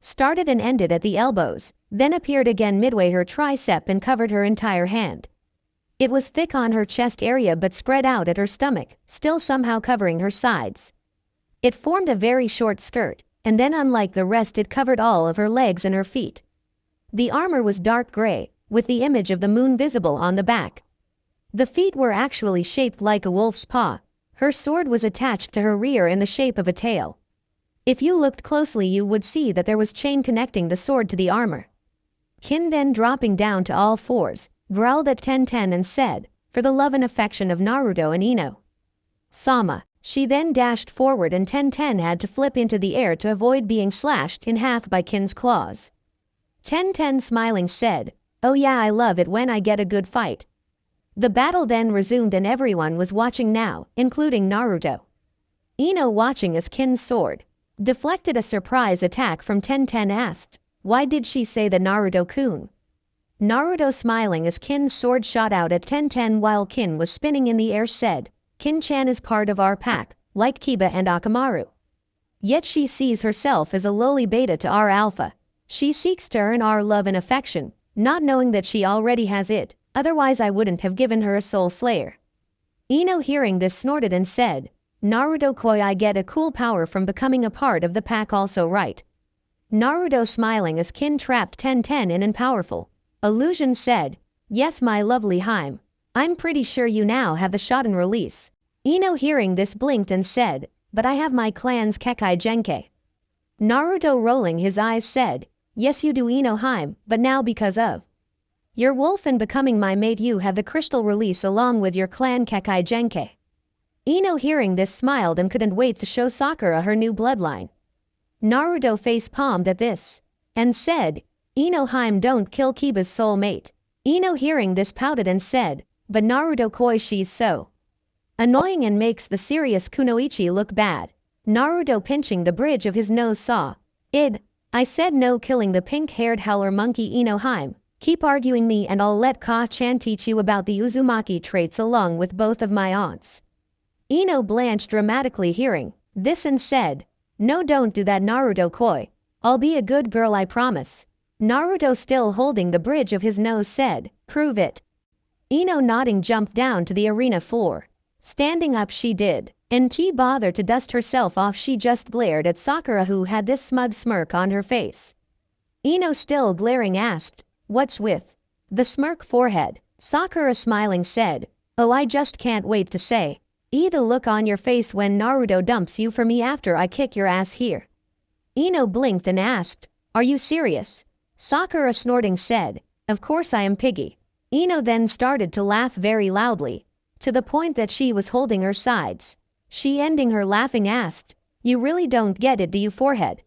Started and ended at the elbows, then appeared again midway her tricep and covered her entire hand. It was thick on her chest area but spread out at her stomach, still somehow covering her sides. It formed a very short skirt, and then unlike the rest it covered all of her legs and her feet. The armor was dark gray, with the image of the moon visible on the back. The feet were actually shaped like a wolf's paw. Her sword was attached to her rear in the shape of a tail. If you looked closely you would see that there was chain connecting the sword to the armor. Kin then, dropping down to all fours, growled at Tenten and said, "For the love and affection of Naruto and Ino, Sama." She then dashed forward and Tenten had to flip into the air to avoid being slashed in half by Kin's claws. Tenten, smiling, said, "Oh yeah, I love it when I get a good fight." The battle then resumed and everyone was watching now, including Naruto. Ino, watching as Kin's sword deflected a surprise attack from Tenten, asked, "Why did she say that, Naruto-kun?" Naruto, smiling as Kin's sword shot out at Tenten while Kin was spinning in the air, said, "Kin-chan is part of our pack, like Kiba and Akamaru. Yet she sees herself as a lowly beta to our alpha. She seeks to earn our love and affection, not knowing that she already has it, otherwise I wouldn't have given her a soul slayer." Ino, hearing this, snorted and said, "Naruto-koi, I get a cool power from becoming a part of the pack also, right?" Naruto, smiling as Kin trapped Tenten in an powerful illusion, said, "Yes, my lovely Harem. I'm pretty sure you now have the Shoten release." Ino, hearing this, blinked and said, "But I have my clan's Kekai Genkai." Naruto, rolling his eyes, said, "Yes you do, Ino Harem, but now because of your wolf and becoming my mate you have the crystal release along with your clan Kekai Genkai." Ino, hearing this, smiled and couldn't wait to show Sakura her new bloodline. Naruto face palmed at this and said, "Ino Harem, don't kill Kiba's soulmate." Ino, hearing this, pouted and said, "But Naruto-koi, she's so annoying and makes the serious Kunoichi look bad." Naruto, pinching the bridge of his nose, saw, "I said no killing the pink-haired howler monkey, Ino Harem. Keep arguing me and I'll let Ka-chan teach you about the Uzumaki traits along with both of my aunts." Ino blanched dramatically hearing this and said, "No, don't do that, Naruto-koi. I'll be a good girl, I promise." Naruto, still holding the bridge of his nose, said, "Prove it." Ino, nodding, jumped down to the arena floor. Standing up she did, and to bother to dust herself off she just glared at Sakura, who had this smug smirk on her face. Ino, still glaring, asked, "What's with the smirk forehead?" Sakura, smiling, said, "Oh, I just can't wait to say the look on your face when Naruto dumps you for me after I kick your ass here." Ino blinked and asked, "Are you serious?" Sakura, snorting, said, "Of course I am, piggy." Ino then started to laugh very loudly, to the point that she was holding her sides. She, ending her laughing, asked, "You really don't get it, do you, forehead?"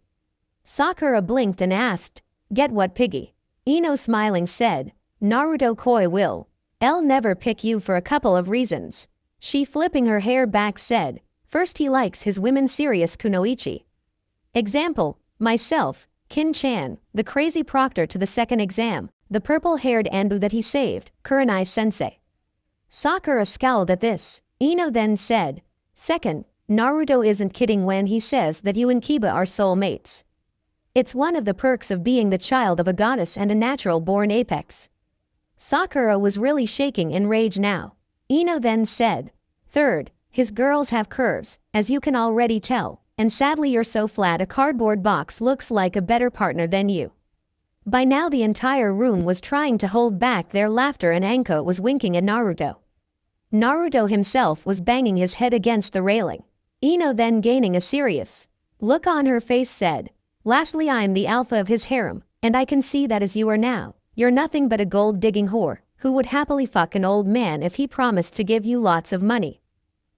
Sakura blinked and asked, "Get what, piggy?" Ino, smiling, said, "Naruto-koi will I'll never pick you for a couple of reasons." She, flipping her hair back, said, "First, he likes his women serious kunoichi. Example, myself, Kin-chan, the crazy proctor to the second exam, the purple-haired Andu that he saved, Kurenai-sensei." Sakura scowled at this. Ino then said, "Second, Naruto isn't kidding when he says that you and Kiba are soulmates. It's one of the perks of being the child of a goddess and a natural-born apex." Sakura was really shaking in rage now. Ino then said, "Third, his girls have curves, as you can already tell, and sadly you're so flat a cardboard box looks like a better partner than you." By now the entire room was trying to hold back their laughter and Anko was winking at Naruto. Naruto himself was banging his head against the railing. Ino then, gaining a serious look on her face, said, "Lastly, I'm the alpha of his harem, and I can see that as you are now, you're nothing but a gold-digging whore." who would happily fuck an old man if he promised to give you lots of money.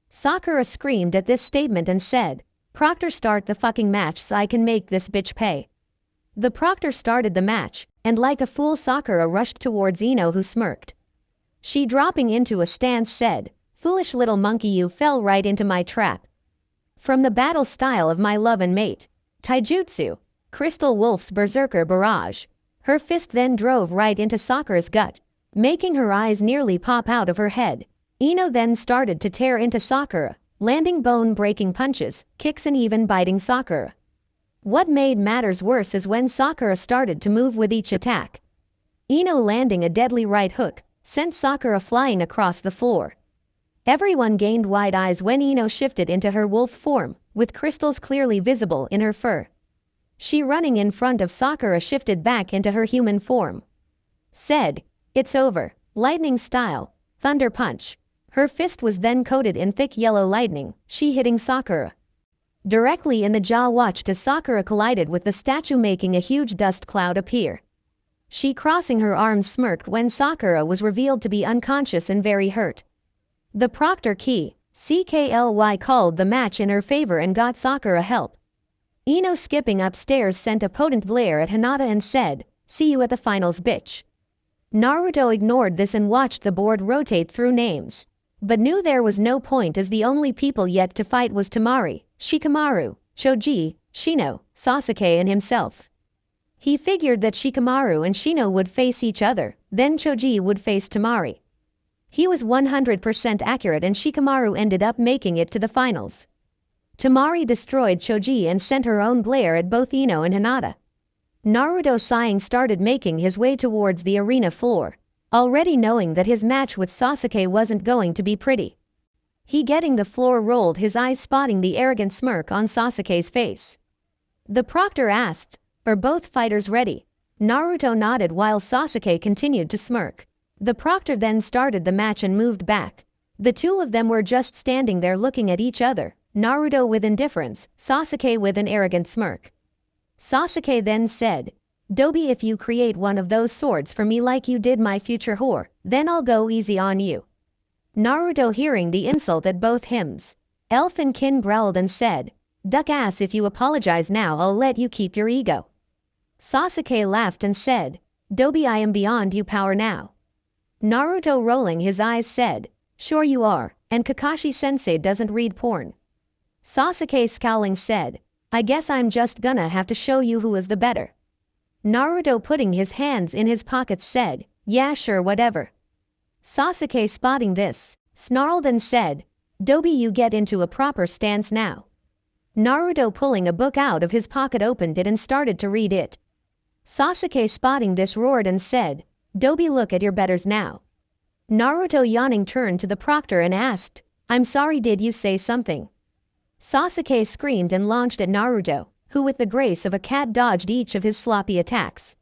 Sakura screamed at this statement and said, "Proctor, start the fucking match so I can make this bitch pay." The proctor started the match, and like a fool Sakura rushed towards Ino, who smirked. She, dropping into a stance, said, "Foolish little monkey, you fell right into my trap. From the battle style of my love and mate, Taijutsu, Crystal Wolf's Berserker Barrage." Her fist then drove right into Sakura's gut, making her eyes nearly pop out of her head. Ino then started to tear into Sakura, landing bone-breaking punches, kicks and even biting Sakura. What made matters worse is when Sakura started to move with each attack. Ino, landing a deadly right hook, sent Sakura flying across the floor. Everyone gained wide eyes when Ino shifted into her wolf form, with crystals clearly visible in her fur. She, running in front of Sakura, shifted back into her human form. Said, "It's over," lightning style, thunder punch. Her fist was then coated in thick yellow lightning, she hitting Sakura directly in the jaw. Watched as Sakura collided with the statue, making a huge dust cloud appear. She, crossing her arms, smirked when Sakura was revealed to be unconscious and very hurt. The proctor CKLY called the match in her favor and got Sakura help. Ino, skipping upstairs, sent a potent glare at Hinata and said, "See you at the finals, bitch." Naruto ignored this and watched the board rotate through names, but knew there was no point as the only people yet to fight was Temari, Shikamaru, Shoji, Shino, Sasuke and himself. He figured that Shikamaru and Shino would face each other, then Choji would face Temari. He was 100% accurate and Shikamaru ended up making it to the finals. Temari destroyed Choji and sent her own glare at both Ino and Hinata. Naruto, sighing, started making his way towards the arena floor, already knowing that his match with Sasuke wasn't going to be pretty. He, getting the floor, rolled his eyes, spotting the arrogant smirk on Sasuke's face. The proctor asked, "Are both fighters ready?" Naruto nodded while Sasuke continued to smirk. The proctor then started the match and moved back. The two of them were just standing there looking at each other, Naruto with indifference, Sasuke with an arrogant smirk. Sasuke then said, "Dobi, if you create one of those swords for me like you did my future whore, then I'll go easy on you." Naruto, hearing the insult at both hymns, Elf and Kin, growled and said, "Duck ass, if you apologize now I'll let you keep your ego." Sasuke laughed and said, "Dobi, I am beyond you power now." Naruto, rolling his eyes, said, "Sure you are, and Kakashi-sensei doesn't read porn." Sasuke, scowling, said, "I guess I'm just gonna have to show you who is the better." Naruto, putting his hands in his pockets, said, "Yeah, sure, whatever." Sasuke, spotting this, snarled and said, "Dobi, you get into a proper stance now." Naruto, pulling a book out of his pocket, opened it and started to read it. Sasuke, spotting this, roared and said, "Dobi, look at your betters now." Naruto, yawning, turned to the proctor and asked, "I'm sorry, did you say something?" Sasuke screamed and launched at Naruto, who with the grace of a cat dodged each of his sloppy attacks.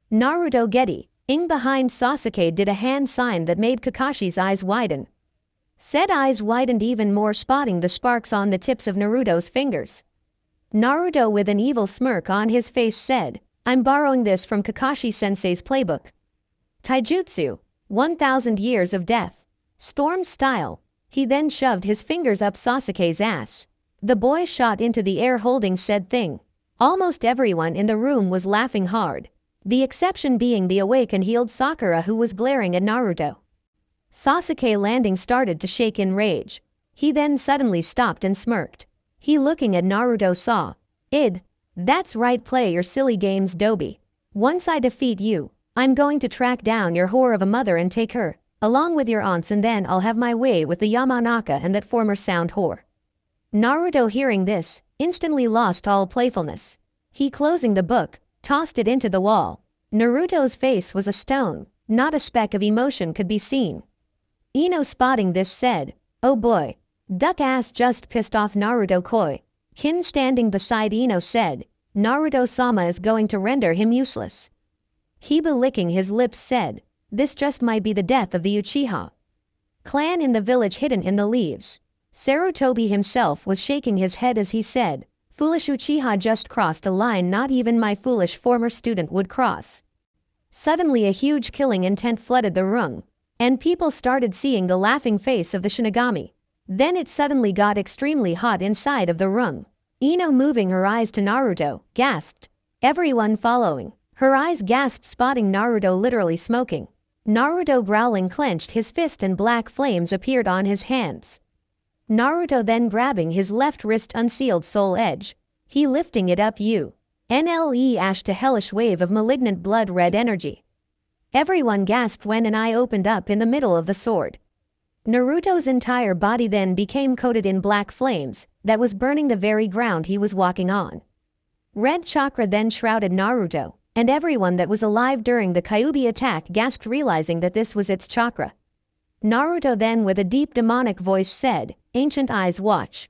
Naruto, getting behind Sasuke, did a hand sign that made Kakashi's eyes widen. Said eyes widened even more, spotting the sparks on the tips of Naruto's fingers. Naruto, with an evil smirk on his face, said, "I'm borrowing this from Kakashi-sensei's playbook. Taijutsu, 1000 Years of Death. Storm style." He then shoved his fingers up Sasuke's ass. The boy shot into the air holding said thing. Almost everyone in the room was laughing hard, the exception being the awake and healed Sakura, who was glaring at Naruto. Sasuke, landing, started to shake in rage. He then suddenly stopped and smirked. He, looking at Naruto, saw, "That's right, play your silly games, Dobi. Once I defeat you, I'm going to track down your whore of a mother and take her, along with your aunts, and then I'll have my way with the Yamanaka and that former sound whore." Naruto, hearing this, instantly lost all playfulness. He, closing the book, tossed it into the wall. Naruto's face was a stone, not a speck of emotion could be seen. Ino, spotting this, said, "Oh boy, duck ass just pissed off Naruto Koi." Kin, standing beside Ino, said, "Naruto-sama is going to render him useless." Hiba, licking his lips, said, "This just might be the death of the Uchiha clan in the village hidden in the leaves." Sarutobi himself was shaking his head as he said, "Foolish Uchiha just crossed a line not even my foolish former student would cross." Suddenly a huge killing intent flooded the room, and people started seeing the laughing face of the Shinigami. Then it suddenly got extremely hot inside of the room. Ino, moving her eyes to Naruto, gasped. Everyone following her eyes gasped, spotting Naruto literally smoking. Naruto, growling, clenched his fist and black flames appeared on his hands. Naruto then, grabbing his left wrist, unsealed soul edge. He lifting it up NLE ashed a hellish wave of malignant blood red energy. Everyone gasped when an eye opened up in the middle of the sword. Naruto's entire body then became coated in black flames that was burning the very ground he was walking on. Red chakra then shrouded Naruto, and everyone that was alive during the Kyuubi attack gasped, realizing that this was its chakra. Naruto then, with a deep demonic voice, said, "Ancient eyes, watch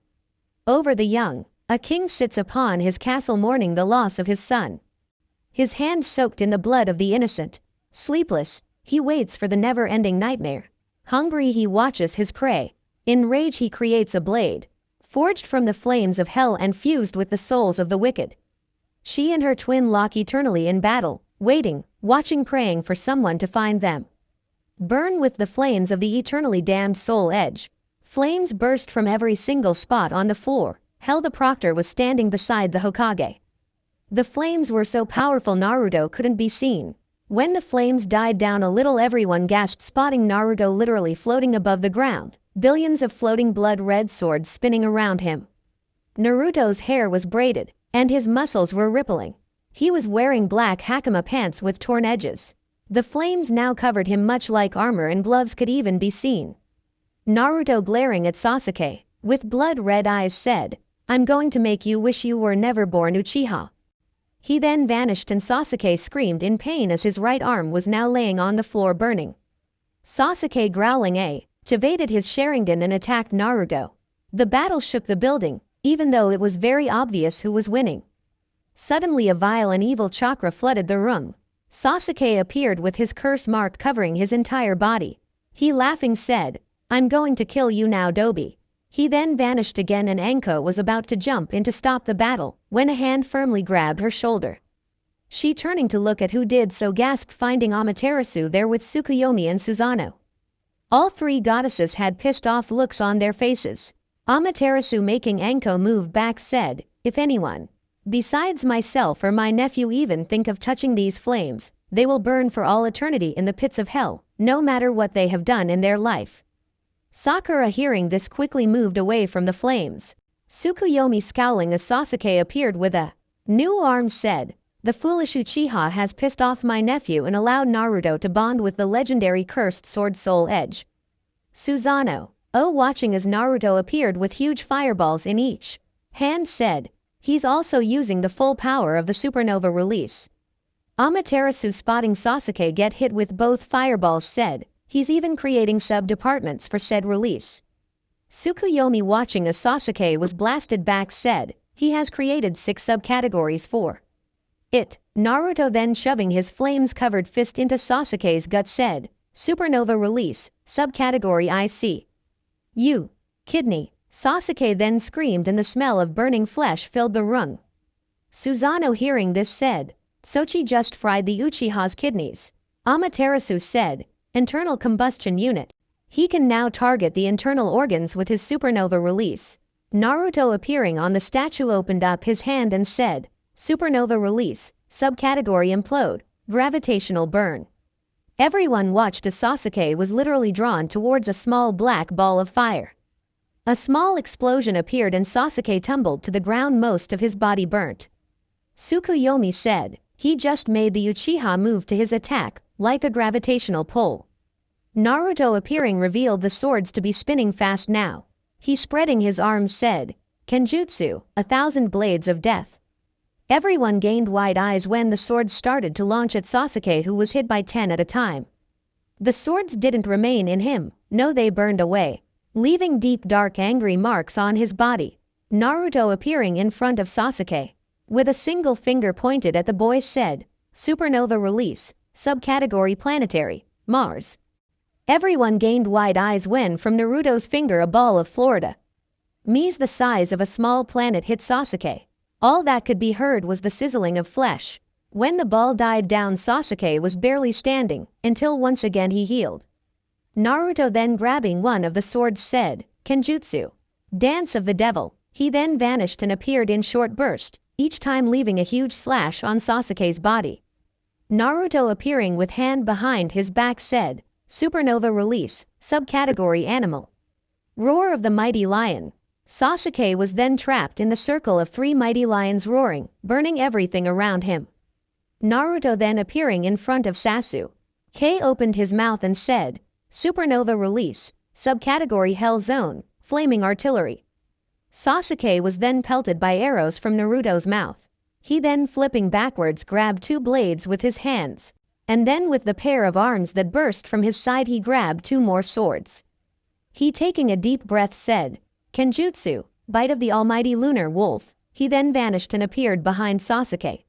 over the young. A king sits upon his castle mourning the loss of his son. His hands soaked in the blood of the innocent. Sleepless, he waits for the never-ending nightmare. Hungry, he watches his prey. In rage, he creates a blade, forged from the flames of hell and fused with the souls of the wicked. She and her twin lock eternally in battle, waiting, watching, praying for someone to find them. Burn with the flames of the eternally damned soul edge. Flames burst from every single spot on the floor. Hell, the proctor was standing beside the Hokage. The flames were so powerful Naruto couldn't be seen. When the flames died down a little, everyone gasped, spotting Naruto literally floating above the ground, billions of floating blood red swords spinning around him. Naruto's hair was braided, and his muscles were rippling. He was wearing black hakama pants with torn edges. The flames now covered him, much like armor, and gloves could even be seen. Naruto, glaring at Sasuke with blood-red eyes, said, "I'm going to make you wish you were never born, Uchiha." He then vanished, and Sasuke screamed in pain as his right arm was now laying on the floor burning. Sasuke, growling, activated his Sharingan and attacked Naruto. The battle shook the building, even though it was very obvious who was winning. Suddenly a vile and evil chakra flooded the room. Sasuke appeared with his curse mark covering his entire body. He, laughing, said, "I'm going to kill you now, Dobi." He then vanished again, and Anko was about to jump in to stop the battle when a hand firmly grabbed her shoulder. She, turning to look at who did so, gasped, finding Amaterasu there with Tsukuyomi and Susanoo. All three goddesses had pissed off looks on their faces. Amaterasu, making Anko move back, said, "If anyone besides myself or my nephew even think of touching these flames, they will burn for all eternity in the pits of hell, no matter what they have done in their life." Sakura, hearing this, quickly moved away from the flames. Tsukuyomi, scowling as Sasuke appeared with a new arm, said, "The foolish Uchiha has pissed off my nephew and allowed Naruto to bond with the legendary cursed sword Soul Edge." Susanoo, watching as Naruto appeared with huge fireballs in each hand, said, "He's also using the full power of the supernova release." Amaterasu, spotting Sasuke get hit with both fireballs, said, "He's even creating sub-departments for said release." Tsukuyomi, watching as Sasuke was blasted back, said, "He has created 6 subcategories for it." Naruto, then shoving his flames-covered fist into Sasuke's gut, said, "Supernova release, subcategory IC. You, kidney." Sasuke then screamed and the smell of burning flesh filled the room. Susanoo, hearing this, said, "Sochi just fried the Uchiha's kidneys." Amaterasu said, "Internal combustion unit. He can now target the internal organs with his supernova release." Naruto, appearing on the statue, opened up his hand and said, "Supernova release, subcategory implode, gravitational burn." Everyone watched as Sasuke was literally drawn towards a small black ball of fire. A small explosion appeared and Sasuke tumbled to the ground, most of his body burnt. Tsukuyomi said, "He just made the Uchiha move to his attack like a gravitational pull." Naruto, appearing, revealed the swords to be spinning fast now. He, spreading his arms, said, "Kenjutsu, 1,000 blades of death." Everyone gained wide eyes when the swords started to launch at Sasuke, who was hit by 10 at a time. The swords didn't remain in him, no, they burned away, leaving deep dark angry marks on his body. Naruto, appearing in front of Sasuke, with a single finger pointed at the boy, said, "Supernova release, subcategory planetary, Mars." Everyone gained wide eyes when from Naruto's finger a ball of Florida M's the size of a small planet hit Sasuke. All that could be heard was the sizzling of flesh. When the ball died down, Sasuke was barely standing until once again he healed. Naruto then grabbing one of the swords said, "Kenjutsu. Dance of the Devil." He then vanished and appeared in short bursts, each time leaving a huge slash on Sasuke's body. Naruto appearing with hand behind his back said, "Supernova release, subcategory animal. Roar of the mighty lion." Sasuke was then trapped in the circle of 3 mighty lions roaring, burning everything around him. Naruto then appearing in front of Sasuke opened his mouth and said, "Supernova release, subcategory Hell Zone, flaming artillery." Sasuke was then pelted by arrows from Naruto's mouth. He then flipping backwards grabbed 2 blades with his hands, and then with the pair of arms that burst from his side he grabbed 2 more swords. He taking a deep breath said, "Kenjutsu, bite of the almighty lunar wolf." He then vanished and appeared behind Sasuke.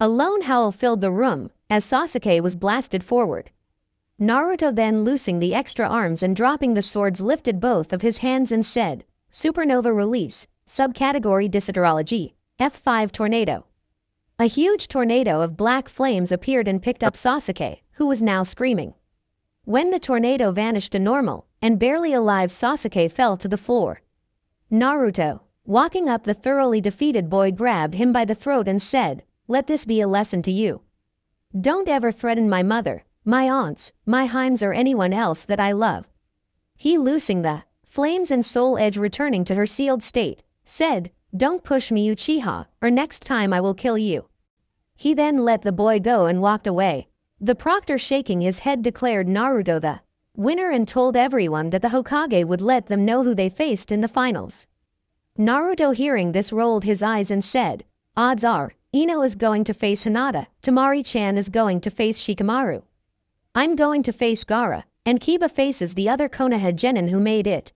A lone howl filled the room as Sasuke was blasted forward. Naruto then loosing the extra arms and dropping the swords lifted both of his hands and said, "Supernova release, subcategory Disasterology, F5 tornado." A huge tornado of black flames appeared and picked up Sasuke, who was now screaming. When the tornado vanished to normal, and barely alive, Sasuke fell to the floor. Naruto, walking up the thoroughly defeated boy, grabbed him by the throat and said, "Let this be a lesson to you. Don't ever threaten my mother, my aunts, my Heims or anyone else that I love." He loosing the flames and Soul Edge returning to her sealed state, said, "Don't push me, Uchiha, or next time I will kill you." He then let the boy go and walked away. The proctor shaking his head declared Naruto the winner and told everyone that the Hokage would let them know who they faced in the finals. Naruto hearing this rolled his eyes and said, "Odds are, Ino is going to face Hinata, Temari-chan is going to face Shikamaru. I'm going to face Gaara, and Kiba faces the other Konoha genin who made it."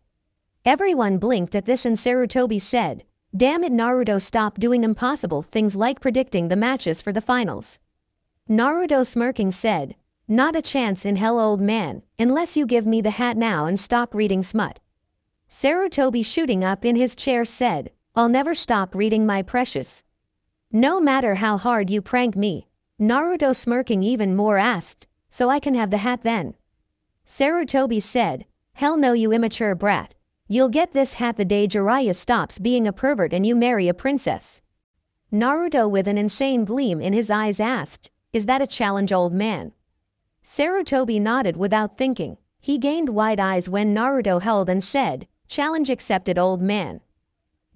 Everyone blinked at this and Sarutobi said, "Damn it, Naruto, stop doing impossible things like predicting the matches for the finals." Naruto smirking said, "Not a chance in hell, old man, unless you give me the hat now and stop reading smut." Sarutobi shooting up in his chair said, "I'll never stop reading, my precious. No matter how hard you prank me." Naruto smirking even more asked, "So I can have the hat then?" Sarutobi said, "Hell no, you immature brat. You'll get this hat the day Jiraiya stops being a pervert and you marry a princess." Naruto with an insane gleam in his eyes asked, "Is that a challenge, old man?" Sarutobi nodded without thinking. He gained wide eyes when Naruto held and said, "Challenge accepted, old man.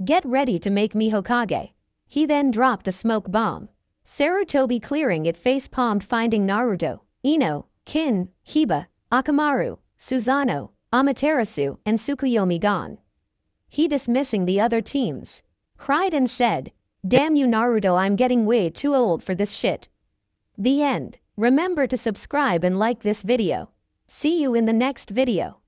Get ready to make me Hokage." He then dropped a smoke bomb. Sarutobi clearing it face-palmed finding Naruto, Ino, Kin, Hiba, Akamaru, Susanoo, Amaterasu and Tsukuyomi gone. He dismissing the other teams, cried and said, "Damn you Naruto, I'm getting way too old for this shit." The end. Remember to subscribe and like this video. See you in the next video.